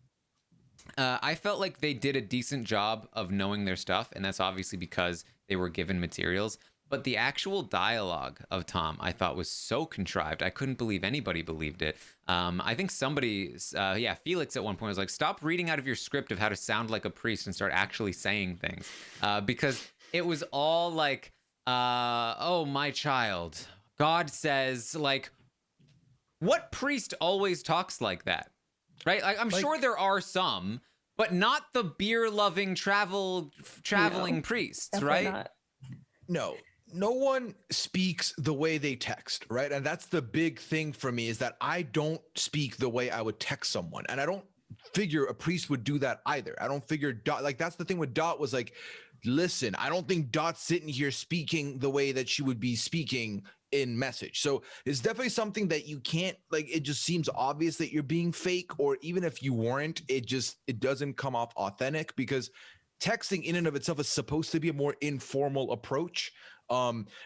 they did a decent job of knowing their stuff, and that's obviously because they were given materials. But the actual dialogue of Tom, I thought, was so contrived. I couldn't believe anybody believed it. I think somebody, Felix at one point was like, stop reading out of your script of how to sound like a priest and start actually saying things. Because it was all like, oh, my child, God says, like, what priest always talks like that? Right? Like, I'm sure there are some, but not the beer-loving traveling priests, right? Not. No one speaks the way they text, right? And that's the big thing for me, is that I don't speak the way I would text someone. And I don't figure a priest would do that either. I don't figure Dot, like, that's the thing with Dot, was like, listen, I don't think Dot's sitting here speaking the way that she would be speaking in message. So it's definitely something that you can't, like, it just seems obvious that you're being fake, or even if you weren't, it doesn't come off authentic, because texting in and of itself is supposed to be a more informal approach.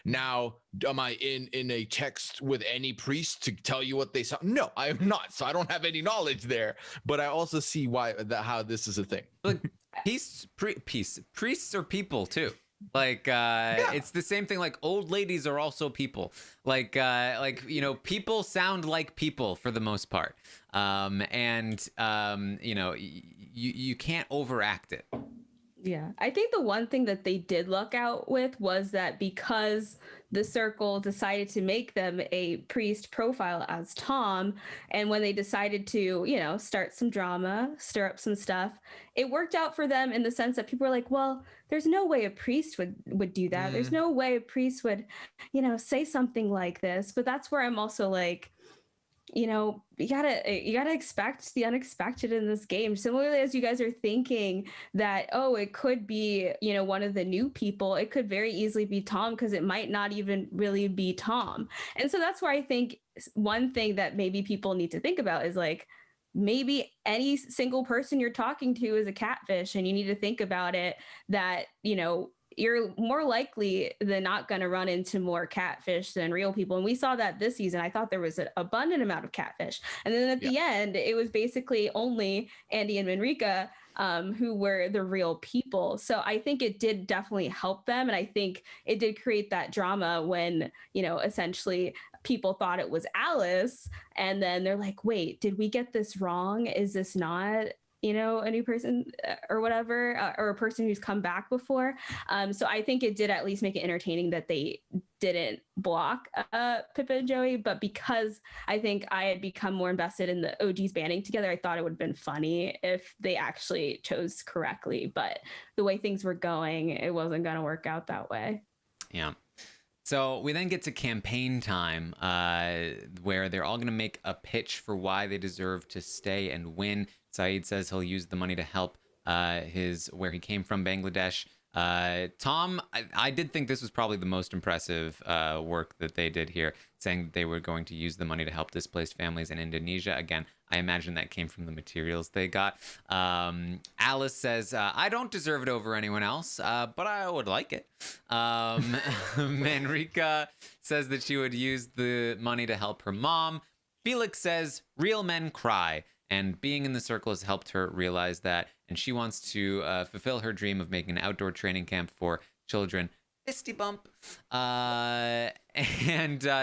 Now, am I in a text with any priest to tell you what they sound? No, I am not. So I don't have any knowledge there, but I also see how this is a thing. Like, priests are people too. Like, it's the same thing. Like, old ladies are also people. Like, you know, people sound like people for the most part. You know, you can't overact it. Yeah, I think the one thing that they did luck out with was that because the circle decided to make them a priest profile as Tom, and when they decided to, you know, start some drama, stir up some stuff, it worked out for them in the sense that people were like, well, there's no way a priest would do that. There's no way a priest would, you know, say something like this. But that's where I'm also like, you know, you gotta expect the unexpected in this game. Similarly, as you guys are thinking that, oh, it could be, you know, one of the new people, it could very easily be Tom, because it might not even really be Tom. And so that's where I think one thing that maybe people need to think about is, like, maybe any single person you're talking to is a catfish, and you need to think about it that, you know, you're more likely than not going to run into more catfish than real people. And we saw that this season. I thought there was an abundant amount of catfish. And then at the end, it was basically only Andy and Manrika who were the real people. So I think it did definitely help them. And I think it did create that drama when, you know, essentially people thought it was Alice. And then they're like, wait, did we get this wrong? Is this not, you know, a new person or whatever, or a person who's come back before. So I think it did at least make it entertaining that they didn't block Pippa and Joey. But because I think I had become more invested in the OGs banding together, I thought it would have been funny if they actually chose correctly. But the way things were going, it wasn't going to work out that way. Yeah. So we then get to campaign time, where they're all going to make a pitch for why they deserve to stay and win. Saeed says he'll use the money to help where he came from, Bangladesh. Tom, I did think this was probably the most impressive work that they did here, saying that they were going to use the money to help displaced families in Indonesia. Again, I imagine that came from the materials they got. Alice says, I don't deserve it over anyone else, but I would like it. Manrika says that she would use the money to help her mom. Felix says, real men cry. And being in the circle has helped her realize that. And she wants to fulfill her dream of making an outdoor training camp for children. Fisty bump.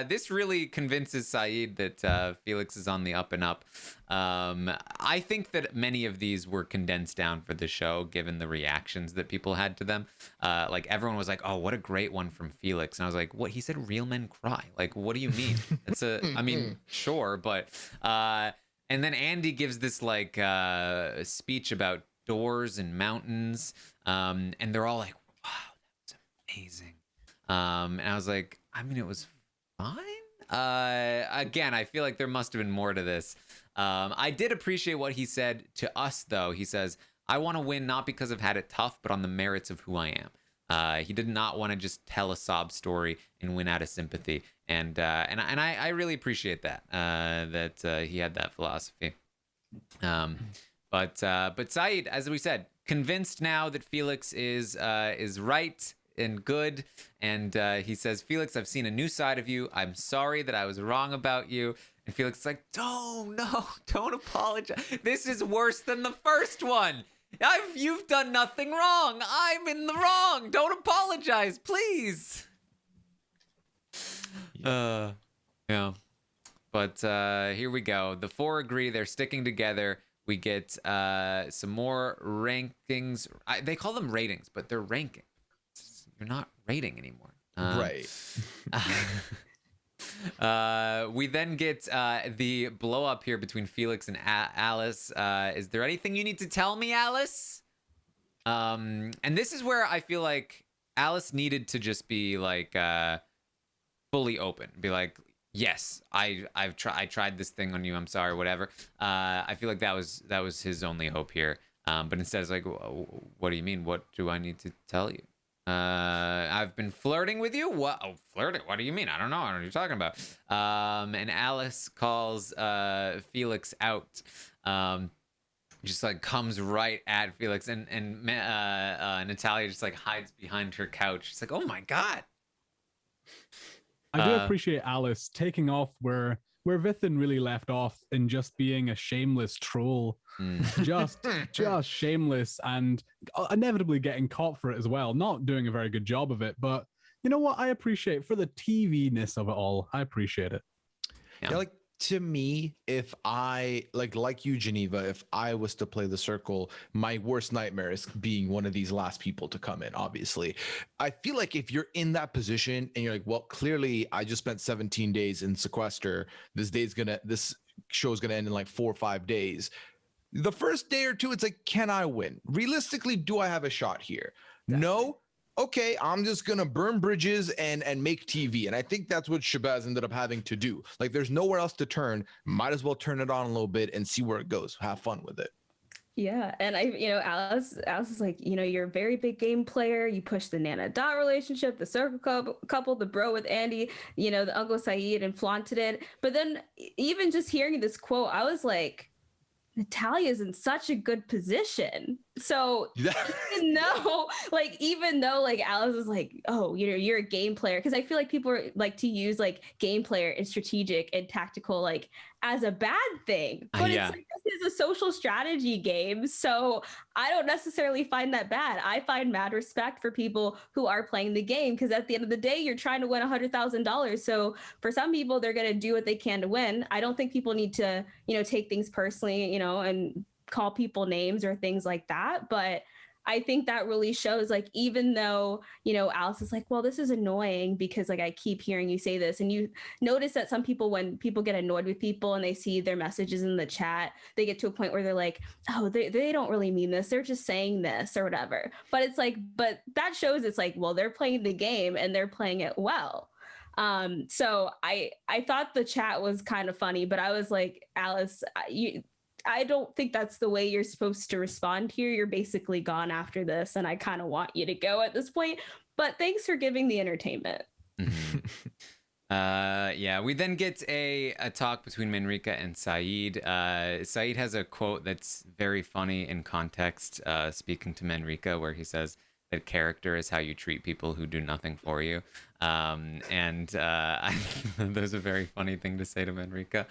This really convinces Saeed that Felix is on the up and up. I think that many of these were condensed down for the show, given the reactions that people had to them. Like everyone was like, oh, what a great one from Felix. And I was like, what? He said real men cry. Like, what do you mean? I mean, sure. But, and then Andy gives this like speech about doors and mountains. And they're all like, wow, that was amazing. And I was like, I mean, it was fine. Again, I feel like there must have been more to this. I did appreciate what he said to us, though. He says, I want to win not because I've had it tough, but on the merits of who I am. He did not want to just tell a sob story and win out of sympathy. And I really appreciate that, that he had that philosophy. But Saeed, as we said, convinced now that Felix is right and good. And he says, Felix, I've seen a new side of you. I'm sorry that I was wrong about you. And Felix is like, don't apologize. This is worse than the first one. You've done nothing wrong. I'm in the wrong. Don't apologize, please. Yeah. But here we go. The four agree. They're sticking together. We get some more rankings. They call them ratings, but they're ranking. You're not rating anymore. Right. We then get the blow up here between Felix and Alice. Is there anything you need to tell me, Alice? And this is where I feel like Alice needed to just be like fully open, be like, yes, I tried this thing on you. I'm sorry, whatever. I feel like that was his only hope here. But instead, it's like, what do you mean? What do I need to tell you? I've been flirting with you. What? Oh, flirting? What do you mean? I don't know. I don't know what you're talking about. And Alice calls Felix out. Just like comes right at Felix, and Natalia just like hides behind her couch. She's like, oh my god. I do appreciate Alice taking off where Vithin really left off in just being a shameless troll. Just shameless, and inevitably getting caught for it as well. Not doing a very good job of it, but you know what? I appreciate for the TV-ness of it all. I appreciate it. Yeah, like to me, if I like you, Geneva, if I was to play the circle, my worst nightmare is being one of these last people to come in, obviously. I feel like if you're in that position and you're like, well, clearly I just spent 17 days in sequester. This show's gonna end in like 4 or 5 days. The first day or two, it's like, can I win? Realistically, do I have a shot here? Definitely. No. Okay, I'm just gonna burn bridges and make TV. And I think that's what Shabazz ended up having to do. Like, there's nowhere else to turn. Might as well turn it on a little bit and see where it goes. Have fun with it. Yeah, and Alice is like, you're a very big game player. You push the Nana Dot relationship, the circle couple, the bro with Andy, the Uncle Saeed, and flaunted it. But then even just hearing this quote, I was like, Natalia's in such a good position. So even though Alice is like, oh, you're a game player, because I feel like people like to use like game player and strategic and tactical like as a bad thing, but it's like, this is a social strategy game, so I don't necessarily find that bad. I find mad respect for people who are playing the game, because at the end of the day, you're trying to win $100,000. So for some people, they're going to do what they can to win. I don't think people need to take things personally, and call people names or things like that. But I think that really shows, like, even though, Alice is like, well, this is annoying because like I keep hearing you say this, and you notice that some people, when people get annoyed with people and they see their messages in the chat, they get to a point where they're like, oh, they don't really mean this, they're just saying this or whatever. But it's like, but that shows it's like, well, they're playing the game and they're playing it well. So I thought the chat was kind of funny, but I was like, Alice, I don't think that's the way you're supposed to respond here. You're basically gone after this, and I kind of want you to go at this point. But thanks for giving the entertainment. Mm-hmm. Yeah, we then get a talk between Manrika and Saeed. Saeed has a quote that's very funny in context, speaking to Manrika, where he says that character is how you treat people who do nothing for you. There's a very funny thing to say to Manrika.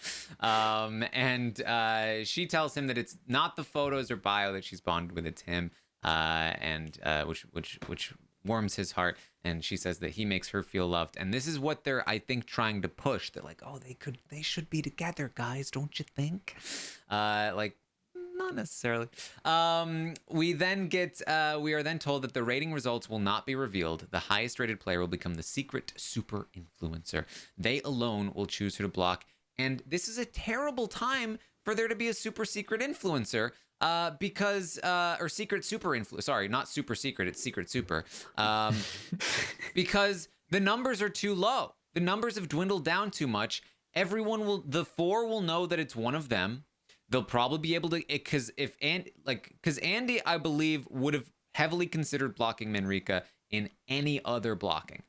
She tells him that it's not the photos or bio that she's bonded with, it's him, which warms his heart. And she says that he makes her feel loved. And this is what they're, I think, trying to push. They're like, oh, they should be together, guys, don't you think? Not necessarily. We are then told that the rating results will not be revealed. The highest rated player will become the secret super influencer. They alone will choose who to block. And this is a terrible time for there to be a super secret influencer. Or secret super influencer. Sorry, not super secret. It's secret super. Because the numbers are too low. The numbers have dwindled down too much. The four will know that it's one of them. They'll probably be able to, because Andy, I believe, would have heavily considered blocking Manrika in any other blocking,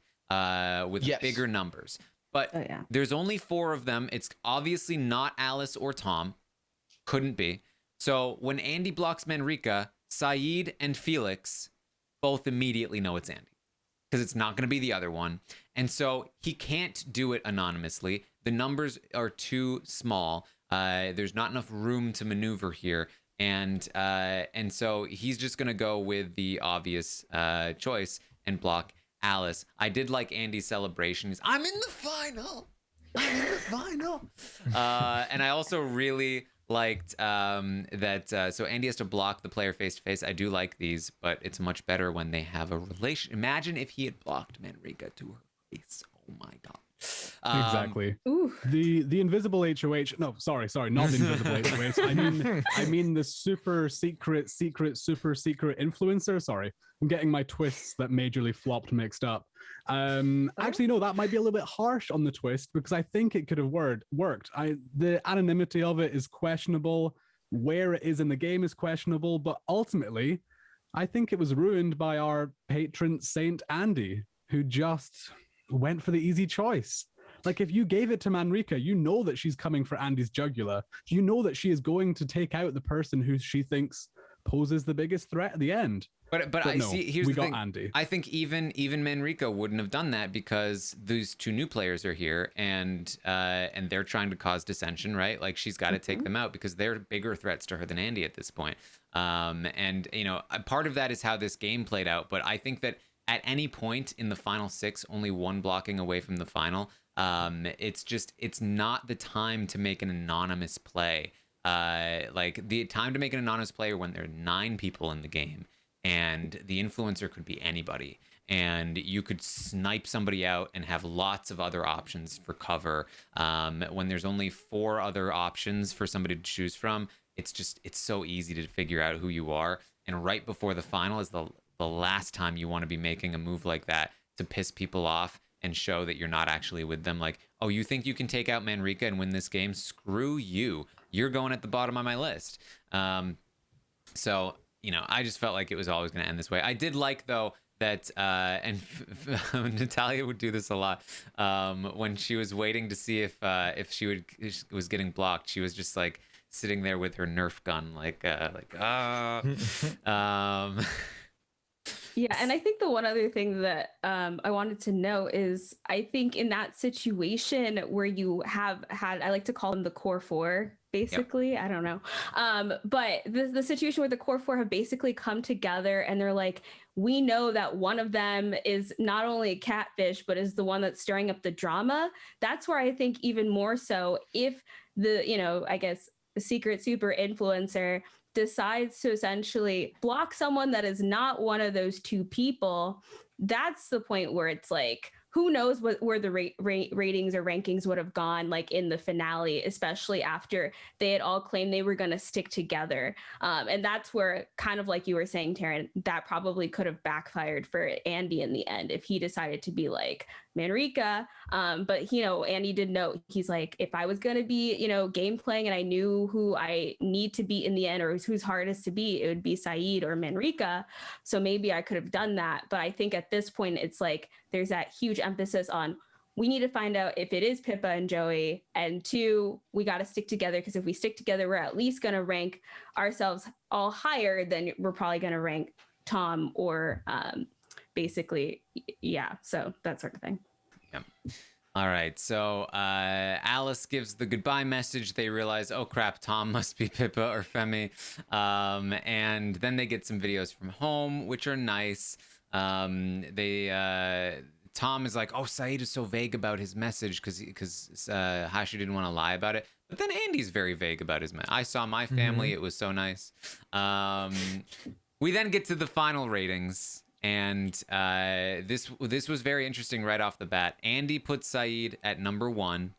with bigger numbers. But there's only four of them. It's obviously not Alice or Tom. Couldn't be. So when Andy blocks Manrika, Saeed and Felix both immediately know it's Andy, because it's not going to be the other one. And so he can't do it anonymously. The numbers are too small. There's not enough room to maneuver here. And so he's just going to go with the obvious choice and block Alice. I did like Andy's celebration. He's, I'm in the final. I'm in the final. And I also really liked that. So Andy has to block the player face to face. I do like these, but it's much better when they have a relation. Imagine if he had blocked Manrika to her face. Oh my God. Exactly. The invisible HOH. No, sorry, not the invisible HOH. I mean the super secret influencer. Sorry, I'm getting my twists that majorly flopped mixed up. Actually, no, that might be a little bit harsh on the twist, because I think it could have worked. The anonymity of it is questionable. Where it is in the game is questionable, but ultimately, I think it was ruined by our patron Saint Andy, who just went for the easy choice. Like, if you gave it to Manrika, you know that she's coming for Andy's jugular. You know that she is going to take out the person who she thinks poses the biggest threat at the end. But I no, see. Here's we the got thing. Andy. I think even Manrika wouldn't have done that, because these two new players are here, and they're trying to cause dissension, right? Like, she's got to take them out, because they're bigger threats to her than Andy at this point. And you know, part of that is how this game played out. But I think that at any point in the final six, only one blocking away from the final, it's not the time to make an anonymous play. Like, the time to make an anonymous play when there are 9 people in the game, and the influencer could be anybody, and you could snipe somebody out and have lots of other options for cover. When there's only 4 other options for somebody to choose from, it's so easy to figure out who you are. And right before the final is the last time you want to be making a move like that to piss people off and show that you're not actually with them. Like, oh, you think you can take out Manrika and win this game? Screw you. You're going at the bottom of my list. So, you know, I just felt like it was always going to end this way. I did like, though, that, and Natalia would do this a lot, when she was waiting to see if she was getting blocked, she was just like sitting there with her Nerf gun, Yeah, and I think the one other thing that I wanted to know is, I think in that situation where you have had, I like to call them the core 4, basically. Yep. I don't know. But the situation where the core 4 have basically come together, and they're like, we know that one of them is not only a catfish, but is the one that's stirring up the drama. That's where I think even more so, if the, you know, I guess the secret super influencer decides to essentially block someone that is not one of those 2 people, that's the point where it's like, who knows where the ratings or rankings would have gone like in the finale, especially after they had all claimed they were going to stick together. And that's where, kind of like you were saying, Taran, that probably could have backfired for Andy in the end if he decided to be like Manrika. But, Andy did know, he's like, if I was going to be, game playing and I knew who I need to beat in the end or who's hardest to beat, it would be Saeed or Manrika. So maybe I could have done that. But I think at this point, it's like there's that huge emphasis on we need to find out if it is Pippa and Joey, and 2, we got to stick together, because if we stick together, we're at least going to rank ourselves all higher than we're probably going to rank Tom or basically, yeah. So that sort of thing. Yep. All right. So Alice gives the goodbye message. They realize, oh crap, Tom must be Pippa or Femi. And then they get some videos from home, which are nice. Tom is like, oh, Saeed is so vague about his message because Hashu didn't want to lie about it. But then Andy's very vague about his message. I saw my family. It was so nice. We then get to the final ratings. And this was very interesting right off the bat. Andy puts Saeed at number 1.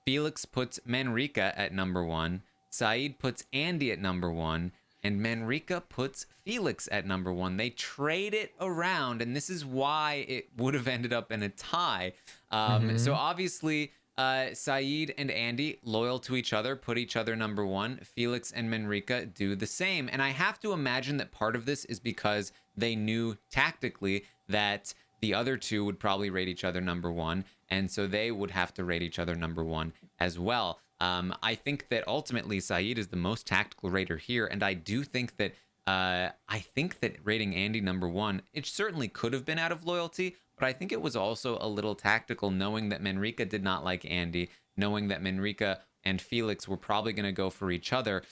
Felix puts Manrika at number 1. Saeed puts Andy at number 1. And Manrika puts Felix at number 1. They trade it around, and this is why it would have ended up in a tie. So obviously, Saeed and Andy, loyal to each other, put each other number 1. Felix and Manrika do the same. And I have to imagine that part of this is because they knew tactically that the other two would probably rate each other number 1. And so they would have to rate each other number 1 as well. I think that ultimately Saeed is the most tactical rater here, and I do think that rating Andy number 1, it certainly could have been out of loyalty, but I think it was also a little tactical, knowing that Manrika did not like Andy, knowing that Manrika and Felix were probably going to go for each other.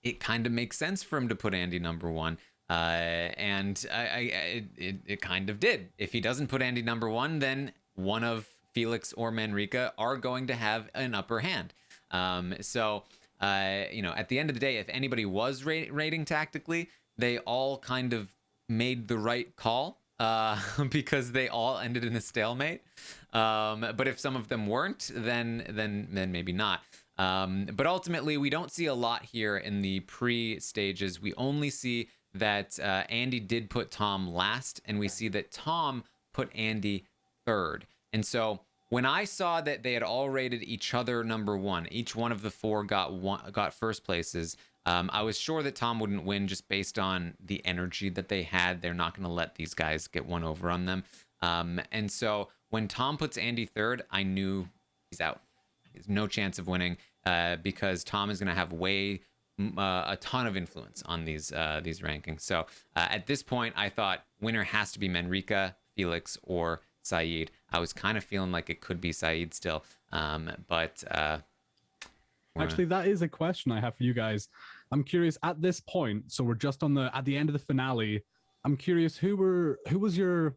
It kind of makes sense for him to put Andy number 1. And it kind of did. If he doesn't put Andy number 1, then one of Felix or Manrika are going to have an upper hand. So at the end of the day, if anybody was rating tactically, they all kind of made the right call because they all ended in a stalemate. But if some of them weren't, then maybe not. But ultimately, we don't see a lot here in the pre-stages. We only see that Andy did put Tom last, and we see that Tom put Andy third. And so when I saw that they had all rated each other number 1, each one of the 4 got first places, I was sure that Tom wouldn't win just based on the energy that they had. They're not going to let these guys get one over on them. And so when Tom puts Andy third, I knew he's out. There's no chance of winning because Tom is going to have a ton of influence on these rankings. So at this point, I thought winner has to be Manrika, Felix, or Saeed. I was kind of feeling like it could be Saeed still, but actually, that is a question I have for you guys. I'm curious at this point. So we're just at the end of the finale. I'm curious who was your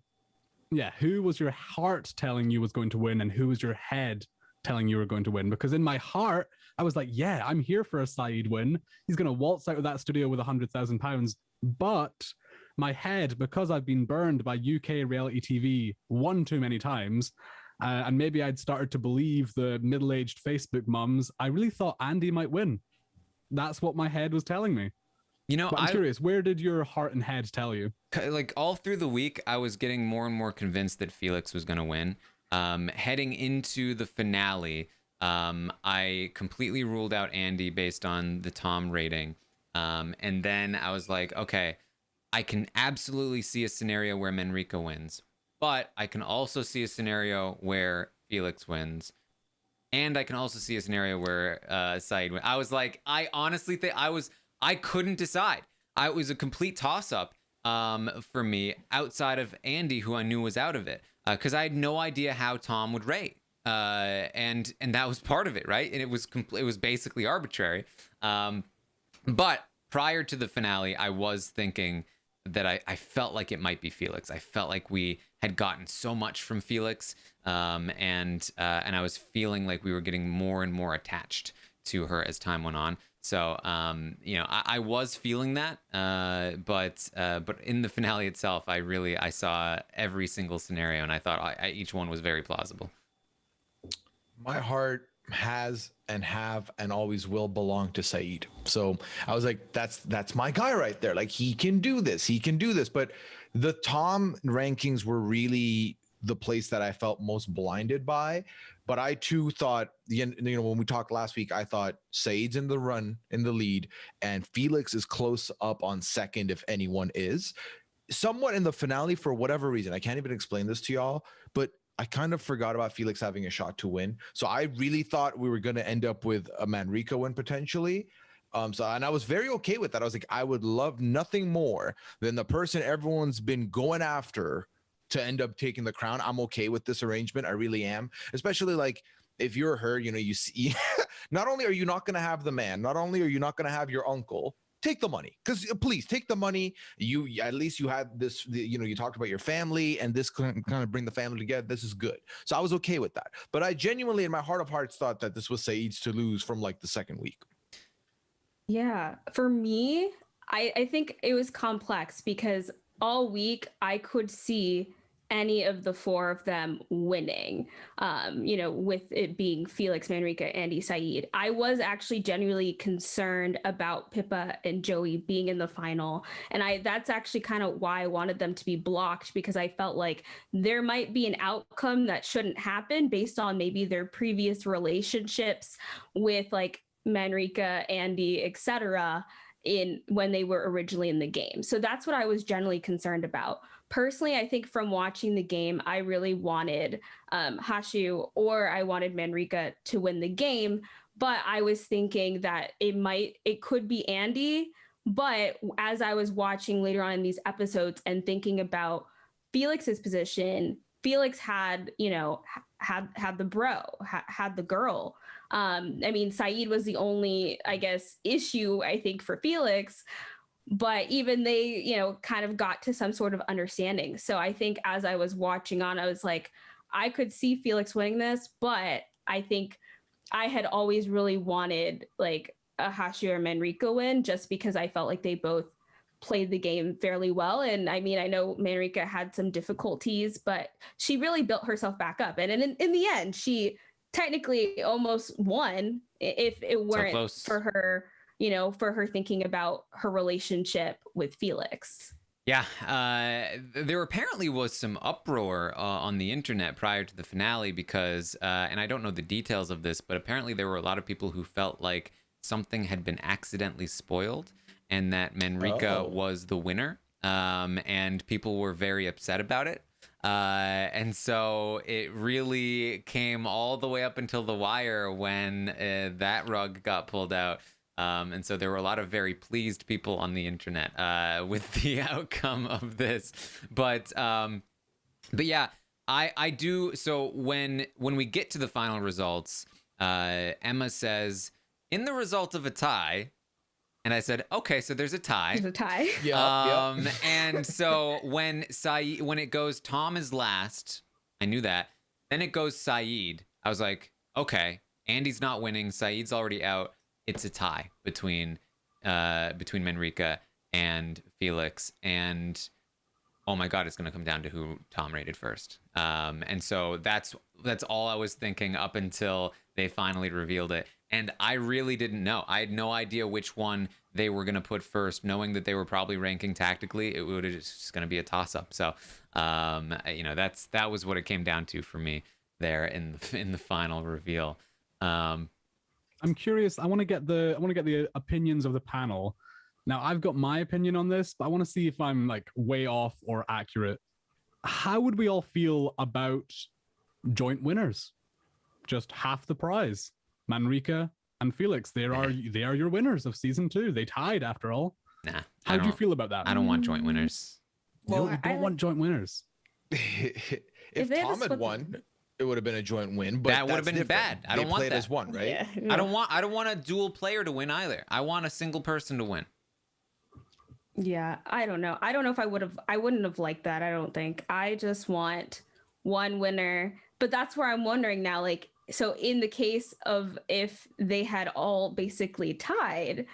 heart telling you was going to win, and who was your head telling you were going to win? Because in my heart, I was like, yeah, I'm here for a Saeed win. He's going to waltz out of that studio with £100,000. But my head, because I've been burned by UK reality TV one too many times, and maybe I'd started to believe the middle-aged Facebook mums, I really thought Andy might win. That's what my head was telling me. But I'm curious, where did your heart and head tell you? Like all through the week, I was getting more and more convinced that Felix was going to win. Heading into the finale, I completely ruled out Andy based on the Tom rating. And then I was like, okay, I can absolutely see a scenario where Manrika wins, but I can also see a scenario where Felix wins. And I can also see a scenario where Saeed wins. I was like, I honestly think I couldn't decide. It was a complete toss-up for me outside of Andy, who I knew was out of it, because I had no idea how Tom would rate. And that was part of it, right? And it was basically arbitrary. But prior to the finale, I was thinking that I felt like it might be Felix. I felt like we had gotten so much from Felix, and I was feeling like we were getting more and more attached to her as time went on. So, I was feeling that, but in the finale itself, I saw every single scenario, and I thought each one was very plausible. My heart has and always will belong to Saeed. So I was like, that's my guy right there. Like, he can do this. But the Tom rankings were really the place that I felt most blinded by. But I too thought, when we talked last week, I thought Saeed's in the lead, and Felix is close up on second, if anyone is. Somewhat in the finale, for whatever reason, I can't even explain this to y'all, but I kind of forgot about Felix having a shot to win. So I really thought we were going to end up with a Manrika win potentially. And I was very okay with that. I was like, I would love nothing more than the person everyone's been going after to end up taking the crown. I'm okay with this arrangement. I really am. Especially like if you're her, you see, not only are you not going to have the man, not only are you not going to have your uncle, take the money, because please take the money. You at least you had this, you talked about your family, and this kind of bring the family together. This is good. So I was okay with that. But I genuinely, in my heart of hearts, thought that this was Saeed's to lose from like the second week. Yeah, for me, I think it was complex because all week I could see any of the four of them winning, with it being Felix, Manrika, Andy, Saeed. I was actually genuinely concerned about Pippa and Joey being in the final. And that's actually kind of why I wanted them to be blocked, because I felt like there might be an outcome that shouldn't happen based on maybe their previous relationships with like Manrika, Andy, etc. when they were originally in the game. So that's what I was generally concerned about. Personally, I think from watching the game, I really wanted Hashu or I wanted Manrika to win the game, but I was thinking that it could be Andy. But as I was watching later on in these episodes and thinking about Felix's position, Felix had the bro, had the girl. Saeed was the only, I guess, issue, I think, for Felix, but even they, kind of got to some sort of understanding. So I think as I was watching on, I was like, I could see Felix winning this, but I think I had always really wanted like a Hashu or Manrika win, just because I felt like they both played the game fairly well. And I know Manrika had some difficulties, but she really built herself back up. And in the end, she technically almost won if it weren't for her, for her thinking about her relationship with Felix. Yeah, there apparently was some uproar on the internet prior to the finale because, and I don't know the details of this, but apparently there were a lot of people who felt like something had been accidentally spoiled and that Manrika was the winner, and people were very upset about it. And so it really came all the way up until the wire when that rug got pulled out. And so there were a lot of very pleased people on the internet with the outcome of this. But yeah, I do. So when we get to the final results, Emma says, in the result of a tie, and I said, okay, so there's a tie. There's a tie. Yeah. And so when it goes, Tom is last, I knew that. Then it goes Saeed. I was like, okay, Andy's not winning. Saeed's already out. It's a tie between Manrika and Felix. And oh my God, it's going to come down to who Tom rated first. And so that's all I was thinking up until they finally revealed it. And I really didn't know. I had no idea which one they were going to put first, knowing that they were probably ranking tactically. It was just going to be a toss-up. So, that was what it came down to for me there in the final reveal. I'm curious. I want to get the opinions of the panel. Now, I've got my opinion on this, but I want to see if I'm like way off or accurate. How would we all feel about joint winners? Just half the prize. Manrika and Felix, they are your winners of season 2. They tied after all. Nah. How do you feel about that? I don't want joint winners. Well, you don't want joint winners. if Tom had won, it would have been a joint win, but that would have been bad. I don't want that. As one, right? Yeah. I don't want a dual player to win either. I want a single person to win. Yeah, I don't know. I don't know if I wouldn't have liked that. I don't think. I just want one winner. But that's where I'm wondering now, like, so in the case of if they had all basically tied,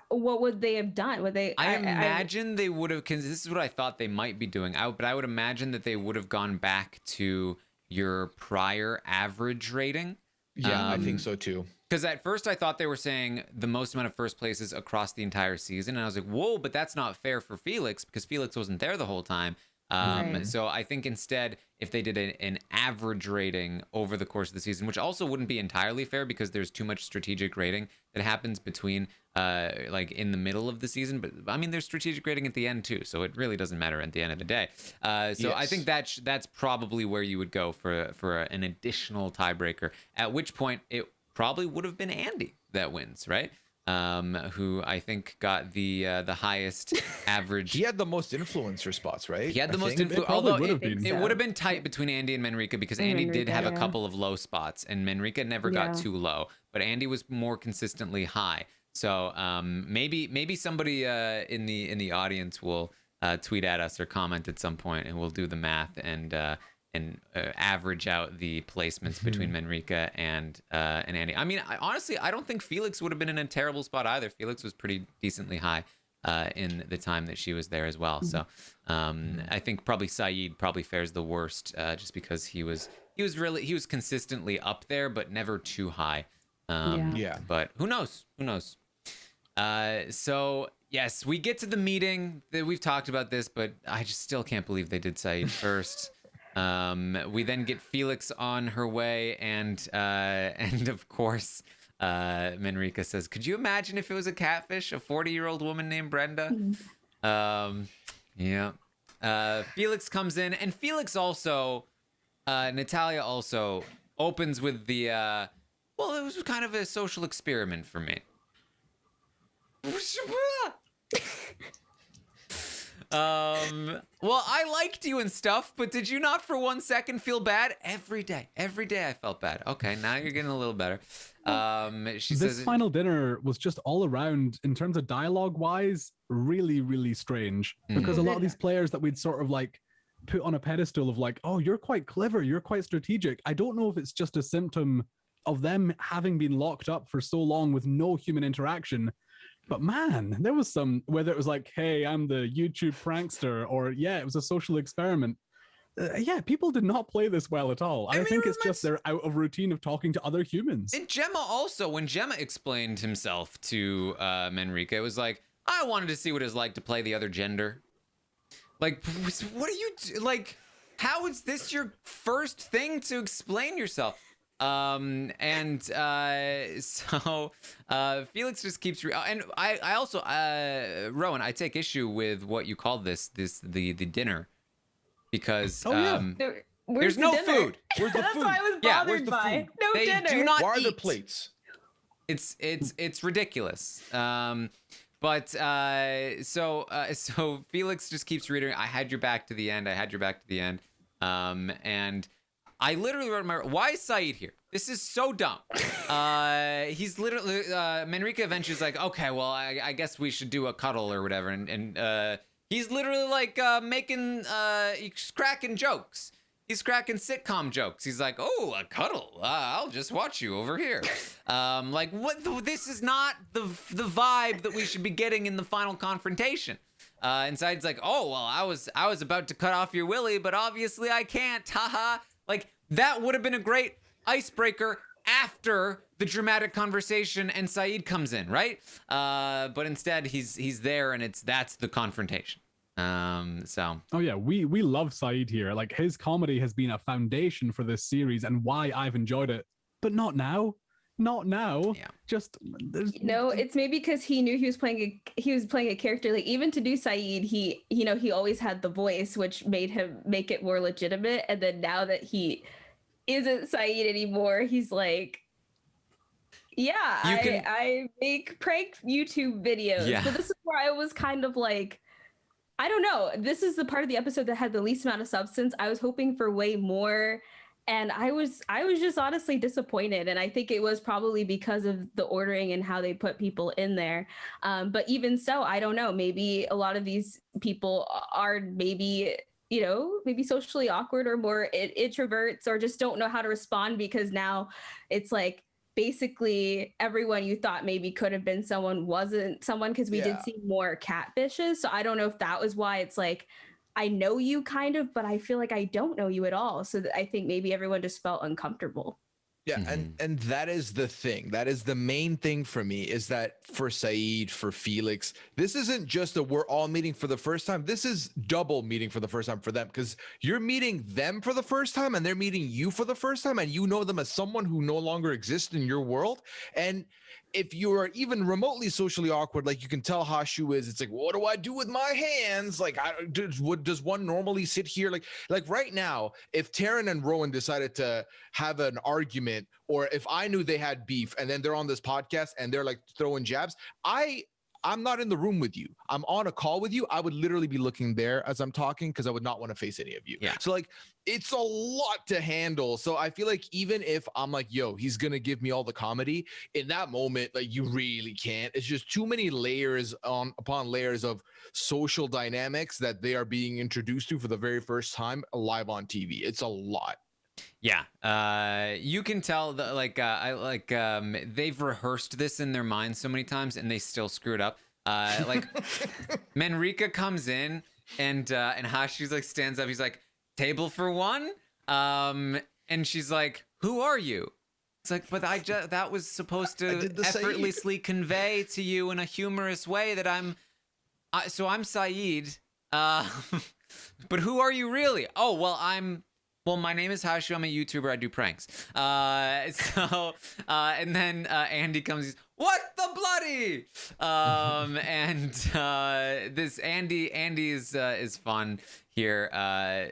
what would they have done? Would they? I imagine they would have, because this is what I thought they might be doing. But I would imagine that they would have gone back to your prior average rating. Yeah, I think so too. Because at first I thought they were saying the most amount of first places across the entire season. And I was like, whoa, but that's not fair for Felix because Felix wasn't there the whole time. Right. So I think instead, if they did an average rating over the course of the season, which also wouldn't be entirely fair because there's too much strategic rating that happens between like in the middle of the season. But I mean, there's strategic rating at the end too. So it really doesn't matter at the end of the day. So I think that's probably where you would go for an additional tiebreaker, at which point it probably would have been Andy that wins, right? Who I think got the highest average. He had the most influencer spots, right? He had the I most think. influence, although would have it been. would have been tight between Andy and Manrika because And Andy did Manrika, have a yeah. couple of low spots and Manrika never got Yeah. too low, but Andy was more consistently high. So maybe somebody in the audience will tweet at us or comment at some point, and we'll do the math and average out the placements between Manrika and Andy. I mean, honestly, I don't think Felix would have been in a terrible spot either. Felix was pretty decently high in the time that she was there as well. So I think probably Saeed probably fares the worst just because he was consistently up there, but never too high. Yeah. But who knows? So yes, we get to the meeting. We've talked about this, but I just still can't believe they did Saeed first. We then get Felix on her way, and of course, Manrika says, "Could you imagine if it was a catfish, a 40-year-old woman named Brenda?" Yeah. Felix comes in, and Felix also, Natalia also opens with the, well, it was kind of a social experiment for me. Well, I liked you and stuff, but did you not for 1 second feel bad? Every day I felt bad. Okay, now you're getting a little better. She This says, final dinner was just all around, in terms of dialogue wise, really, really strange. Because a lot of these players that we'd sort of like put on a pedestal of like, oh, you're quite clever, you're quite strategic. I don't know if it's just a symptom of them having been locked up for so long with no human interaction. But man, there was some, whether it was like, hey, I'm the YouTube prankster, or yeah, it was a social experiment. Yeah, people did not play this well at all. I think it's just they're out of routine of talking to other humans. and Gemma also, when Gemma explained himself to Manrika, it was like, I wanted to see what it was like to play the other gender. Like, what are you, like, how is this your first thing to explain yourself? So Felix just keeps and I also Rowan, I take issue with what you called the dinner because there's no food. Where's the That's food? what I was Yeah, where's bothered the by. food? No They dinner. do not Why are eat. there plates? It's ridiculous. So Felix just keeps reading, I had your back to the end. And I literally wrote why is Saeed here? This is so dumb. He's literally, Manrika eventually is like, okay, well, I guess we should do a cuddle or whatever. And he's literally like he's cracking jokes. He's cracking sitcom jokes. He's like, oh, a cuddle. I'll just watch you over here. Like, what? This is not the vibe that we should be getting in the final confrontation. And Saeed's like, oh, well, I was about to cut off your willy, but obviously I can't. Haha. Like, that would have been a great icebreaker after the dramatic conversation and Saeed comes in, right? But instead he's there and that's the confrontation. So Oh yeah, we love Saeed here. Like, his comedy has been a foundation for this series and why I've enjoyed it. But not now. Yeah. Just No, it's maybe because he knew he was playing a character. Like, even to do Saeed, he always had the voice, which made him make it more legitimate. And then now that he isn't Saeed anymore, he's like, yeah, I make prank YouTube videos. Yeah. But this is where I was kind of like, I don't know. This is the part of the episode that had the least amount of substance. I was hoping for way more. And I was just honestly disappointed. And I think it was probably because of the ordering and how they put people in there. But even so, I don't know. Maybe a lot of these people are maybe you know, maybe socially awkward or more introverts, or just don't know how to respond, because now it's like basically everyone you thought maybe could have been someone wasn't someone, because we did see more catfishes. So I don't know if that was why it's like, I know you kind of, but I feel like I don't know you at all. So I think maybe everyone just felt uncomfortable. Yeah, and that is the thing. That is the main thing for me, is that for Saeed, for Felix, this isn't just a we're all meeting for the first time. This is double meeting for the first time for them, because you're meeting them for the first time and they're meeting you for the first time, and you know them as someone who no longer exists in your world. And if you are even remotely socially awkward, like you can tell Hashu is, it's like, what do I do with my hands? Like, does one normally sit here? Like right now, if Taran and Rowan decided to have an argument, or if I knew they had beef and then they're on this podcast and they're like throwing jabs, I'm not in the room with you. I'm on a call with you. I would literally be looking there as I'm talking, because I would not want to face any of you. Yeah. So like, it's a lot to handle. So I feel like even if I'm like, yo, he's going to give me all the comedy, in that moment, like you really can't. It's just too many layers upon layers of social dynamics that they are being introduced to for the very first time live on TV. It's a lot. Yeah, you can tell that they've rehearsed this in their minds so many times and they still screw it up. Manrika comes in and Hashu's like stands up. He's like, table for one. And she's like, who are you? It's like, but that was supposed to effortlessly convey to you in a humorous way that I'm Saeed. But who are you really? Oh, well, my name is Hashu. I'm a YouTuber. I do pranks. And then Andy comes. He's, what the bloody? This Andy is fun here.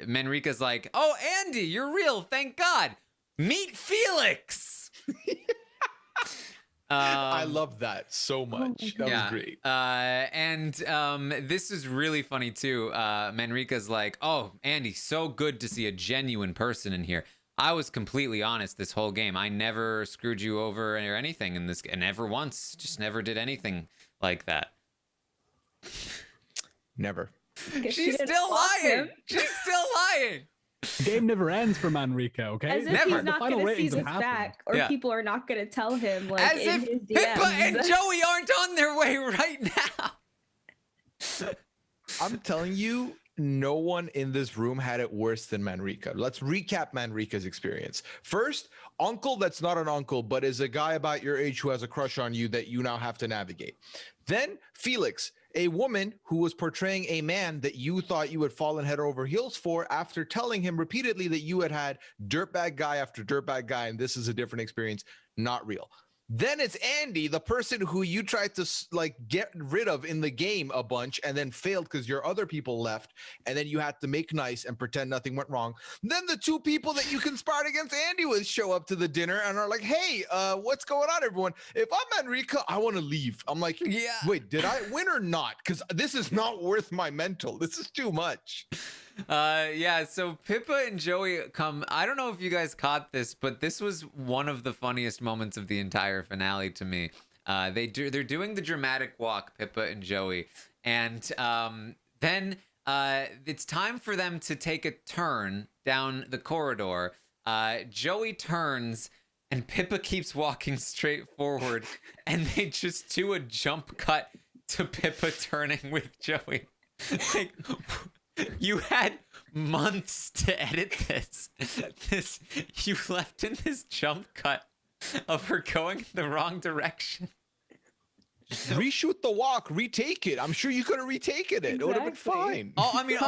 Manrika's like, oh, Andy, you're real. Thank God. Meet Felix. I love that so much. That was great. This is really funny too. Manrika's like, oh, Andy, so good to see a genuine person in here. I was completely honest this whole game. I never screwed you over or anything in this, and never once, just never did anything like that. Never. She's still lying. She's still lying. The game never ends for Manrika, okay? As if Never. he's not going to see this back, or people are not going to tell him, like, as in if his DMs. Pippa and Joey aren't on their way right now. I'm telling you, no one in this room had it worse than Manrika. Let's recap Manrika's experience. First, uncle that's not an uncle, but is a guy about your age who has a crush on you that you now have to navigate. Then Felix, a woman who was portraying a man that you thought you had fallen head over heels for, after telling him repeatedly that you had dirtbag guy after dirtbag guy, and this is a different experience, not real. Then it's Andy, the person who you tried to like get rid of in the game a bunch and then failed because your other people left, and then you had to make nice and pretend nothing went wrong. Then the two people that you conspired against Andy with show up to the dinner and are like, hey, what's going on, everyone? If I'm Manrika, I want to leave. I'm like, yeah, wait, did I win or not? Because this is not worth my mental. This is too much. So Pippa and Joey come. I don't know if you guys caught this, but this was one of the funniest moments of the entire finale to me. They're doing the dramatic walk, Pippa and Joey, and then it's time for them to take a turn down the corridor. Joey turns and Pippa keeps walking straight forward, and they just do a jump cut to Pippa turning with Joey. Like, you had months to edit this. You left in this jump cut of her going the wrong direction. Just reshoot the walk, retake it. I'm sure you could have retaken it. Exactly. It would have been fine. Oh, I mean,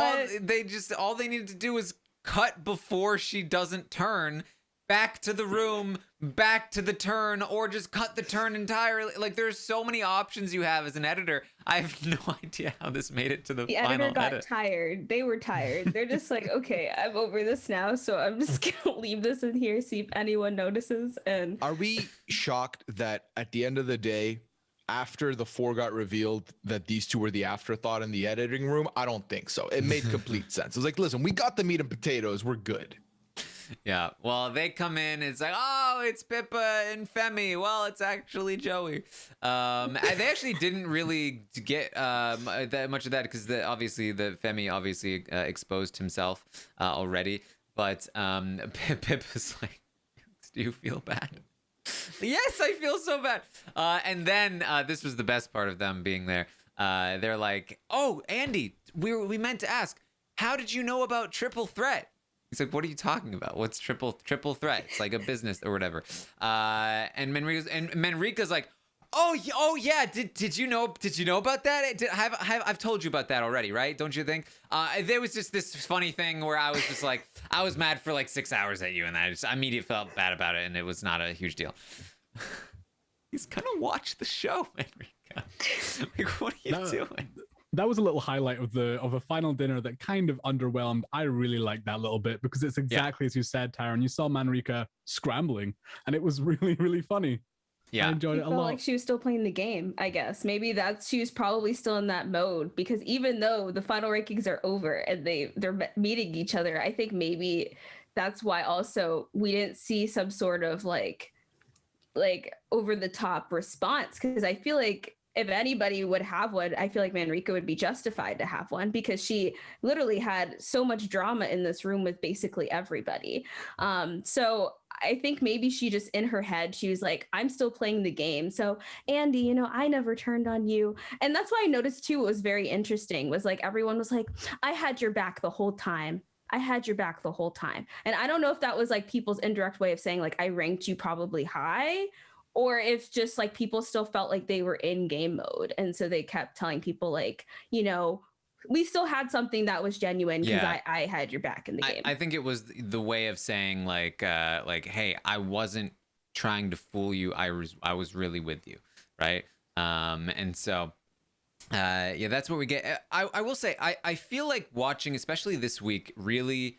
all they needed to do is cut before she doesn't turn, back to the room, back to the turn, or just cut the turn entirely. Like, there's so many options you have as an editor. I have no idea how this made it to the final edit. The editor got tired. They were tired. They're just like, okay, I'm over this now, so I'm just gonna leave this in here, see if anyone notices. And are we shocked that at the end of the day, after the four got revealed, that these two were the afterthought in the editing room? I don't think so. It made complete sense. It was like, listen, we got the meat and potatoes. We're good. Yeah. Well, they come in. It's like, oh, it's Pippa and Femi. Well, it's actually Joey. And they actually didn't really get that much of that because obviously the Femi obviously exposed himself already. But Pippa's like, do you feel bad? Yes, I feel so bad. And then this was the best part of them being there. They're like, oh, Andy, we meant to ask, how did you know about Triple Threat? He's like, what are you talking about? What's triple threat? It's like a business or whatever. And Manrika's like, oh yeah. Did you know about that? I've told you about that already, right? Don't you think? There was just this funny thing where I was just like, I was mad for like 6 hours at you, and I immediately felt bad about it, and it was not a huge deal. He's gonna watch the show, Manrika. Like, what are you doing? That was a little highlight of a final dinner that kind of underwhelmed. I really liked that little bit because it's exactly as you said, Taran. You saw Manrika scrambling, and it was really, really funny. Yeah, I enjoyed it a felt lot. like she was still playing the game, I guess. Maybe she was probably still in that mode because even though the final rankings are over and they're meeting each other, I think maybe that's why also we didn't see some sort of like over the top response, because I feel like if anybody would have one, I feel like Manrika would be justified to have one because she literally had so much drama in this room with basically everybody. So I think maybe she just in her head, she was like, I'm still playing the game. So Andy, I never turned on you. And that's why I noticed too, what was very interesting was like, everyone was like, I had your back the whole time. I had your back the whole time. And I don't know if that was like people's indirect way of saying like, I ranked you probably high, or if just like people still felt like they were in game mode. And so they kept telling people like, we still had something that was genuine because I had your back in the game. I think it was the way of saying like, hey, I wasn't trying to fool you. I was really with you. Right. And so, that's what we get. I will say, I feel like watching, especially this week, really,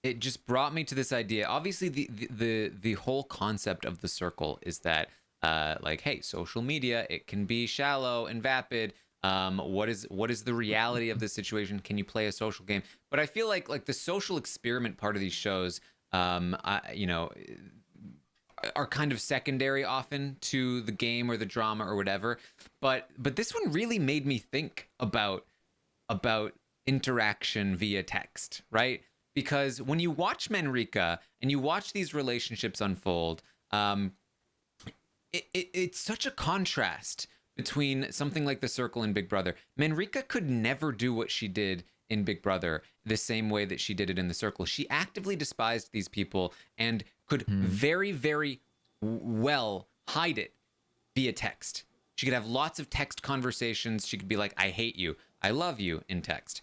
it just brought me to this idea. Obviously, the whole concept of the circle is that, hey, social media, it can be shallow and vapid. What is the reality of this situation? Can you play a social game? But I feel like the social experiment part of these shows, are kind of secondary often to the game or the drama or whatever. But this one really made me think about interaction via text, right? Because when you watch Manrika and you watch these relationships unfold, it's such a contrast between something like The Circle and Big Brother. Manrika could never do what she did in Big Brother the same way that she did it in The Circle. She actively despised these people and could very, very well hide it via text. She could have lots of text conversations. She could be like, I hate you, I love you in text.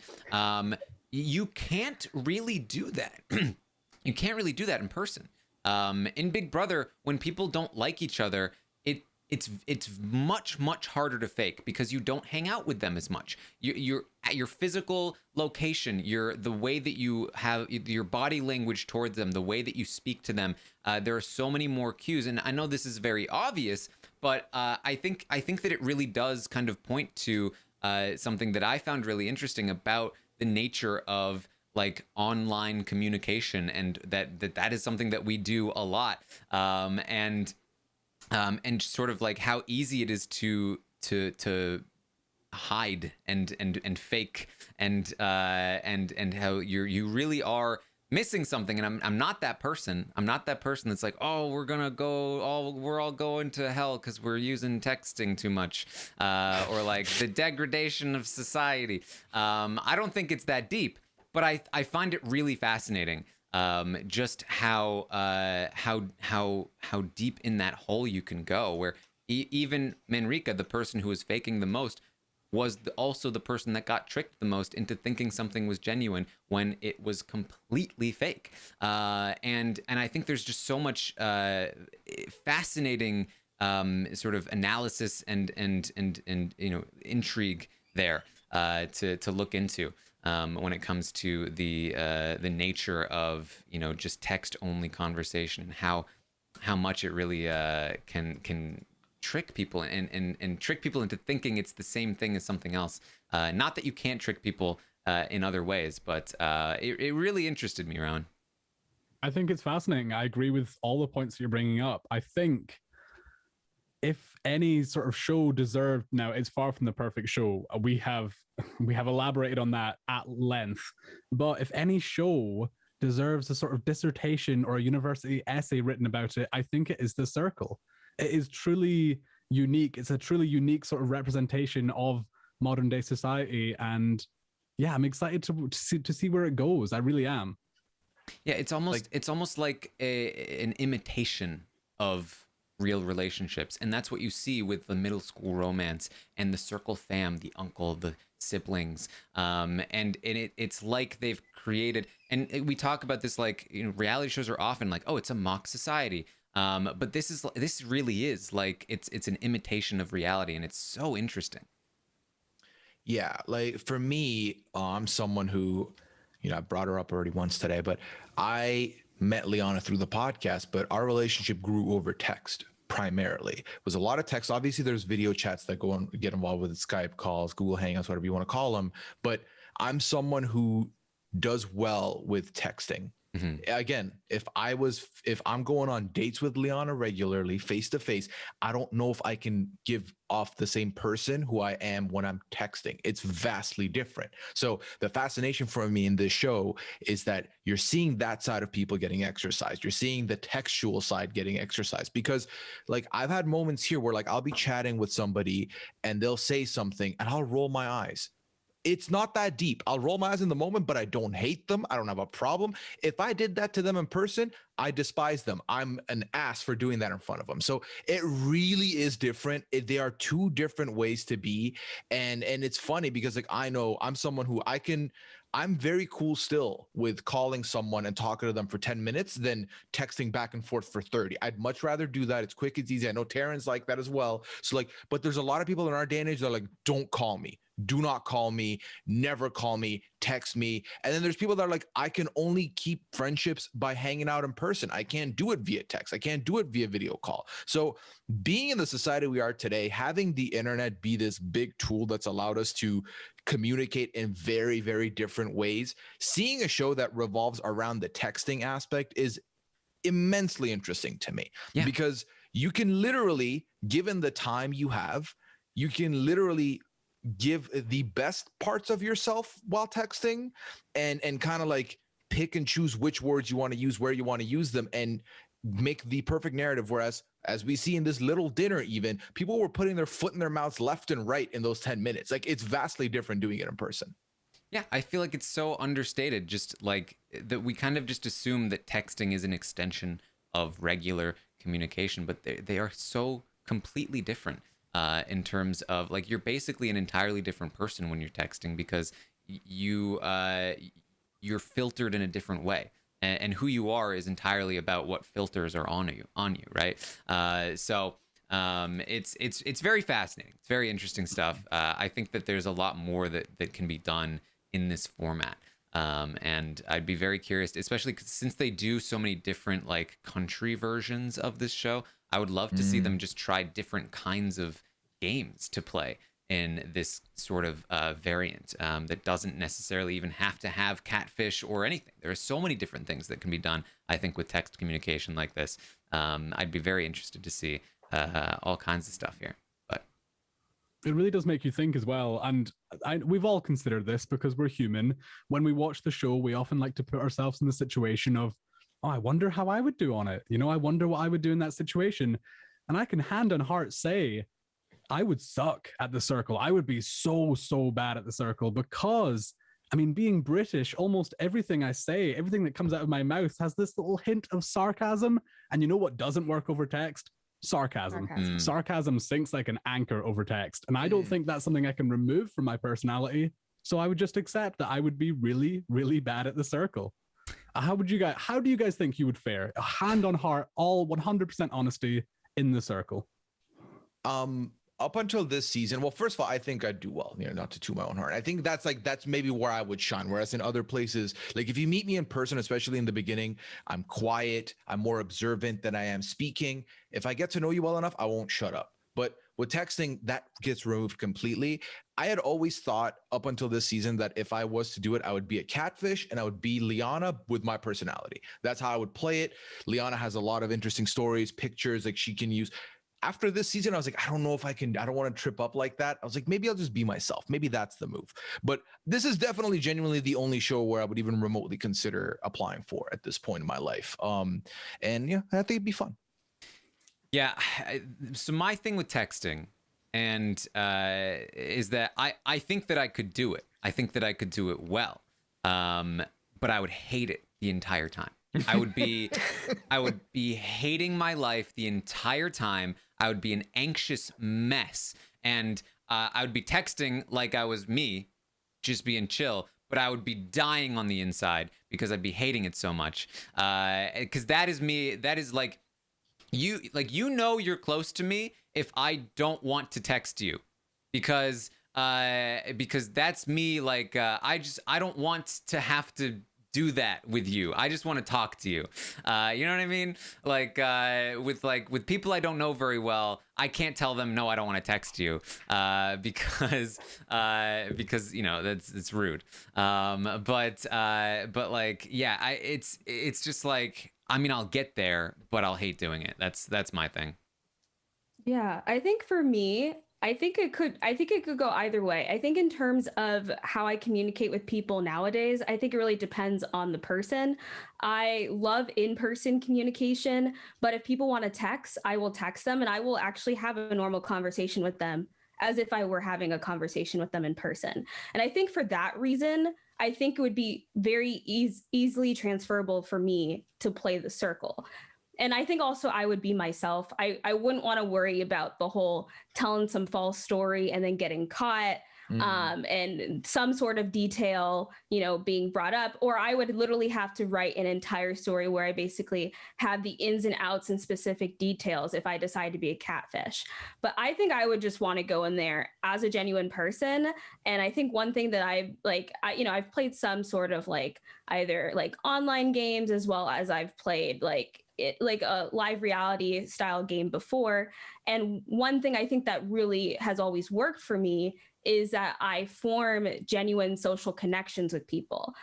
You can't really do that. You can't really do that in person. In Big Brother, when people don't like each other, it's much harder to fake because you don't hang out with them as much. You're at your physical location, the way that you have your body language towards them, the way that you speak to them. There are so many more cues, and I know this is very obvious, but I think that it really does kind of point to something that I found really interesting about the nature of like online communication, and that is something that we do a lot, and sort of like how easy it is to hide and fake, and how you really are missing something. And I'm not that person. I'm not that person that's like, oh, we're all going to hell because we're using texting too much, or like the degradation of society. I don't think it's that deep, but I find it really fascinating, just how deep in that hole you can go, where even Manrika, the person who was faking the most, was also the person that got tricked the most into thinking something was genuine when it was completely fake. And I think there's just so much fascinating sort of analysis and intrigue there to look into when it comes to the nature of just text only conversation, and how much it really can trick people and trick people into thinking it's the same thing as something else. Not that you can't trick people in other ways, but it really interested me, Rowan. I think it's fascinating. I agree with all the points that you're bringing up. I think if any sort of show deserved, now it's far from the perfect show. We have elaborated on that at length. But if any show deserves a sort of dissertation or a university essay written about it, I think it is The Circle. It is truly unique. It's a truly unique sort of representation of modern day society. And yeah, I'm excited to see where it goes. I really am. Yeah, it's almost like an imitation of real relationships, and that's what you see with the middle school romance and the Circle fam, the uncle, the siblings, and it's like they've created. And we talk about this, like, you know, reality shows are often like, oh, it's a mock society, but this really is like it's an imitation of reality, and it's so interesting. Yeah, like for me, I'm someone who, you know, I brought her up already once today, but I met Liana through the podcast, but our relationship grew over text primarily. It was a lot of text. Obviously, there's video chats that go and get involved with Skype calls, Google Hangouts, whatever you want to call them. But I'm someone who does well with texting. Mm-hmm. Again, if I'm going on dates with Liana regularly, face to face, I don't know if I can give off the same person who I am when I'm texting. It's vastly different. So the fascination for me in this show is that you're seeing that side of people getting exercised. You're seeing the textual side getting exercised, because like I've had moments here where like I'll be chatting with somebody and they'll say something and I'll roll my eyes. It's not that deep. I'll roll my eyes in the moment, but I don't hate them. I don't have a problem. If I did that to them in person, I despise them. I'm an ass for doing that in front of them. So it really is different. They are two different ways to be. And it's funny because like I know I'm someone who I'm very cool still with calling someone and talking to them for 10 minutes than texting back and forth for 30. I'd much rather do that. It's quick, it's easy. I know Taran's like that as well. So like, but there's a lot of people in our day and age that are like, don't call me. Do not call me, never call me, text me. And then there's people that are like, I can only keep friendships by hanging out in person. I can't do it via text. I can't do it via video call. So being in the society we are today, having the internet be this big tool that's allowed us to communicate in very, very different ways, seeing a show that revolves around the texting aspect is immensely interesting to me. Yeah. Because you can literally, given the time you have, you can literally give the best parts of yourself while texting and kind of like pick and choose which words you want to use, where you want to use them, and make the perfect narrative. Whereas as we see in this little dinner, even people were putting their foot in their mouths left and right in those 10 minutes. Like it's vastly different doing it in person. Yeah, I feel like it's so understated, just like that we kind of just assume that texting is an extension of regular communication, but they are so completely different. In terms of like you're basically an entirely different person when you're texting, because you're filtered in a different way, and who you are is entirely about what filters are on you, right? So it's very fascinating. It's very interesting stuff. I think that there's a lot more that can be done in this format. And I'd be very curious, especially since they do so many different like country versions of this show. I would love to see them just try different kinds of games to play in this sort of variant that doesn't necessarily even have to have catfish or anything. There are so many different things that can be done, I think, with text communication like this. I'd be very interested to see all kinds of stuff here. But it really does make you think as well. And we've all considered this because we're human. When we watch the show, we often like to put ourselves in the situation of, oh, I wonder how I would do on it. You know, I wonder what I would do in that situation. And I can hand on heart say, I would suck at the Circle. I would be so bad at the Circle because, I mean, being British, almost everything I say, everything that comes out of my mouth has this little hint of sarcasm. And you know what doesn't work over text? Sarcasm. Sarcasm sinks like an anchor over text. And I don't think that's something I can remove from my personality. So I would just accept that I would be really, really bad at the Circle. How do you guys think you would fare? Hand on heart, all 100% honesty in the Circle. Up until this season, well, first of all, I think I'd do well, you know, not to toot my own horn. I think that's maybe where I would shine. Whereas in other places, like if you meet me in person, especially in the beginning, I'm quiet, I'm more observant than I am speaking. If I get to know you well enough, I won't shut up. But with texting, that gets removed completely. I had always thought up until this season that if I was to do it, I would be a catfish and I would be Liana with my personality. That's how I would play it. Liana has a lot of interesting stories, pictures like she can use. After this season, I was like, I don't know if I can, I don't want to trip up like that. I was like, maybe I'll just be myself. Maybe that's the move. But this is definitely genuinely the only show where I would even remotely consider applying for at this point in my life. And yeah, I think it'd be fun. Yeah. So my thing with texting is that I think that I could do it. I think that I could do it well. But I would hate it the entire time. I would be hating my life the entire time. I would be an anxious mess. And I would be texting like I was me, just being chill, but I would be dying on the inside because I'd be hating it so much. Because that is me. That is like you're close to me if I don't want to text you, because that's me. Like I don't want to have to do that with you. I just want to talk to you. You know what I mean? Like with people I don't know very well, I can't tell them no, I don't want to text you because you know it's rude. But like yeah, it's just like, I mean, I'll get there, but I'll hate doing it. That's my thing. Yeah, I think for me, I think it could go either way. I think in terms of how I communicate with people nowadays, I think it really depends on the person. I love in-person communication, but if people want to text, I will text them and I will actually have a normal conversation with them as if I were having a conversation with them in person. And I think for that reason, I think it would be very easily transferable for me to play the circle. And I think also I would be myself. I wouldn't want to worry about the whole telling some false story and then getting caught and some sort of detail, you know, being brought up. Or I would literally have to write an entire story where I basically have the ins and outs and specific details if I decide to be a catfish. But I think I would just want to go in there as a genuine person. And I think one thing that I've played some sort of like either like online games as well as I've played like a live reality style game before. And one thing I think that really has always worked for me is that I form genuine social connections with people,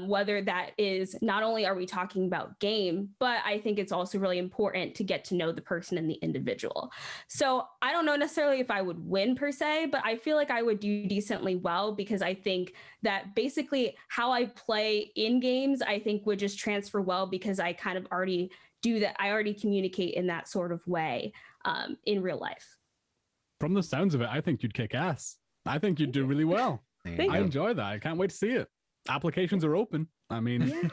whether that is not only are we talking about game, but I think it's also really important to get to know the person and the individual. So I don't know necessarily if I would win per se, but I feel like I would do decently well because I think that basically how I play in games, I think would just transfer well because I kind of already do that. I already communicate in that sort of way in real life. From the sounds of it, I think you'd kick ass. I think you'd do really well. I enjoy that. I can't wait to see it. Applications are open. I mean,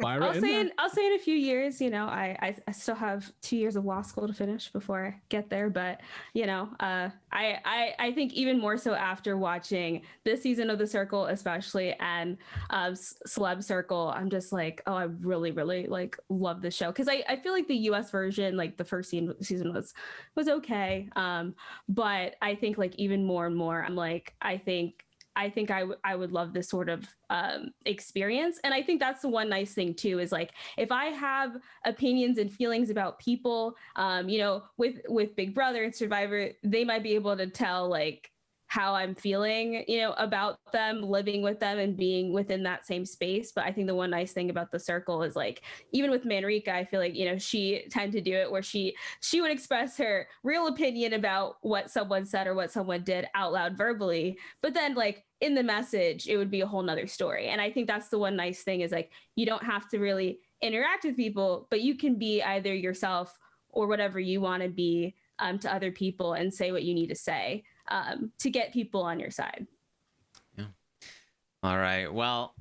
fire it in. I'll say in a few years, you know, I still have 2 years of law school to finish before I get there. But, you know, I think even more so after watching this season of The Circle, especially, and Celeb Circle, I'm just like, oh, I really, really like love this show. Because I feel like the US version, like the first season was okay. But I think like even more and more, I'm like, I think I would love this sort of experience. And I think that's the one nice thing too, is like, if I have opinions and feelings about people, you know, with Big Brother and Survivor, they might be able to tell like how I'm feeling, you know, about them, living with them and being within that same space. But I think the one nice thing about The Circle is like, even with Manrika, I feel like, you know, she tended to do it where she would express her real opinion about what someone said or what someone did out loud verbally. But then like in the message, it would be a whole nother story. And I think that's the one nice thing is like, you don't have to really interact with people, but you can be either yourself or whatever you want to be to other people and say what you need to say. To get people on your side. Yeah. All right. Well,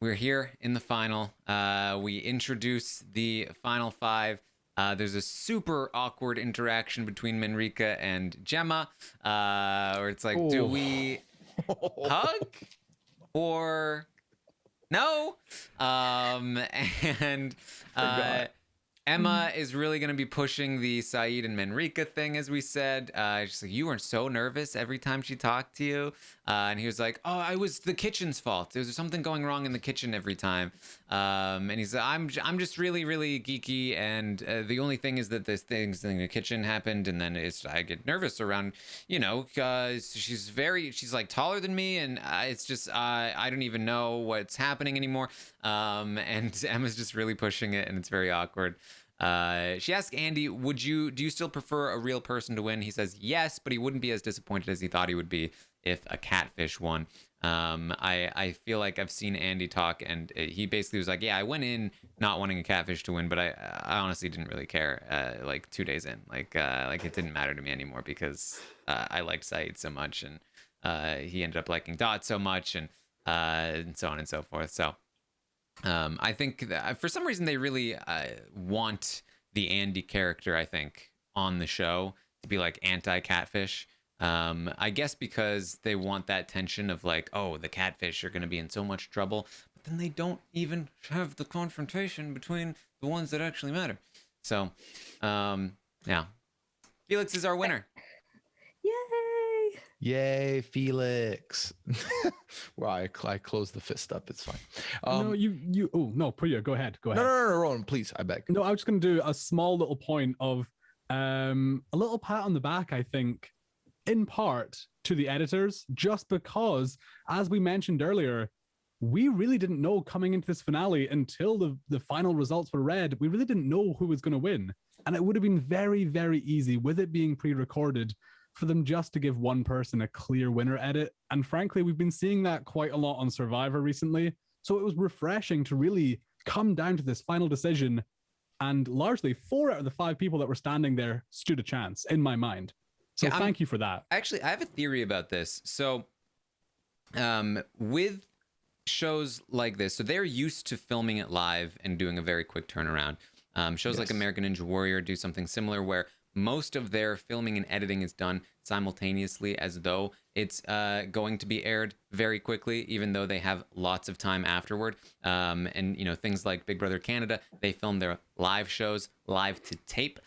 we're here in the final. We introduce the final five. There's a super awkward interaction between Manrika and Gemma, where it's like, do we hug or no? And Emma is really going to be pushing the Saeed and Manrika thing, as we said. She's like, you were so nervous every time she talked to you. And he was like, "Oh, I was the kitchen's fault. There's something going wrong in the kitchen every time." And he's, I'm just really, really geeky, and the only thing is that this things in the kitchen happened, and then I get nervous around, she's like taller than me, and it's just I don't even know what's happening anymore. And Emma's just really pushing it, and it's very awkward. She asks Andy, do you still prefer a real person to win? He says yes, but he wouldn't be as disappointed as he thought he would be if a catfish won. I feel like I've seen Andy talk, and he basically was like, yeah, I went in not wanting a catfish to win, but I honestly didn't really care, like 2 days in. Like it didn't matter to me anymore because I liked Saeed so much, and he ended up liking Dot so much, and so on and so forth. So I think that for some reason they really want the Andy character, I think, on the show to be like anti-catfish. I guess because they want that tension of like, oh, the catfish are going to be in so much trouble, but then they don't even have the confrontation between the ones that actually matter. So, yeah, Felix is our winner. Yay! Yay, Felix. Well, I closed the fist up. It's fine. No, you. Oh no, Pooya, go ahead. Go ahead. No, Rowan, please, I beg. No, I was just going to do a small little point of a little pat on the back, I think, in part to the editors, just because, as we mentioned earlier, we really didn't know coming into this finale until the final results were read. We really didn't know who was going to win. And it would have been very, very easy, with it being pre-recorded, for them just to give one person a clear winner edit. And frankly, we've been seeing that quite a lot on Survivor recently. So it was refreshing to really come down to this final decision. And largely 4 out of the 5 people that were standing there stood a chance, in my mind. So yeah, thank you for that. Actually, I have a theory about this. So with shows like this, so they're used to filming it live and doing a very quick turnaround. Shows like American Ninja Warrior do something similar, where most of their filming and editing is done simultaneously, as though it's going to be aired very quickly, even though they have lots of time afterward. And things like Big Brother Canada, they film their live shows live to tape,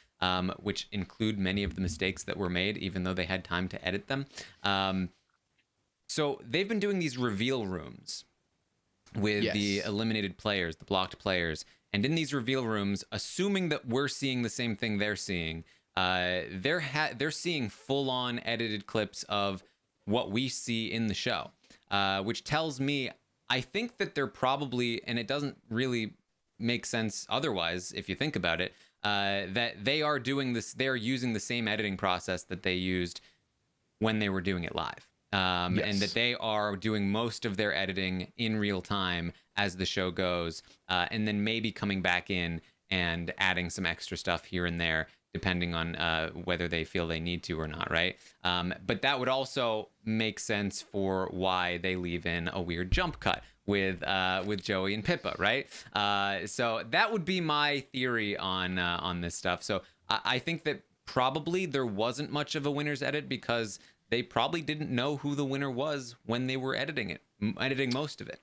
which include many of the mistakes that were made, even though they had time to edit them. So they've been doing these reveal rooms with the eliminated players, the blocked players. And in these reveal rooms, assuming that we're seeing the same thing they're seeing, they're seeing full-on edited clips of what we see in the show, which tells me, I think that they're probably, and it doesn't really make sense otherwise if you think about it, that they are doing this, they are using the same editing process that they used when they were doing it live. And that they are doing most of their editing in real time as the show goes, and then maybe coming back in and adding some extra stuff here and there, depending on whether they feel they need to or not, right? But that would also make sense for why they leave in a weird jump cut with Joey and Pippa, right? So that would be my theory on this stuff. So I think that probably there wasn't much of a winner's edit because they probably didn't know who the winner was when they were editing most of it.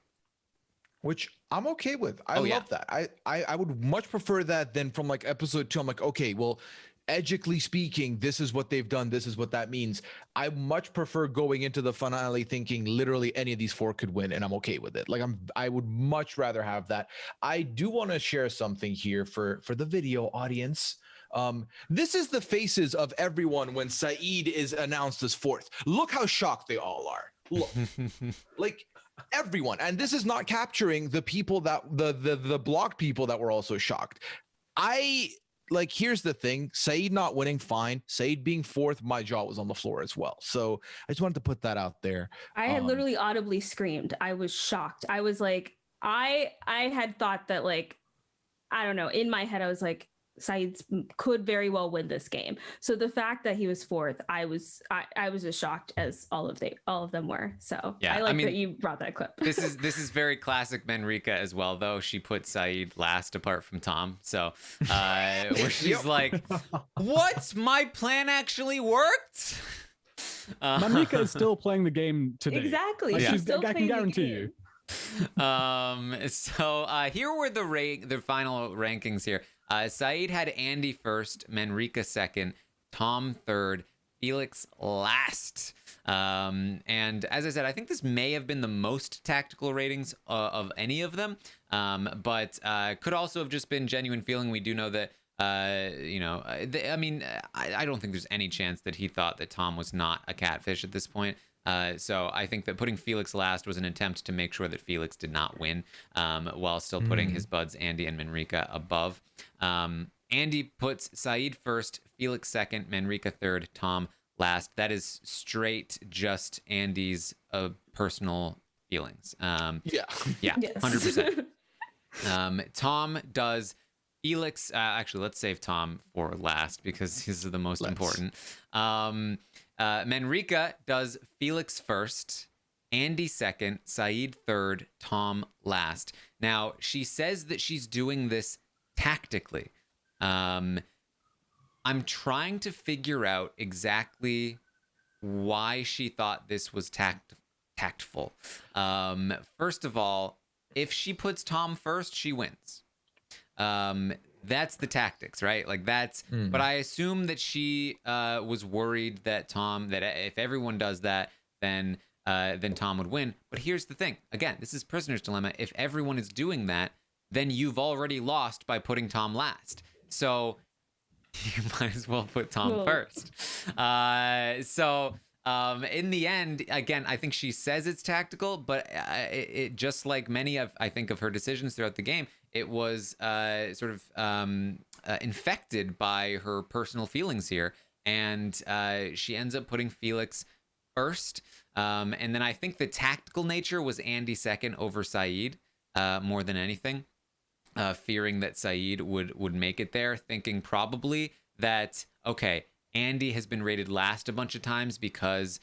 Which I'm okay with. I love that. I would much prefer that than from like episode 2. I'm like, okay, well, edgically speaking, this is what they've done. This is what that means. I much prefer going into the finale thinking literally any of these 4 could win, and I'm okay with it. Like I would much rather have that. I do want to share something here for the video audience. This is the faces of everyone when Saeed is announced as 4th. Look how shocked they all are. Look, like everyone. And this is not capturing the people that the blocked people that were also shocked. Here's the thing, Saeed not winning, fine. Saeed being 4th, my jaw was on the floor as well. So I just wanted to put that out there. I had literally audibly screamed. I was shocked. I was like, I had thought that, like, I don't know, in my head, I was like, Saeed could very well win this game. So the fact that he was 4th, I was as shocked as all of them were. So yeah, I mean, that you brought that clip. This is very classic Manrika as well, though. She put Saeed last apart from Tom. So where she's like, "What? My plan actually worked." Manrika is still playing the game today. Exactly. Like, she's still I can guarantee you. So here were the final rankings here. Saeed had Andy 1st, Manrika 2nd, Tom 3rd, Felix last. And as I said, I think this may have been the most tactical ratings of any of them, but could also have just been genuine feeling. We do know that, I mean, I don't think there's any chance that he thought that Tom was not a catfish at this point. So I think that putting Felix last was an attempt to make sure that Felix did not win, while still putting his buds Andy and Manrika above. Andy puts Saeed first, Felix second, Manrika third, Tom last. That is straight just Andy's personal feelings. Yeah, Yes. 100%. Tom does Felix. Actually, let's save Tom for last because this is the most important. Manrika does Felix first, Andy second, Saeed third, Tom last. Now, she says that she's doing this tactically. I'm trying to figure out exactly why she thought this was tactful. First of all, if she puts Tom first, she wins. That's the tactics, right? Like that's, but I assume that she was worried that if everyone does that, then Tom would win. But here's the thing. Again, this is prisoner's dilemma. If everyone is doing that, then you've already lost by putting Tom last. So you might as well put Tom first. In the end, again, I think she says it's tactical, but it just like many of, I think, of her decisions throughout the game, it was infected by her personal feelings here. And she ends up putting Felix first. And then I think the tactical nature was Andy second over Saeed more than anything. Fearing that Saeed would make it there, thinking probably that, okay, Andy has been rated last a bunch of times because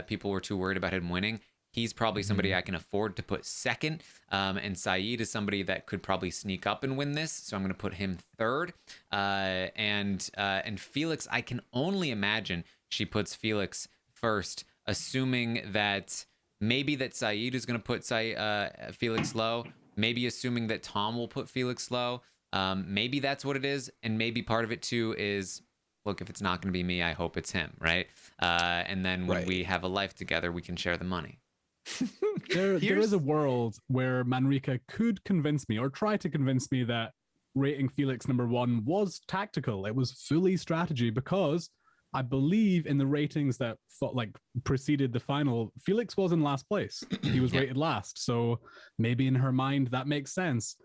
people were too worried about him winning. He's probably somebody I can afford to put second. And Saeed is somebody that could probably sneak up and win this. So I'm going to put him third. And Felix, I can only imagine she puts Felix first, assuming that maybe that Saeed is going to put Felix low. Maybe assuming that Tom will put Felix low. Maybe that's what it is. And maybe part of it too is, look, if it's not going to be me, I hope it's him, right? And then when we have a life together, we can share the money. There is a world where Manrika could convince me or try to convince me that rating Felix number one was tactical. It was fully strategy because I believe in the ratings that preceded the final, Felix was in last place. He was rated last. So maybe in her mind, that makes sense.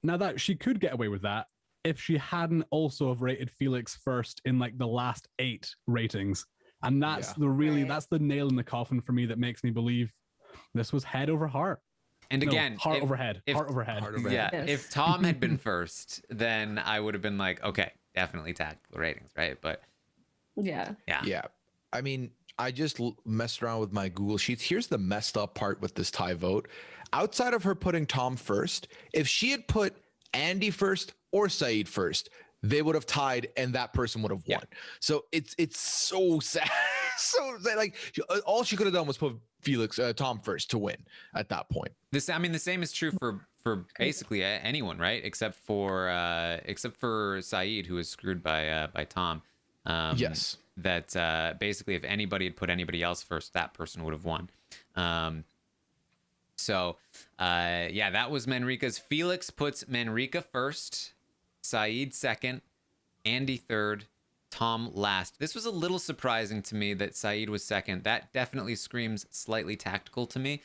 Now that she could get away with that if she hadn't also have rated Felix first in like the last 8 ratings. And that's that's the nail in the coffin for me that makes me believe this was head over heart. And again, heart over head. Yeah. Yes. If Tom had been first, then I would have been like, okay, definitely tactical ratings, right? But yeah. I mean, I just messed around with my Google Sheets. Here's the messed up part with this tie vote. Outside of her putting Tom first, if she had put Andy first or Saeed first, they would have tied and that person would have won. So it's so sad. So like all she could have done was put Tom first to win at that point. The same is true for basically anyone, right? Except for Saeed, who was screwed by Tom. Yes. That basically, if anybody had put anybody else first, that person would have won. That was Manrika's. Felix puts Manrika first, Saeed second, Andy third, Tom last. This was a little surprising to me that Saeed was second. That definitely screams slightly tactical to me,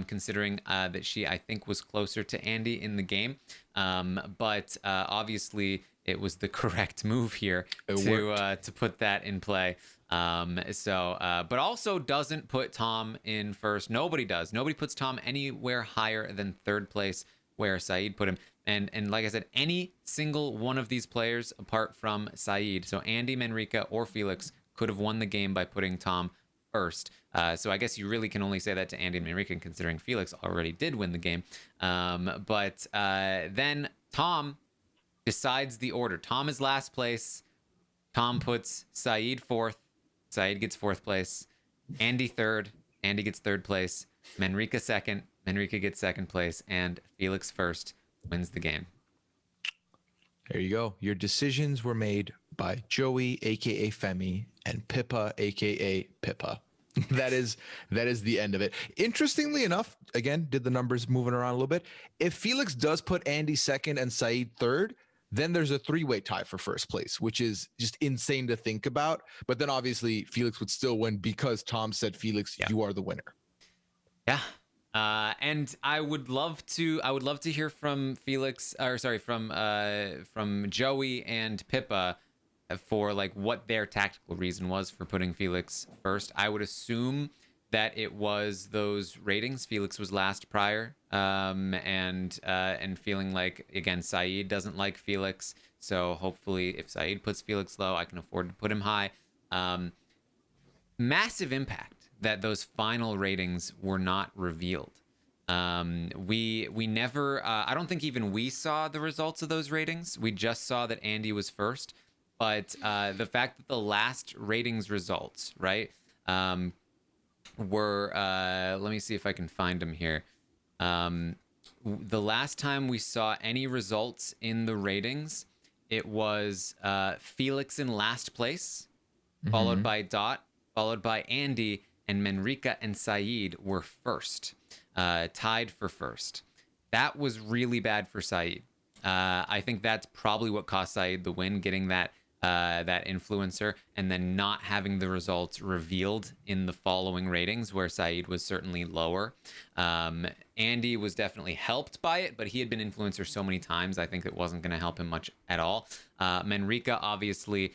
considering that she, I think, was closer to Andy in the game. But obviously, it was the correct move here to put that in play. But also doesn't put Tom in first. Nobody does. Nobody puts Tom anywhere higher than third place where Saeed put him. And like I said, any single one of these players apart from Saeed, so Andy, Manrika, or Felix, could have won the game by putting Tom first. So I guess you really can only say that to Andy and Manrika, considering Felix already did win the game. But then Tom decides the order. Tom is last place. Tom puts Saeed fourth. Saeed gets fourth place. Andy third. Andy gets third place. Manrika second. Manrika gets second place. And Felix first wins the game. There you go. Your decisions were made by Joey, aka Femi, and Pippa, aka Pippa. that is the end of it. Interestingly enough, again, did the numbers moving around a little bit. If Felix does put Andy second and Saeed third, then there's a three-way tie for first place, which is just insane to think about. But then obviously Felix would still win because Tom said, Felix, you are the winner. Yeah. And I would love to hear from from Joey and Pippa for like what their tactical reason was for putting Felix first. I would assume that it was those ratings. Felix was last prior, and feeling like, again, Saeed doesn't like Felix, so hopefully if Saeed puts Felix low, I can afford to put him high. Massive impact that those final ratings were not revealed. We never, I don't think even we saw the results of those ratings. We just saw that Andy was first, but the fact that the last ratings results, right, were, let me see if I can find them here. The last time we saw any results in the ratings, it was Felix in last place, followed by Dot, followed by Andy, and Manrika and Saeed were first, tied for first. That was really bad for Saeed. I think that's probably what cost Saeed the win, getting that influencer and then not having the results revealed in the following ratings, where Saeed was certainly lower. Andy was definitely helped by it, but he had been influencer so many times, I think it wasn't going to help him much at all. Manrika, obviously,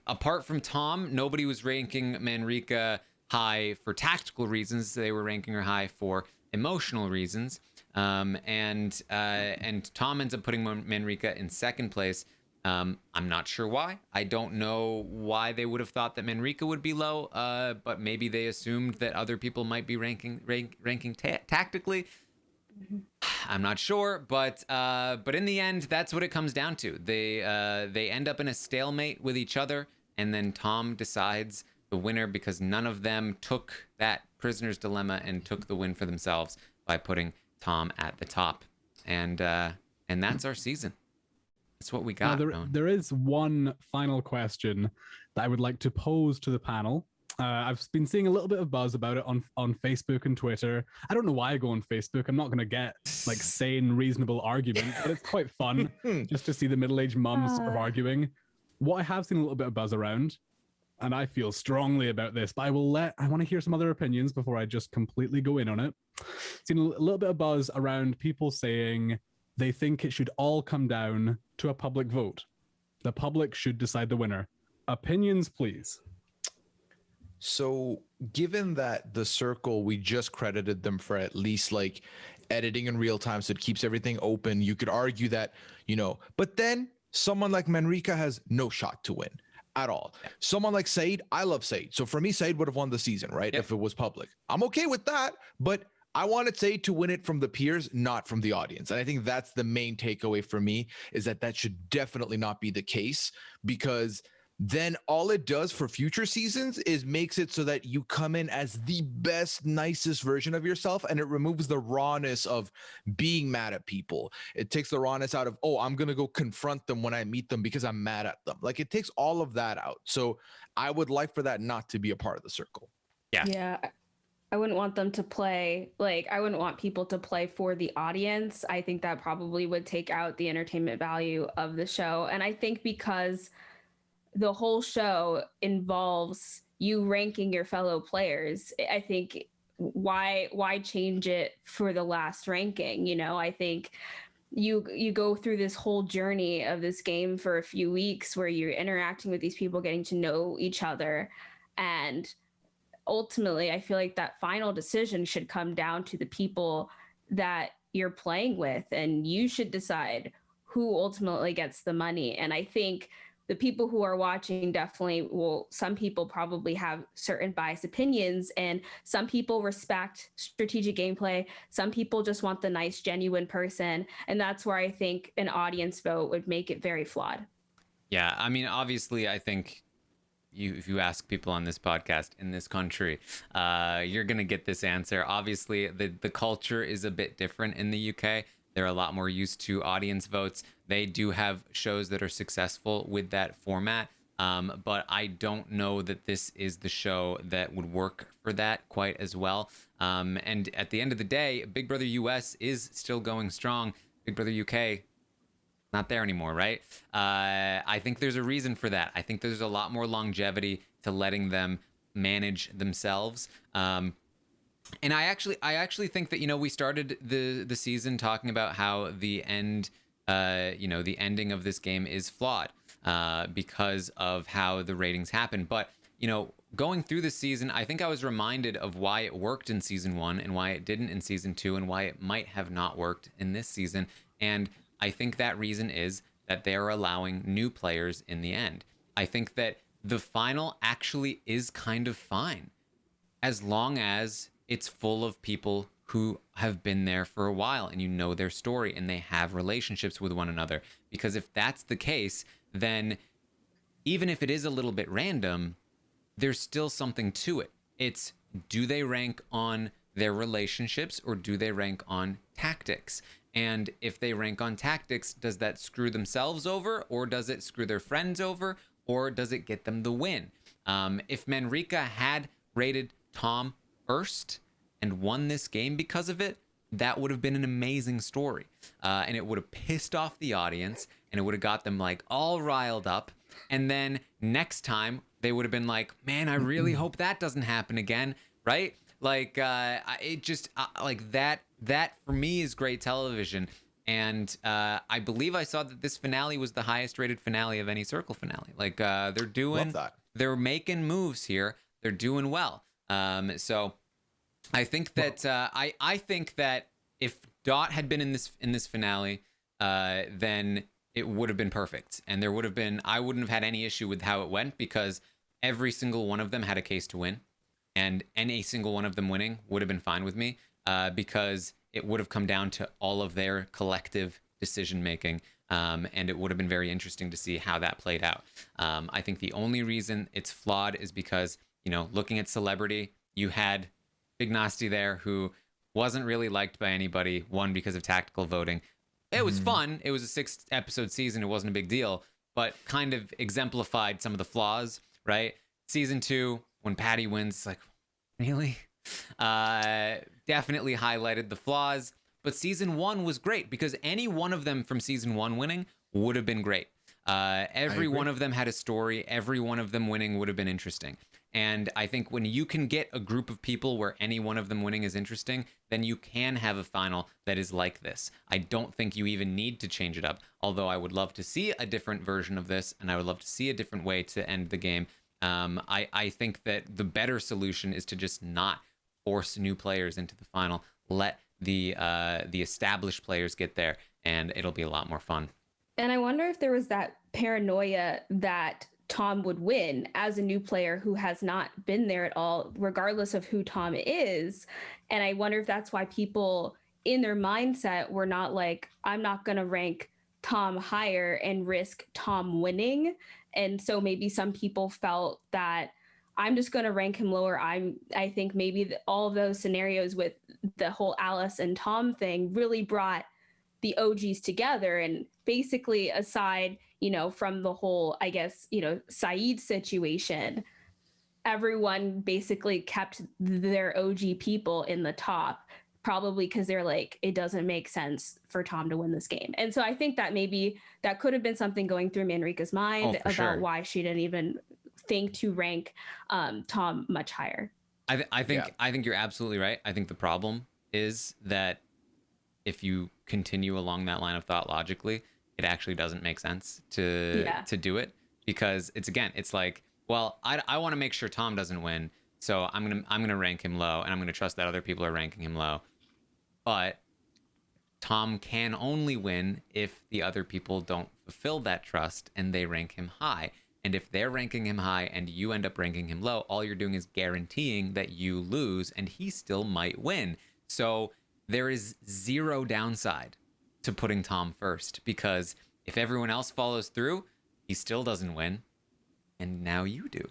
apart from Tom, nobody was ranking Manrika high for tactical reasons. They were ranking her high for emotional reasons. And Tom ends up putting Manrika in second place. I'm not sure why. I don't know why they would have thought that Manrika would be low, but maybe they assumed that other people might be ranking tactically. I'm not sure, but in the end, that's what it comes down to. They end up in a stalemate with each other, and then Tom decides the winner because none of them took that prisoner's dilemma and took the win for themselves by putting Tom at the top. And that's our season. That's what we got. There is one final question that I would like to pose to the panel. I've been seeing a little bit of buzz about it on Facebook and Twitter. I don't know why I go on Facebook. I'm not going to get like sane, reasonable argument, but it's quite fun just to see the middle-aged mums sort of arguing. What I have seen a little bit of buzz around, and I feel strongly about this, but I want to hear some other opinions before I just completely go in on it. Seen a little bit of buzz around people saying they think it should all come down to a public vote. The public should decide the winner. Opinions, please. So given that the Circle, we just credited them for at least like editing in real time, so it keeps everything open. You could argue that, but then someone like Manrika has no shot to win at all. Someone like Saeed, I love Saeed. So for me, Saeed would have won the season, right? If it was public. I'm okay with that, but I wanted Saeed to win it from the peers, not from the audience. And I think that's the main takeaway for me, is that should definitely not be the case, because then all it does for future seasons is makes it so that you come in as the best, nicest version of yourself, and it removes the rawness of being mad at people. It takes the rawness out of, I'm going to go confront them when I meet them because I'm mad at them. Like, it takes all of that out. So I would like for that not to be a part of the Circle. Yeah. I wouldn't want them to play, I wouldn't want people to play for the audience. I think that probably would take out the entertainment value of the show. And I think because the whole show involves you ranking your fellow players, I think why change it for the last ranking? I think you go through this whole journey of this game for a few weeks where you're interacting with these people, getting to know each other, and ultimately, I feel like that final decision should come down to the people that you're playing with, and you should decide who ultimately gets the money. And I think the people who are watching definitely will, some people probably have certain biased opinions, and some people respect strategic gameplay. Some people just want the nice, genuine person. And that's where I think an audience vote would make it very flawed. Yeah, I mean, obviously, I think if you ask people on this podcast in this country, you're going to get this answer. Obviously, the culture is a bit different in the UK. They're a lot more used to audience votes. They do have shows that are successful with that format. But I don't know that this is the show that would work for that quite as well. And at the end of the day, Big Brother US is still going strong. Big Brother UK, not there anymore, right? I think there's a reason for that. I think there's a lot more longevity to letting them manage themselves. And I actually think that, we started the season talking about how the end, the ending of this game is flawed because of how the ratings happen. But, going through the season, I think I was reminded of why it worked in season 1 and why it didn't in season 2 and why it might have not worked in this season. And I think that reason is that they're allowing new players in the end. I think that the final actually is kind of fine as long as it's full of people who have been there for a while and their story and they have relationships with one another. Because if that's the case, then even if it is a little bit random, there's still something to it. It's, do they rank on their relationships or do they rank on tactics? And if they rank on tactics, does that screw themselves over, or does it screw their friends over, or does it get them the win? If Manrika had rated Tom first and won this game because of it, that would have been an amazing story. And it would have pissed off the audience and it would have got them like all riled up. And then next time they would have been like, man, I really hope that doesn't happen again. Right? Like, it just like that for me is great television. And I believe I saw that this finale was the highest rated finale of any Circle finale. Like, they're making moves here. They're doing well. So I think that I think that if Dot had been in this finale, then it would have been perfect, and I wouldn't have had any issue with how it went, because every single one of them had a case to win, and any single one of them winning would have been fine with me, because it would have come down to all of their collective decision making. And it would have been very interesting to see how that played out. I think the only reason it's flawed is because, looking at Celebrity, you had Big Nasty there, who wasn't really liked by anybody, one, because of tactical voting. It was fun. It was a 6-episode season. It wasn't a big deal, but kind of exemplified some of the flaws, right? Season 2, when Patty wins, it's like, really? Definitely highlighted the flaws. But season 1 was great because any one of them from season 1 winning would have been great. Every one of them had a story. Every one of them winning would have been interesting. And I think when you can get a group of people where any one of them winning is interesting, then you can have a final that is like this. I don't think you even need to change it up, although I would love to see a different version of this, and I would love to see a different way to end the game. I think that the better solution is to just not force new players into the final. Let the established players get there, and it'll be a lot more fun. And I wonder if there was that paranoia that Tom would win as a new player who has not been there at all, regardless of who Tom is. And I wonder if that's why people in their mindset were not like, I'm not going to rank Tom higher and risk Tom winning. And so maybe some people felt that I'm just going to rank him lower. I think maybe all of those scenarios with the whole Alice and Tom thing really brought the OGs together. And basically, aside, from the whole, I guess, Saeed situation, everyone basically kept their OG people in the top, probably because they're like, it doesn't make sense for Tom to win this game. And so I think that maybe that could have been something going through Manrika's mind about why she didn't even think to rank Tom much higher. I think you're absolutely right. I think the problem is that if you continue along that line of thought logically, it actually doesn't make sense to do it, because it's like, well, I want to make sure Tom doesn't win, so I'm gonna rank him low, and I'm gonna trust that other people are ranking him low. But Tom can only win if the other people don't fulfill that trust and they rank him high. And if they're ranking him high and you end up ranking him low, all you're doing is guaranteeing that you lose and he still might win. So there is zero downside to putting Tom first, because if everyone else follows through, he still doesn't win, and now you do.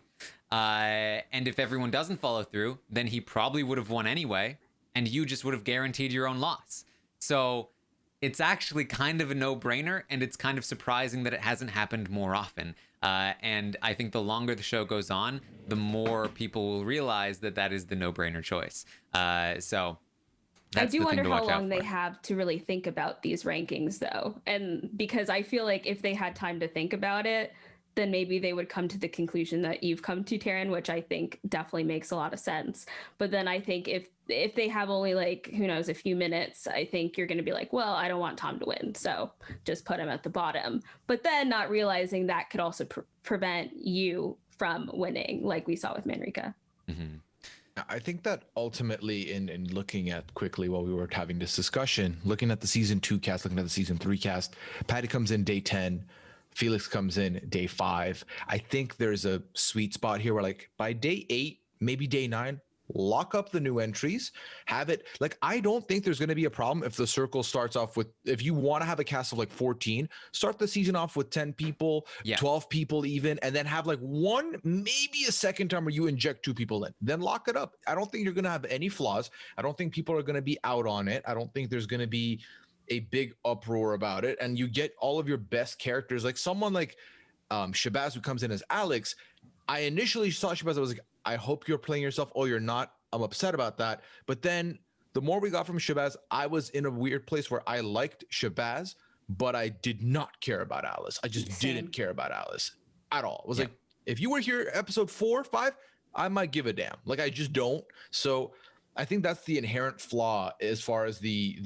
And if everyone doesn't follow through, then he probably would have won anyway, and you just would have guaranteed your own loss. So it's actually kind of a no-brainer, and it's kind of surprising that it hasn't happened more often. And I think the longer the show goes on, the more people will realize that that is the no-brainer choice. So I that's do the thing wonder to how watch out long they for. have to really think about these rankings, though. And because I feel like if they had time to think about it, then maybe they would come to the conclusion that you've come to, Taran, which I think definitely makes a lot of sense. But then I think if they have only like, who knows, a few minutes, I think you're going to be like, well, I don't want Tom to win, so just put him at the bottom. But then not realizing that could also prevent you from winning, like we saw with Manrika. Mm-hmm. I think that ultimately, in looking at quickly while we were having this discussion, looking at the season 2 cast, looking at the season 3 cast, Patty comes in day 10, Felix comes in day 5. I think there's a sweet spot here where, like, by day 8, maybe day 9, lock up the new entries, have it like, I don't think there's going to be a problem if the circle starts off with, if you want to have a cast of like 14, start the season off with 10 people, 12 people even, and then have like one, maybe a second time where you inject 2 people in, then lock it up. I don't think you're going to have any flaws. I don't think people are going to be out on it. I don't think there's going to be a big uproar about it, and you get all of your best characters, like someone like Shabazz, who comes in as Alex. I initially saw Shabazz, I was like, I hope you're playing yourself. Oh, you're not. I'm upset about that. But then the more we got from Shabazz, I was in a weird place where I liked Shabazz, but I did not care about Alice. I just didn't care about Alice at all. It was like, if you were here episode 4 or 5, I might give a damn. Like, I just don't. So I think that's the inherent flaw as far as the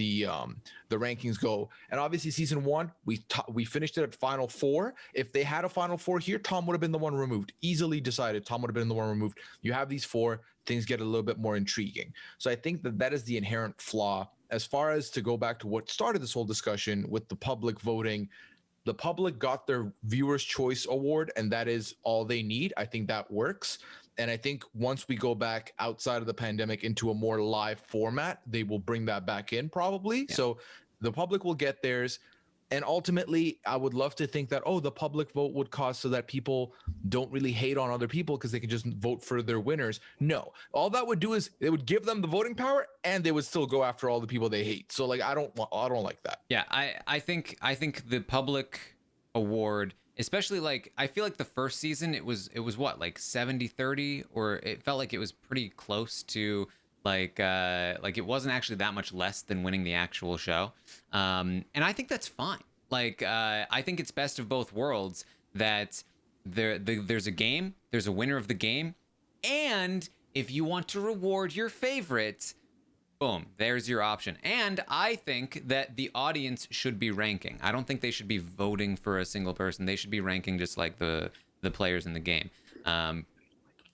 rankings go. And obviously season 1, we finished it at final 4. If they had a final 4 here, Tom would have been the one removed. Easily decided Tom would have been the one removed. You have these 4, things get a little bit more intriguing. So I think that is the inherent flaw. As far as to go back to what started this whole discussion with the public voting, the public got their Viewers' Choice Award, and that is all they need. I think that works. And I think once we go back outside of the pandemic into a more live format, they will bring that back in probably. Yeah. So the public will get theirs. And ultimately, I would love to think that, the public vote would cause so that people don't really hate on other people because they can just vote for their winners. No, all that would do is it would give them the voting power, and they would still go after all the people they hate. So like, I don't like that. Yeah, I think the public award, especially, like, I feel like the first season it was what, like 70-30, or it felt like it was pretty close to like it wasn't actually that much less than winning the actual show. And I think that's fine. Like, I think it's best of both worlds that there's a game, there's a winner of the game, and if you want to reward your favorite, boom, there's your option. And I think that the audience should be ranking. I don't think they should be voting for a single person. They should be ranking just like the players in the game.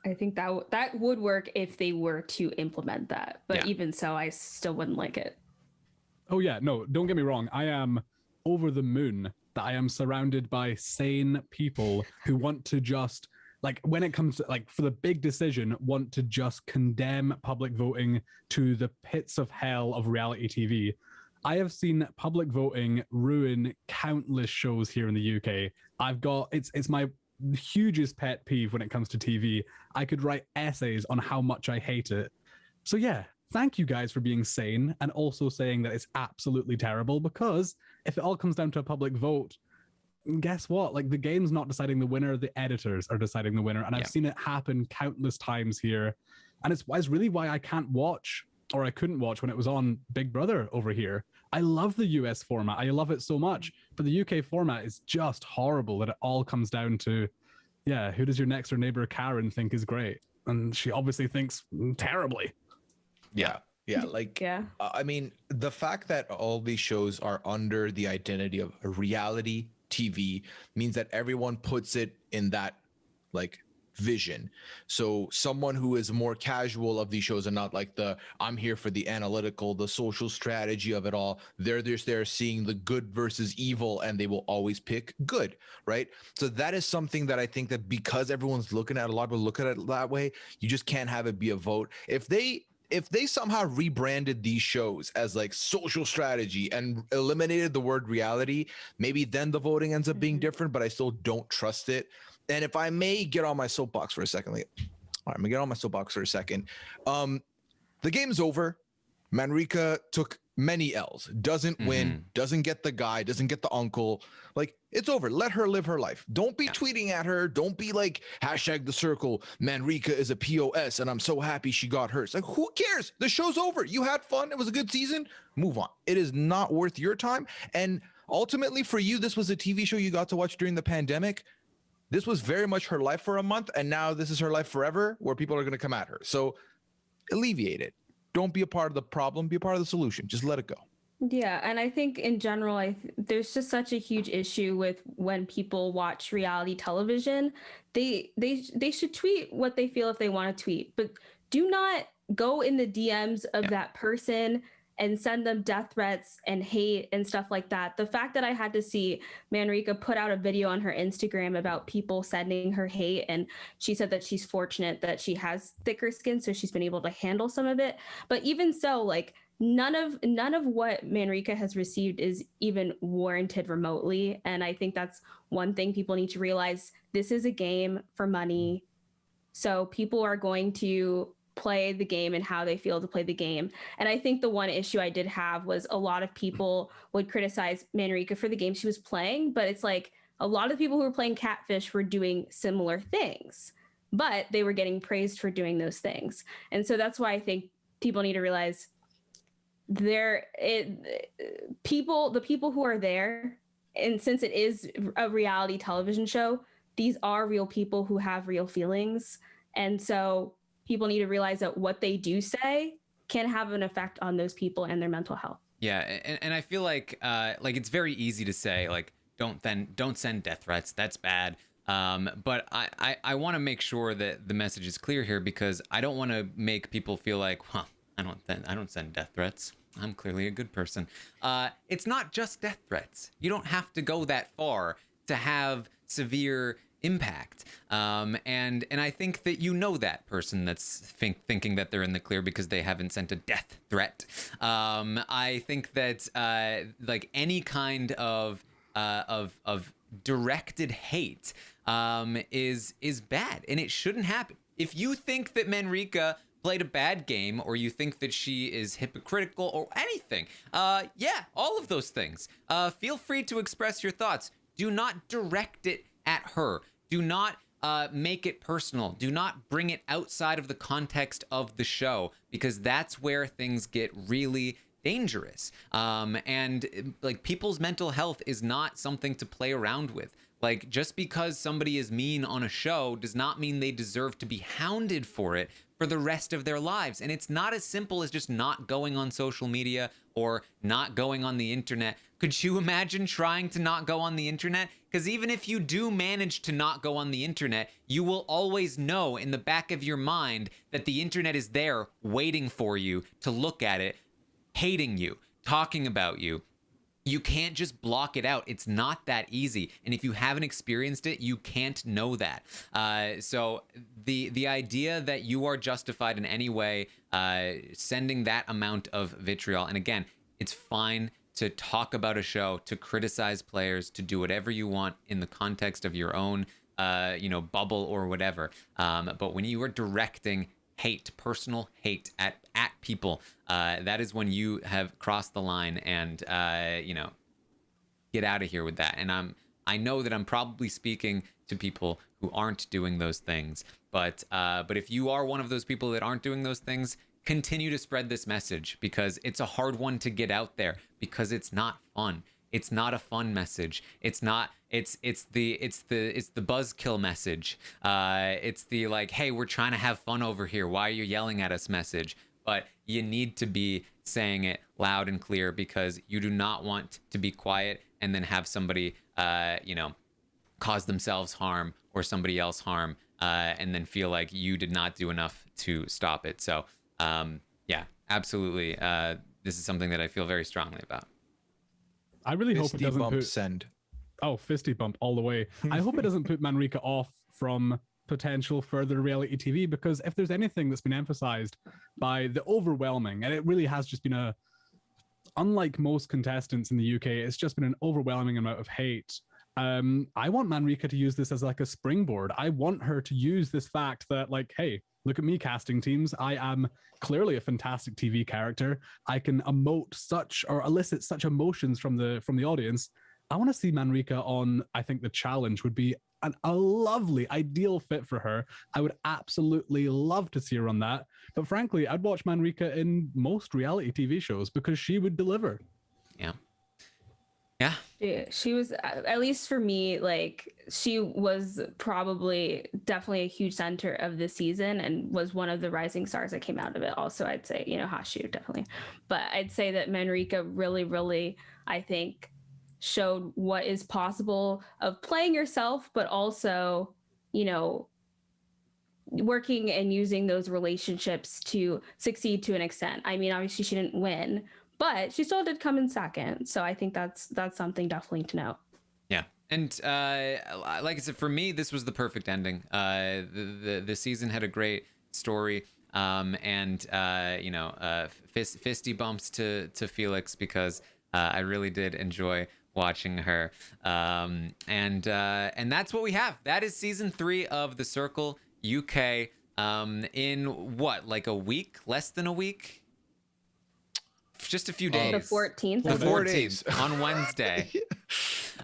I think that would work if they were to implement that. But even so, I still wouldn't like it. Oh, yeah. No, don't get me wrong. I am over the moon that I am surrounded by sane people who want to just, like, when it comes to, like, for the big decision, want to just condemn public voting to the pits of hell of reality TV. I have seen public voting ruin countless shows here in the UK. It's my hugest pet peeve when it comes to TV. I could write essays on how much I hate it. So yeah, thank you guys for being sane and also saying that it's absolutely terrible, because if it all comes down to a public vote, guess what? Like, the game's not deciding the winner, the editors are deciding the winner. And I've seen it happen countless times here. And it's really why I can't watch, or I couldn't watch when it was on Big Brother over here. I love the US format. I love it so much. But the UK format is just horrible that it all comes down to, who does your next door neighbor Karen think is great? And she obviously thinks terribly. Yeah. I mean, the fact that all these shows are under the identity of a reality TV means that everyone puts it in that, like, vision. So someone who is more casual of these shows and not like I'm here for the analytical, the social strategy of it all, they're just there seeing the good versus evil, and they will always pick good, right? So that is something that I think that because everyone's looking at, a lot of people look at it that way, you just can't have it be a vote. If they somehow rebranded these shows as like social strategy and eliminated the word reality, maybe then the voting ends up being different, but I still don't trust it. And if I may get on my soapbox for a second, I'm gonna get on my soapbox for a second. The game's over. Manrika took many L's, doesn't win, doesn't get the guy, doesn't get the uncle. Like, it's over. Let her live her life. Don't be tweeting at her. Don't be like, hashtag the circle, Manrika is a POS and I'm so happy she got hers. Like, who cares? The show's over. You had fun. It was a good season. Move on. It is not worth your time. And ultimately for you, this was a TV show you got to watch during the pandemic. This was very much her life for a month. And now this is her life forever, where people are going to come at her. So alleviate it. Don't be a part of the problem. Be a part of the solution. Just let it go. Yeah, and I think in general, there's just such a huge issue with when people watch reality television. They should tweet what they feel if they want to tweet, but do not go in the DMs of that person and send them death threats and hate and stuff like that. The fact that I had to see Manrika put out a video on her Instagram about people sending her hate, and she said that she's fortunate that she has thicker skin, so she's been able to handle some of it. But even so, like, none of what Manrika has received is even warranted remotely. And I think that's one thing people need to realize. This is a game for money. So people are going to play the game and how they feel to play the game. And I think the one issue I did have was a lot of people would criticize Manrika for the game she was playing, but it's like a lot of people who were playing Catfish were doing similar things, but they were getting praised for doing those things. And so that's why I think people need to realize the people who are there, and since it is a reality television show, these are real people who have real feelings. And so people need to realize that what they do say can have an effect on those people and their mental health. Yeah, and I feel like it's very easy to say, like, don't send death threats. That's bad. But I want to make sure that the message is clear here, because I don't want to make people feel like, well, I don't send death threats. I'm clearly a good person. It's not just death threats. You don't have to go that far to have severe impact. And I think that that person that's thinking that they're in the clear because they haven't sent a death threat. I think that like any kind of directed hate is bad, and it shouldn't happen. If you think that Manrika played a bad game, or you think that she is hypocritical or anything, all of those things, feel free to express your thoughts. Do not direct it at her. Do not make it personal. Do not bring it outside of the context of the show, because that's where things get really dangerous. And like, people's mental health is not something to play around with. Like, just because somebody is mean on a show does not mean they deserve to be hounded for it for the rest of their lives. And it's not as simple as just not going on social media or not going on the internet. Could you imagine trying to not go on the internet? Because even if you do manage to not go on the internet, you will always know in the back of your mind that the internet is there waiting for you to look at it, hating you, talking about you. You can't just block it out. It's not that easy. And if you haven't experienced it, you can't know that. So the idea that you are justified in any way sending that amount of vitriol, and again, it's fine to talk about a show, to criticize players, to do whatever you want in the context of your own bubble or whatever. But when you are directing hate, personal hate at people, that is when you have crossed the line, and get out of here with that. And I know that I'm probably speaking to people who aren't doing those things, but if you are one of those people that aren't doing those things, continue to spread this message, because it's a hard one to get out there, because it's not fun. It's not a fun message. It's not. It's the buzzkill message. It's the, like, hey, we're trying to have fun over here. Why are you yelling at us message? But you need to be saying it loud and clear, because you do not want to be quiet and then have somebody cause themselves harm or somebody else harm, and then feel like you did not do enough to stop it. So absolutely. This is something that I feel very strongly about. I really hope it doesn't send. Oh, fisty bump all the way. I hope it doesn't put Manrika off from potential further reality TV, because if there's anything that's been emphasized by the overwhelming, and it really has just been unlike most contestants in the UK, it's just been an overwhelming amount of hate I want Manrika to use this as like a springboard. I want her to use this fact that, like, hey, look at me, casting teams. I am clearly a fantastic TV character. I can emote such or elicit such emotions from the audience. I want to see Manrika on, I think the challenge would be a lovely, ideal fit for her. I would absolutely love to see her on that. But frankly, I'd watch Manrika in most reality TV shows because she would deliver. Yeah. Yeah. Yeah, she was, at least for me, like she was definitely a huge center of the season and was one of the rising stars that came out of it. Also, I'd say, Hashu definitely. But I'd say that Manrika really, really, I think, showed what is possible of playing yourself, but also, working and using those relationships to succeed to an extent. I mean, obviously she didn't win, but she still did come in second. So I think that's something definitely to note. Yeah. And like I said, for me, this was the perfect ending. The season had a great story. Fisty bumps to Felix because I really did enjoy watching her. And that's what we have. That is season 3 of The Circle UK. In what, like a week? Less than a week? Just a few days. The 14th. The 4 14th days. on Wednesday.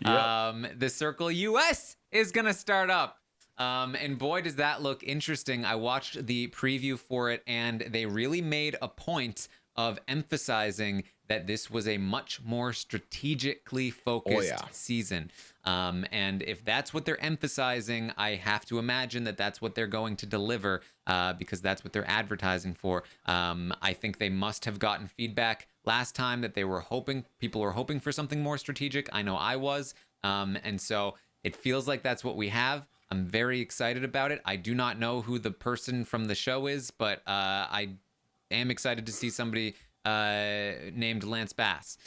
Yep. The Circle US is gonna start up. And boy, does that look interesting. I watched the preview for it, and they really made a point of emphasizing that this was a much more strategically focused season. And if that's what they're emphasizing, I have to imagine that that's what they're going to deliver, because that's what they're advertising for. I think they must have gotten feedback last time that people were hoping for something more strategic. I know I was. And so it feels like that's what we have. I'm very excited about it. I do not know who the person from the show is, but I am excited to see somebody named Lance Bass.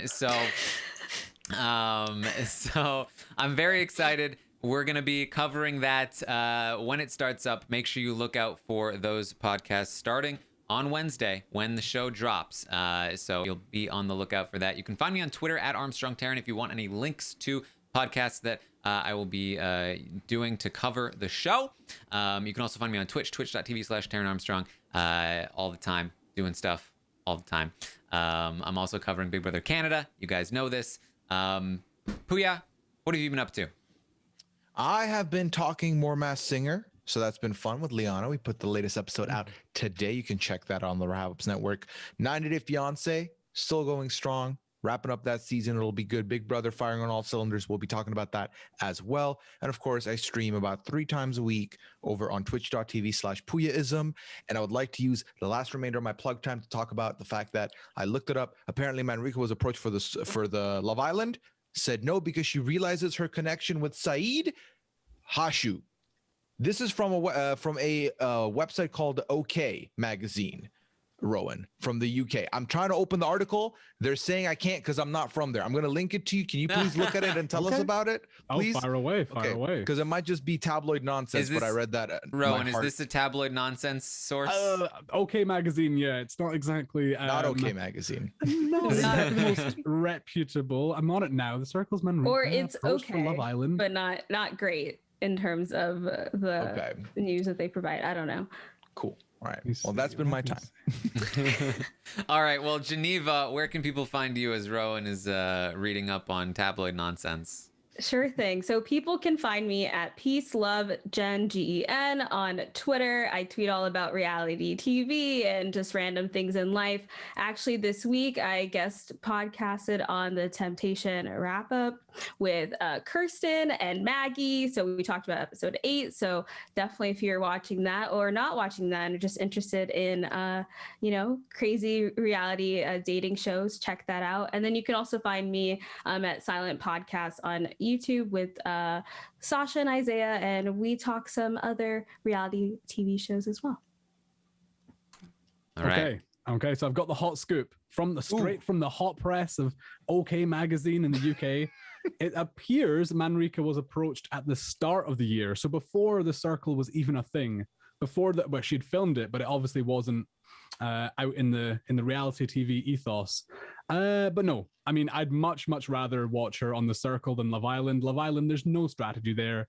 So I'm very excited. We're going to be covering that when it starts up. Make sure you look out for those podcasts starting on Wednesday when the show drops. So you'll be on the lookout for that. You can find me on Twitter at Armstrong Taran if you want any links to podcasts that I will be doing to cover the show. You can also find me on Twitch, twitch.tv/Taran Armstrong, all the time, doing stuff all the time. I'm also covering Big Brother Canada. You guys know this. Pooya, what have you been up to? I have been talking More Masked Singer, so that's been fun with Liana. We put the latest episode out today. You can check that on the Wrap-Ups Network. 90 Day Fiancé, still going strong. Wrapping up that season, it'll be good. Big Brother firing on all cylinders. We'll be talking about that as well. And of course, I stream about 3 times a week over on twitch.tv/Pooyaism. And I would like to use the last remainder of my plug time to talk about the fact that I looked it up. Apparently, Manrika was approached for the Love Island. Said no because she realizes her connection with Saeed. Hashu. This is from a website called OK Magazine. Rowan from the UK. I'm trying to open the article. They're saying I can't because I'm not from there. I'm going to link it to you. Can you please look at it and tell us about it? Please? Oh, fire away. Because it might just be tabloid nonsense, but I read that. Rowan, is this a tabloid nonsense source? OK Magazine, yeah. It's not exactly... not OK Magazine. No, it's not the most reputable. I'm on it now. The Circle's Manrika. Or it's okay, for Love Island. but not great in terms of the news that they provide. I don't know. Cool. All right. Well, that's been my time. All right. Well, Geneva, where can people find you as Rowan is reading up on tabloid nonsense? Sure thing. So people can find me at Peace Love Gen GEN on Twitter. I tweet all about reality TV and just random things in life. Actually, this week I guest podcasted on the Temptation Wrap Up with Kirsten and Maggie. So we talked about episode 8. So definitely, if you're watching that or not watching that and are just interested in crazy reality dating shows, check that out. And then you can also find me at Silent Podcast on YouTube with Sasha and Isaiah, and we talk some other reality TV shows as well. All right. Okay, so I've got the hot scoop from the hot press of OK Magazine in the UK. It appears Manrika was approached at the start of the year, so before the Circle was even a thing. Before that, but she'd filmed it, but it obviously wasn't out in the reality TV ethos. But no, I mean, I'd much rather watch her on The Circle than Love Island. Love Island, there's no strategy there.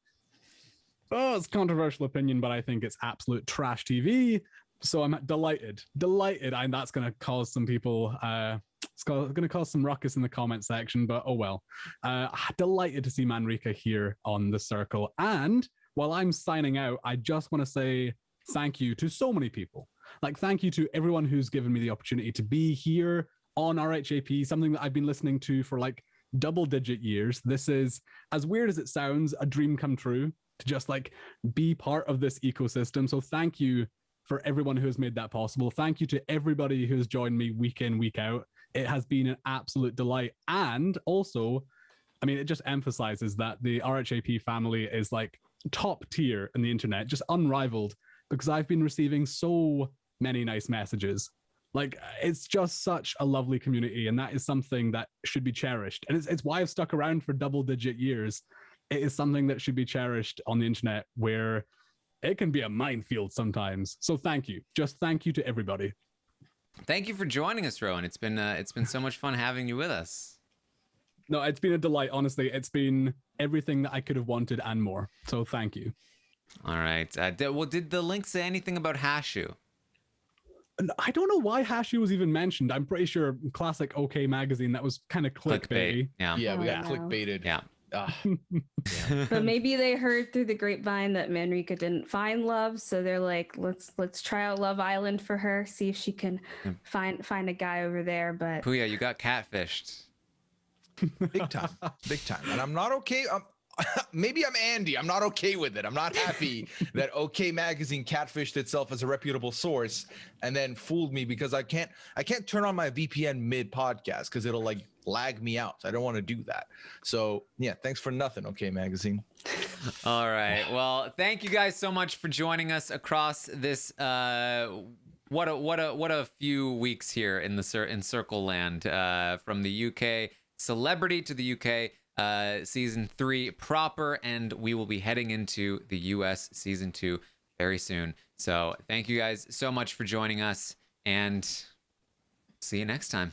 Oh, it's a controversial opinion, but I think it's absolute trash TV. So I'm delighted, and that's going to cause some people. It's going to cause some ruckus in the comment section, but oh well. Delighted to see Manrika here on The Circle. And while I'm signing out, I just want to say thank you to so many people. Like, thank you to everyone who's given me the opportunity to be here on RHAP, something that I've been listening to for like double-digit years. This is, as weird as it sounds, a dream come true to just like be part of this ecosystem. So thank you for everyone who has made that possible. Thank you to everybody who's joined me week in, week out. It has been an absolute delight. And also, I mean, it just emphasizes that the RHAP family is like top tier in the internet, just unrivaled, because I've been receiving so many nice messages. Like, it's just such a lovely community, and that is something that should be cherished. And it's why I've stuck around for double-digit years. It is something that should be cherished on the internet, where it can be a minefield sometimes. So thank you. Just thank you to everybody. Thank you for joining us, Rowan. It's been so much fun having you with us. No, it's been a delight. Honestly, it's been everything that I could have wanted and more. So thank you. All right. Did the link say anything about Hashu? I don't know why Hashu was even mentioned. I'm pretty sure classic OK Magazine, that was kind of clickbait. Yeah. Yeah, we got no. clickbaited. Yeah. But maybe they heard through the grapevine that Manrika didn't find love, so they're like, let's try out Love Island for her, see if she can find a guy over there. But Pooya, you got catfished. Big time. And I'm not okay. Maybe I'm Andy. I'm not okay with it. I'm not happy that OK Magazine catfished itself as a reputable source and then fooled me, because I can't turn on my VPN mid podcast because it'll like lag me out. So I don't want to do that. So yeah, thanks for nothing, OK Magazine. All right. Well, thank you guys so much for joining us across this what a few weeks here in Circle Land, from the UK celebrity to the UK season 3 proper, and we will be heading into the US season 2 very soon. So thank you guys so much for joining us, and see you next time.